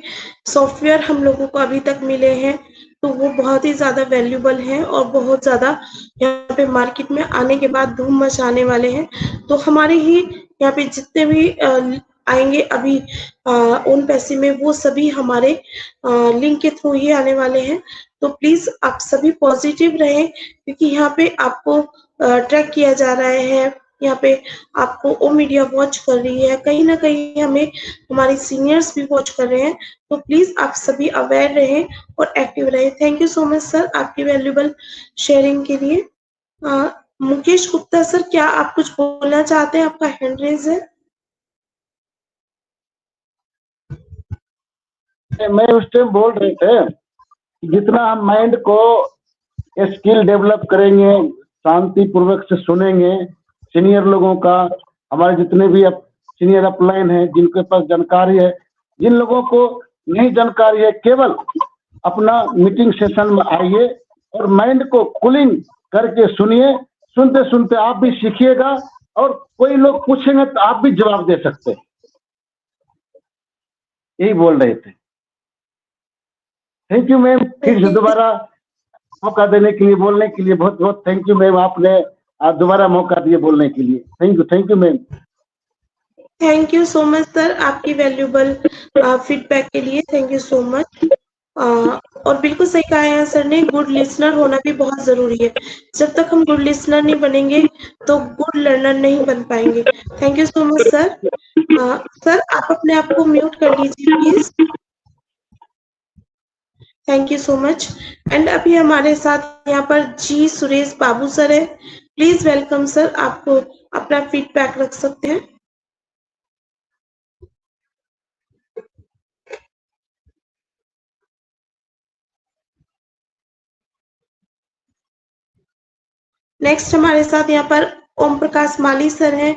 सॉफ्टवेयर हम लोगों को अभी तक मिले हैं, तो वो बहुत ही ज़्यादा वैल्यूबल हैं और बहुत ज़्यादा यहाँ पे मार्केट में आने के बाद धूम मचाने वाले हैं। तो हमारे ही यहाँ पे जितने भी आएंगे अभी उन पैसे में, वो सभी हमारे लिंक के थ्रू ही आने वाले हैं। तो प्लीज आप सभी पॉजिटिव रहें, क्योंकि यहाँ पे आपको ट्रैक किया जा रहा है, यहाँ पे आपको ओ मीडिया वॉच कर रही है, कहीं ना कहीं हमें हमारे सीनियर्स भी वॉच कर रहे हैं। तो प्लीज आप सभी अवेयर रहें और एक्टिव रहें। Thank you so much sir आपकी वैल्यूबल शेयरिंग के लिए। मुकेश गुप्ता सर, क्या आप कुछ बोलना चाहते हैं? आपका हैंड रेज है। मैं उस टाइम बोल रहे थे कि जितना हम माइंड को स्किल डेवलप करेंगे, शांति पूर्वक से सुनेंगे सीनियर लोगों का, हमारे जितने भी सीनियर अपलाइन है जिनके पास जानकारी है, जिन लोगों को नहीं जानकारी है, केवल अपना मीटिंग सेशन में आइए और माइंड को कूलिंग करके सुनिए। सुनते सुनते आप भी सीखिएगा और कोई लोग पूछेंगे तो आप भी जवाब दे सकते हैं। यही बोल रहे थे। थैंक यू मैम, फिर से दोबारा मौका देने के लिए, बोलने के लिए बहुत बहुत थैंक यू मैम। आपने दोबारा मौका दिए बोलने के लिए। Thank you ma'am. Thank you so much sir आपकी वैल्यूबल फीडबैक के लिए। Thank you so much. और बिल्कुल सही कहा है सर ने, गुड लिसनर होना भी बहुत जरूरी है। जब तक हम गुड लिसनर नहीं बनेंगे तो गुड लर्नर नहीं बन पाएंगे। Thank you so much sir. Sir आप अपने आप को म्यूट कर लीजिए please. Thank you so much. And अभी हमारे साथ यहाँ पर जी सुरेश बाबू सर है। प्लीज वेलकम सर, आपको अपना फीडबैक रख सकते हैं। नेक्स्ट हमारे साथ यहाँ पर ओम प्रकाश माली सर हैं।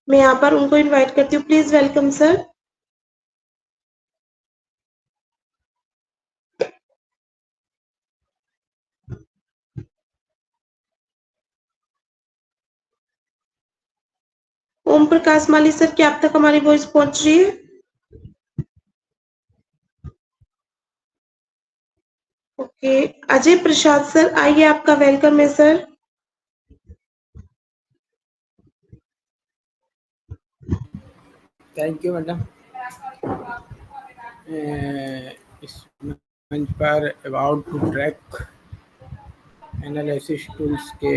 मैं यहाँ पर उनको इनवाइट करती हूँ। Please welcome sir. Om Prakash Mali sir, क्या आप तक हमारी वॉइस पहुंच रही है? ओके, अजय प्रसाद सर आइए, आपका वेलकम है सर। Thank you madam. इस मंच पर about to track analysis tools के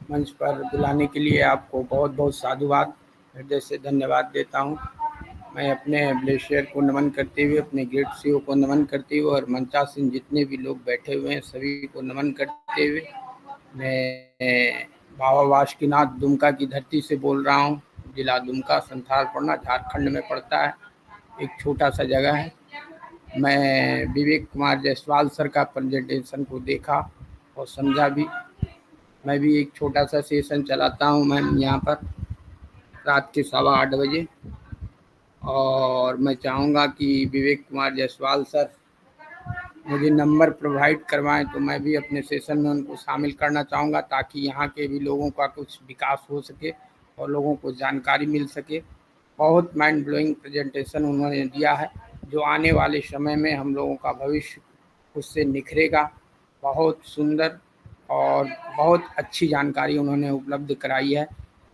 मंच पर बुलाने के लिए आपको बहुत बहुत साधुवाद, हृदय से धन्यवाद देता हूं। मैं अपने ग्लेशियर को नमन करते हुए, अपने ग्रेट सीईओ को नमन करते हुए और मंचासीन जितने भी लोग बैठे हुए हैं सभी को नमन करते हुए मैं बाबा बासुकीनाथ दुमका की धरती से बोल रहा हूँ। जिला दुमका, संथालपरना, झारखंड में पड़ता है। एक छोटा सा जगह है। मैं विवेक कुमार जायसवाल सर का प्रेजेंटेशन को देखा और समझा भी। मैं भी एक छोटा सा सेशन चलाता हूँ मैम यहाँ पर रात के 8:15 बजे, और मैं चाहूँगा कि विवेक कुमार जायसवाल सर मुझे नंबर प्रोवाइड करवाएं तो मैं भी अपने सेशन में उनको शामिल करना चाहूँगा, ताकि यहाँ के भी लोगों का कुछ विकास हो सके और लोगों को जानकारी मिल सके। बहुत माइंड ब्लोइंग प्रेजेंटेशन उन्होंने दिया है, जो आने वाले समय में हम लोगों का भविष्य उससे निखरेगा। बहुत सुंदर और बहुत अच्छी जानकारी उन्होंने उपलब्ध कराई है।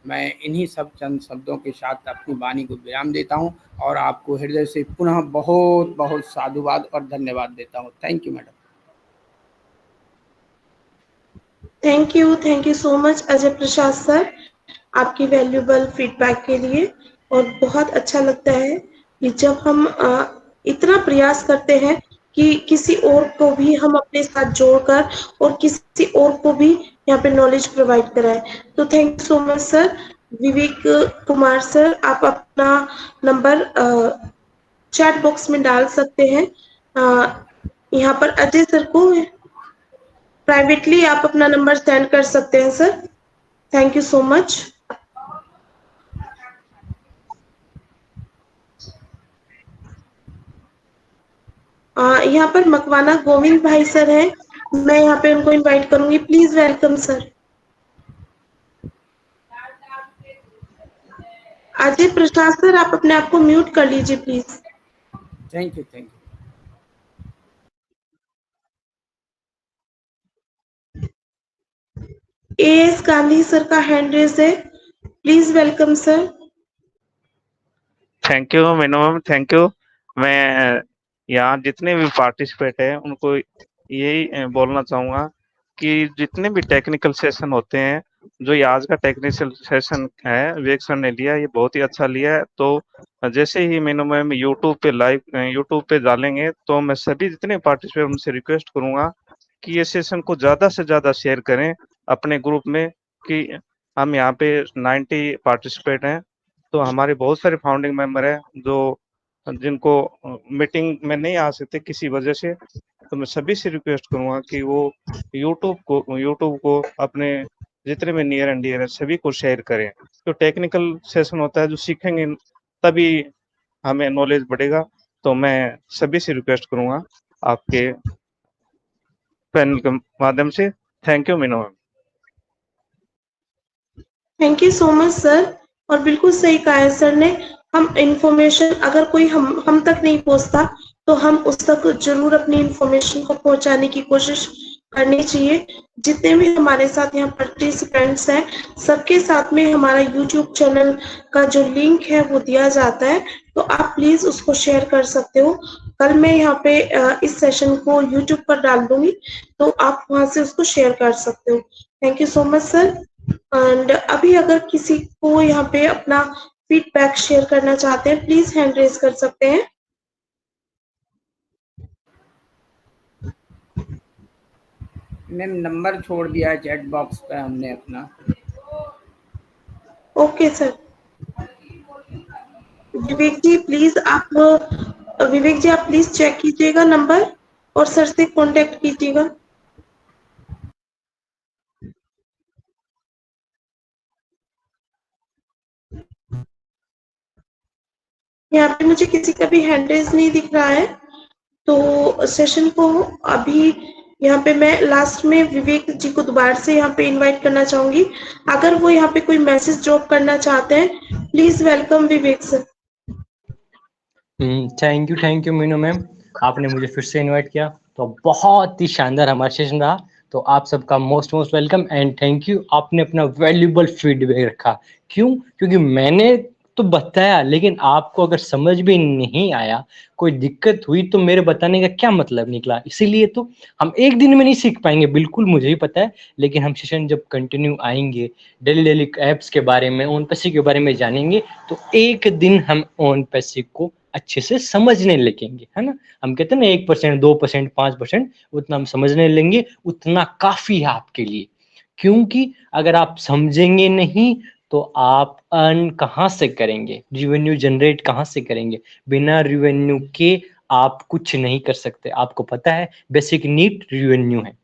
मैं इन्हीं सब चंद शब्दों के साथ अपनी वाणी को विराम देता हूं और आपको हृदय से पुनः बहुत बहुत साधुवाद और धन्यवाद देता हूं। Thank you madam. Thank you so much Ajay Prasad sir, आपकी वैल्यूएबल फीडबैक के लिए। और बहुत अच्छा लगता है कि जब हम इतना प्रयास करते हैं कि किसी और को भी हम अपने साथ जोड़कर और किसी और को भी यहाँ पे नॉलेज प्रोवाइड कराएं। तो thank you so much sir. Vivek Kumar sir, आप अपना नंबर चैट बॉक्स में डाल सकते हैं। यहाँ पर अजय सर को प्राइवेटली आप अपना नंबर सेंड कर सकते हैं sir. Thank you so much. यहाँ पर मकवाना गोविंद भाई सर हैं, मैं यहाँ पे उनको इनवाइट करूंगी। Please welcome sir. Ajay Prasad sir, आप अपने आप को म्यूट कर लीजिए please. Thank you. As Gandhi sir का हैंड रेज है, please welcome sir. Thank you ma'am, thank you. मैं यहाँ जितने भी पार्टिसिपेट हैं उनको यही बोलना चाहूँगा कि जितने भी टेक्निकल सेशन होते हैं, जो ये आज का टेक्निकल सेशन है विवेक सर ने लिया, ये बहुत ही अच्छा लिया है। तो जैसे ही मैम यूट्यूब पे डालेंगे तो मैं सभी जितने पार्टिसिपेट उनसे रिक्वेस्ट करूँगा कि ये सेशन को ज़्यादा से ज़्यादा शेयर करें अपने ग्रुप में, कि हम यहाँ पे 90 पार्टिसिपेट हैं। तो हमारे बहुत सारे फाउंडिंग मेंबर हैं जो जिनको मीटिंग में नहीं आ सकते किसी वजह से। तो मैं सभी से रिक्वेस्ट करूंगा कि वो यूट्यूब को अपने जितने में नियर एंड डियर है सभी को शेयर करें। तो टेक्निकल सेशन होता है, जो सीखेंगे तभी हमें नॉलेज बढ़ेगा। तो मैं सभी से रिक्वेस्ट करूंगा आपके पैनल के माध्यम से। Thank you Meenu ma'am. Thank you so much sir. और बिल्कुल सही कहा है सर ने, हम इंफॉर्मेशन अगर कोई हम तक नहीं पहुंचता तो हम उस तक जरूर अपनी इंफॉर्मेशन को पहुंचाने की कोशिश करनी चाहिए। जितने भी हमारे साथ यहाँ पार्टिसिपेंट्स हैं, सबके साथ में हमारा यूट्यूब चैनल का जो लिंक है वो दिया जाता है, तो आप प्लीज उसको शेयर कर सकते हो। कल मैं यहाँ पे इस सेशन को यूट्यूब पर डाल दूंगी, तो आप वहां से उसको शेयर कर सकते हो। Thank you so much sir. And अभी अगर किसी को यहाँ पे अपना फीडबैक शेयर करना चाहते हैं, प्लीज हैंड रेज कर सकते हैं। मैम नंबर छोड़ दिया है चैट बॉक्स पे हमने अपना। Okay sir. Vivek ji please आप प्लीज चेक कीजिएगा नंबर और सर से कांटेक्ट कीजिएगा। यहाँ पे मुझे किसी का भी हैंड रेज नहीं दिख रहा है, तो सेशन को अभी यहाँ पे मैं लास्ट में विवेक जी को दोबारा से यहाँ पे इनवाइट करना चाहूंगी। अगर वो यहाँ पे कोई मैसेज ड्रॉप करना चाहते हैं, please welcome Vivek sir. Thank you Meenu ma'am, आपने मुझे फिर से इनवाइट किया, तो बहुत ही शानदार हमारा सेशन रहा। तो आप सबका most welcome and thank you. आपने अपना वैल्यूएबल फीडबैक रखा। क्यों? क्योंकि मैंने तो बताया, लेकिन आपको अगर समझ भी नहीं आया, कोई दिक्कत हुई, तो मेरे बताने का क्या मतलब निकला। इसीलिए तो हम एक दिन में नहीं सीख पाएंगे, बिल्कुल मुझे भी पता है। लेकिन हम सेशन जब कंटिन्यू आएंगे, डेली ऐप्स के बारे में, ओन पैसे के बारे में जानेंगे, तो एक दिन हम ओन पैसे को अच्छे से समझने लगेंगे, है ना। हम कहते हैं ना 1%, 2%, 5%, उतना हम समझने लेंगे, उतना काफी है आपके लिए। क्योंकि अगर आप समझेंगे नहीं तो आप अर्न कहाँ से करेंगे, रेवेन्यू जनरेट कहाँ से करेंगे। बिना रेवेन्यू के आप कुछ नहीं कर सकते। आपको पता है बेसिक नीड रेवेन्यू है,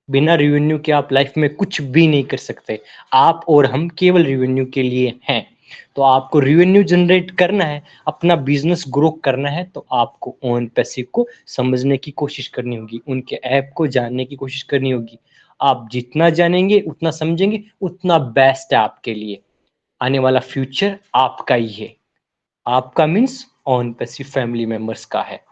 बिना रेवेन्यू के आप लाइफ में कुछ भी नहीं कर सकते। आप और हम केवल रेवेन्यू के लिए हैं। तो आपको रेवेन्यू जनरेट करना है, अपना बिजनेस ग्रो करना है, तो आपको ओन पैसिव को समझने की कोशिश करनी होगी, उनके ऐप को जानने की कोशिश करनी होगी। आप जितना जानेंगे उतना समझेंगे उतना बेस्ट है आपके लिए। आने वाला फ्यूचर आपका ही है, आपका means on passive family members का है।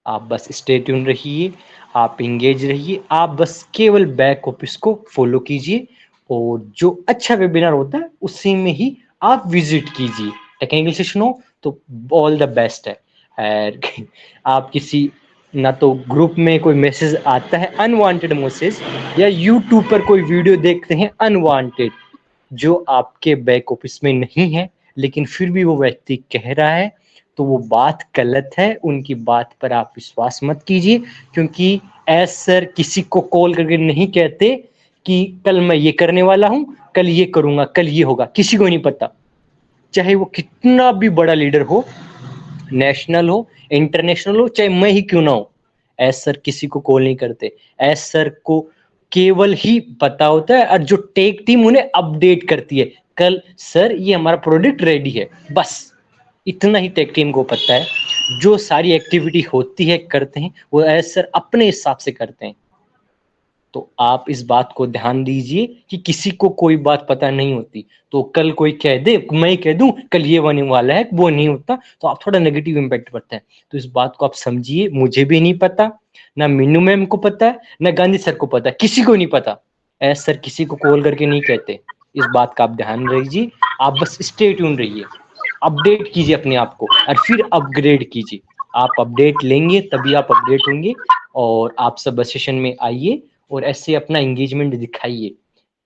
आप बस स्टे ट्यून रहिए, आप इंगेज रहिए, आप बस केवल बैक ऑफिस को फॉलो कीजिए और जो अच्छा वेबिनार होता है उसी में ही आप विजिट कीजिए। टेक्निकल सेशन हो तो ऑल द बेस्ट है। और आप किसी ना तो ग्रुप में कोई मैसेज आता है अनवांटेड मैसेज, या यूट्यूब पर कोई वीडियो देखते हैं अनवांटेड जो आपके बैक ऑफिस में नहीं है, लेकिन फिर भी वो व्यक्ति कह रहा है, तो वो बात गलत है। उनकी बात पर आप विश्वास मत कीजिए, क्योंकि एज सर किसी को कॉल करके नहीं कहते कि कल मैं ये करने वाला हूं, कल ये करूंगा, कल ये होगा। किसी को नहीं पता, चाहे वो कितना भी बड़ा लीडर हो, नेशनल हो, इंटरनेशनल हो, चाहे मैं ही क्यों ना हो। एज सर किसी को कॉल नहीं करते। एज सर को केवल ही पता होता है, और जो टेक टीम उन्हें अपडेट करती है, कल सर ये हमारा प्रोडक्ट रेडी है, बस इतना ही टेक टीम को पता है। जो सारी एक्टिविटी होती है करते हैं वो एज सर अपने हिसाब से करते हैं। तो आप इस बात को ध्यान दीजिए कि किसी को कोई बात पता नहीं होती। तो कल कोई कह दे, मैं कह दूं कल ये होने वाला है, वो नहीं होता, तो आप थोड़ा नेगेटिव इम्पैक्ट पड़ता है। तो इस बात को आप समझिए। मुझे भी नहीं पता, ना मीनू मैम को पता है, ना गांधी सर को पता है, किसी को नहीं पता। एज सर किसी को कॉल करके नहीं कहते। इस बात का आप ध्यान रखिए। आप बस स्टे ट्यून रहिए, अपडेट कीजिए अपने आप को और फिर अपग्रेड कीजिए। आप अपडेट लेंगे तभी आप अपडेट होंगे। और आप सब सेशन में आइए और ऐसे अपना एंगेजमेंट दिखाइए।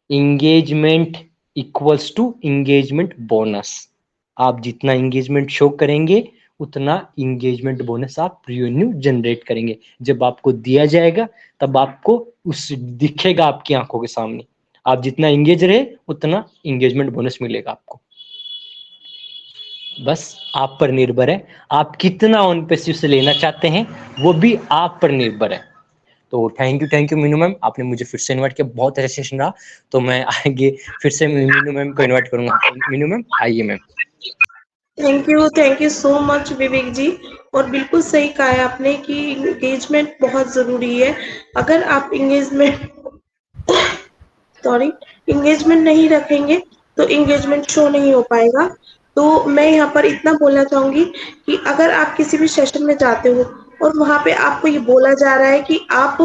Engagement equals to engagement bonus. आप जितना एंगेजमेंट शो करेंगे उतना एंगेजमेंट बोनस आप रेवेन्यू जनरेट करेंगे। जब आपको दिया जाएगा तब आपको उस दिखेगा आपकी आंखों के सामने। आप जितना एंगेज रहे उतना एंगेजमेंट बोनस मिलेगा आपको। बस आप पर निर्भर है, आप कितना ऑन पैसिव से लेना चाहते हैं वो भी आप पर निर्भर है। तो थैंक यू मीनू मैम, आपने मुझे फिर से इनवाइट किया, बहुत अच्छा सेशन रहा। तो मैं आगे फिर से मीनू मैम को इनवाइट करूंगा। मीनू मैम आइए मैम। Thank you so much Vivek ji. और बिल्कुल सही कहा है आपने कि एंगेजमेंट बहुत जरूरी है। अगर आप एंगेजमेंट नहीं रखेंगे तो एंगेजमेंट शो नहीं हो पाएगा। तो मैं यहाँ पर इतना बोलना चाहूंगी कि अगर आप किसी भी सेशन में जाते हो और वहां पे आपको ये बोला जा रहा है कि आप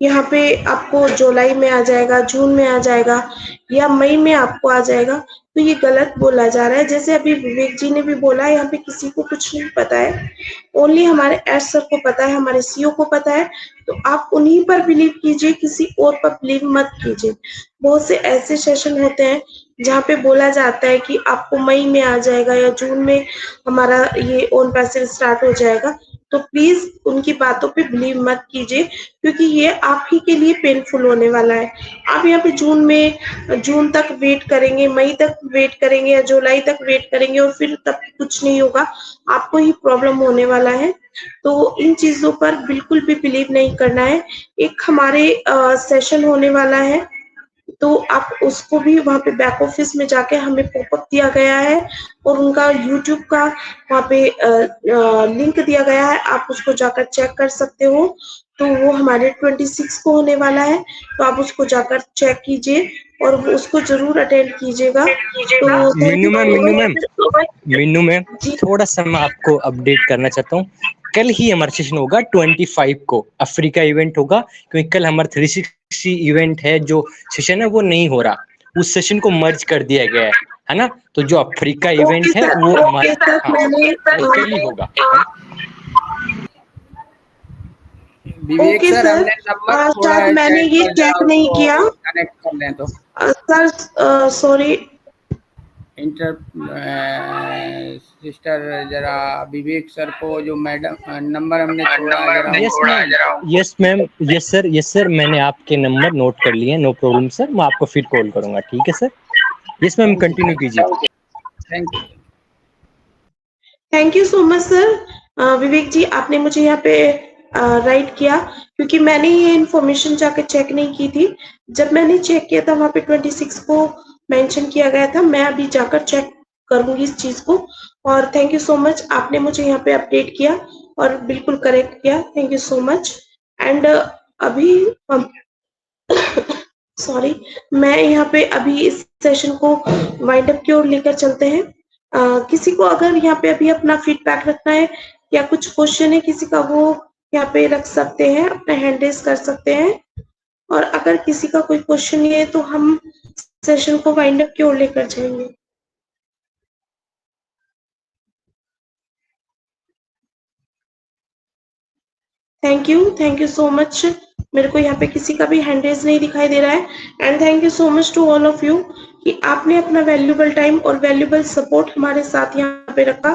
यहाँ पे आपको जुलाई में आ जाएगा, जून में आ जाएगा या मई में आपको आ जाएगा, तो ये गलत बोला जा रहा है। जैसे अभी विवेक जी ने भी बोला, यहाँ पे किसी को कुछ नहीं पता है, ओनली हमारे एस सर को पता है, हमारे सीईओ को पता है। तो आप उन्हीं पर बिलीव कीजिए, किसी और पर बिलीव मत कीजिए। बहुत से ऐसे सेशन होते हैं जहाँ पे बोला जाता है कि आपको मई में आ जाएगा या जून में हमारा ये ओन पैसिव स्टार्ट हो जाएगा। तो प्लीज उनकी बातों पे बिलीव मत कीजिए, क्योंकि ये आप ही के लिए पेनफुल होने वाला है। आप यहाँ पे जून तक वेट करेंगे, मई तक वेट करेंगे या जुलाई तक वेट करेंगे और फिर तब कुछ नहीं होगा, आपको ही प्रॉब्लम होने वाला है। तो इन चीजों पर बिल्कुल भी बिलीव नहीं करना है। एक हमारे सेशन होने वाला है, तो आप उसको भी वहाँ पे बैक ऑफिस में जाके हमें पॉपअप दिया गया है और उनका यूट्यूब का वहाँ पे लिंक दिया गया है, आप उसको जाकर चेक कर सकते हो। तो वो हमारे 26 को होने वाला है, तो आप उसको जाकर चेक कीजिए और उसको जरूर अटेंड कीजिएगा। तो मीनू मैम थोड़ा सा मैं आपको अपडेट करना चाहता हूँ। कल ही हमारा सेशन होगा 25 को, अफ्रीका इवेंट होगा, क्योंकि कल हमारा 360 इवेंट है, जो सेशन है वो नहीं हो रहा, उस सेशन को मर्ज कर दिया गया है ना। तो जो अफ्रीका इवेंट है वो हमारा कल ही होगा। ओके सर, शायद मैंने ये चेक नहीं किया कनेक्ट कर लें तो सर, सॉरी। इंटर सिस्टर जरा विवेक सर को जो मैडम नंबर हमने छोड़ा है जरा यस मैम, यस सर, मैंने आपके नंबर नोट कर लिए, नो प्रॉब्लम सर, मैं आपको फिर कॉल करूंगा, ठीक है सर। यस मैम, कंटिन्यू कीजिए। Thank you. Thank you so much sir. Vivek ji, आपने मुझे यहाँ पे राइट किया, क्योंकि मैंने ये इन्फॉर्मेशन जाके चेक नहीं की थी। जब मैंने चेक किया था वहाँ पे 26 को मेंशन किया गया था। मैं अभी जाकर चेक करूंगी इस चीज को। और थैंक यू सो मच, आपने मुझे यहाँ पे अपडेट किया और बिल्कुल करेक्ट किया। Thank you so much. And अभी सॉरी, मैं यहाँ पे अभी इस सेशन को वाइंड अप की ओर लेकर चलते हैं। किसी को अगर यहाँ पे अभी अपना फीडबैक रखना है या कुछ क्वेश्चन है किसी का, वो यहाँ पे रख सकते हैं, अपना हैंड रेज कर सकते हैं। और अगर किसी का कोई क्वेश्चन नहीं है तो हम सेशन को वाइंड अप की ओर लेकर जाएंगे। Thank you so much. मेरे को यहाँ पे किसी का भी हैंड रेज नहीं दिखाई दे रहा है। And thank you so much to all of you कि आपने अपना वैल्यूबल टाइम और वैल्यूबल सपोर्ट हमारे साथ यहाँ पे रखा।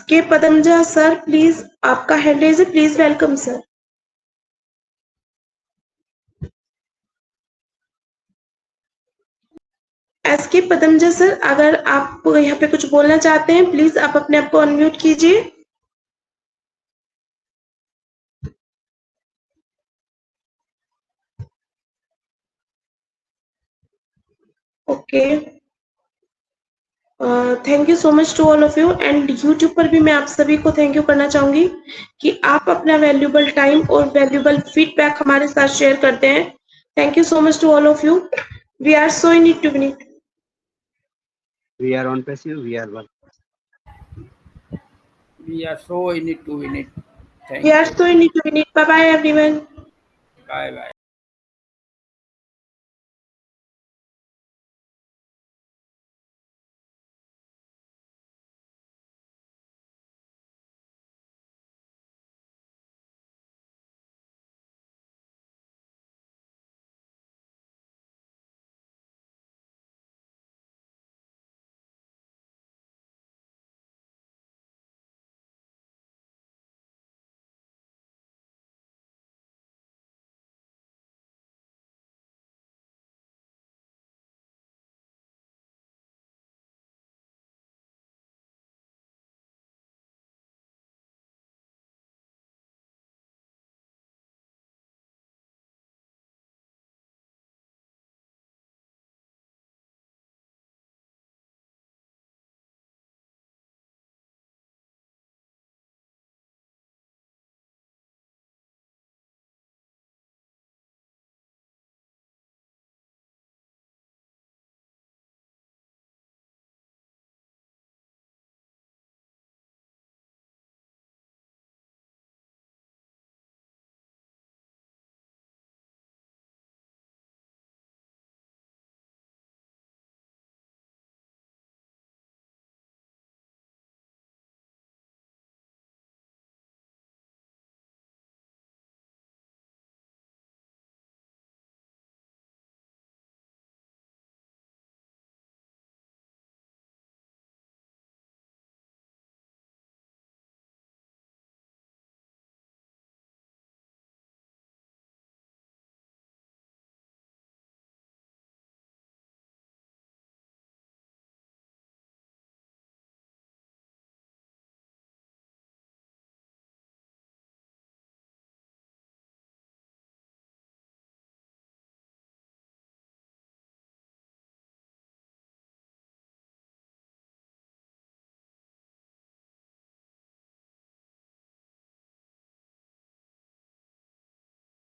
के पदमजा सर, प्लीज, आपका हैंड रेज है, please welcome sir. S K Padmaja sir, अगर आप यहाँ पे कुछ बोलना चाहते हैं, प्लीज आप अपने आप को अनम्यूट कीजिए। Okay, thank you so much to all of you. And YouTube पर भी मैं आप सभी को थैंक यू करना चाहूंगी कि आप अपना वैल्यूबल टाइम और वैल्यूबल फीडबैक हमारे साथ शेयर करते हैं। Thank you so much to all of you. We are so in it to win it. We are on passive, we are one. We are so in it to win it. Thank We are you. so in it to win it. Bye bye everyone. Bye bye.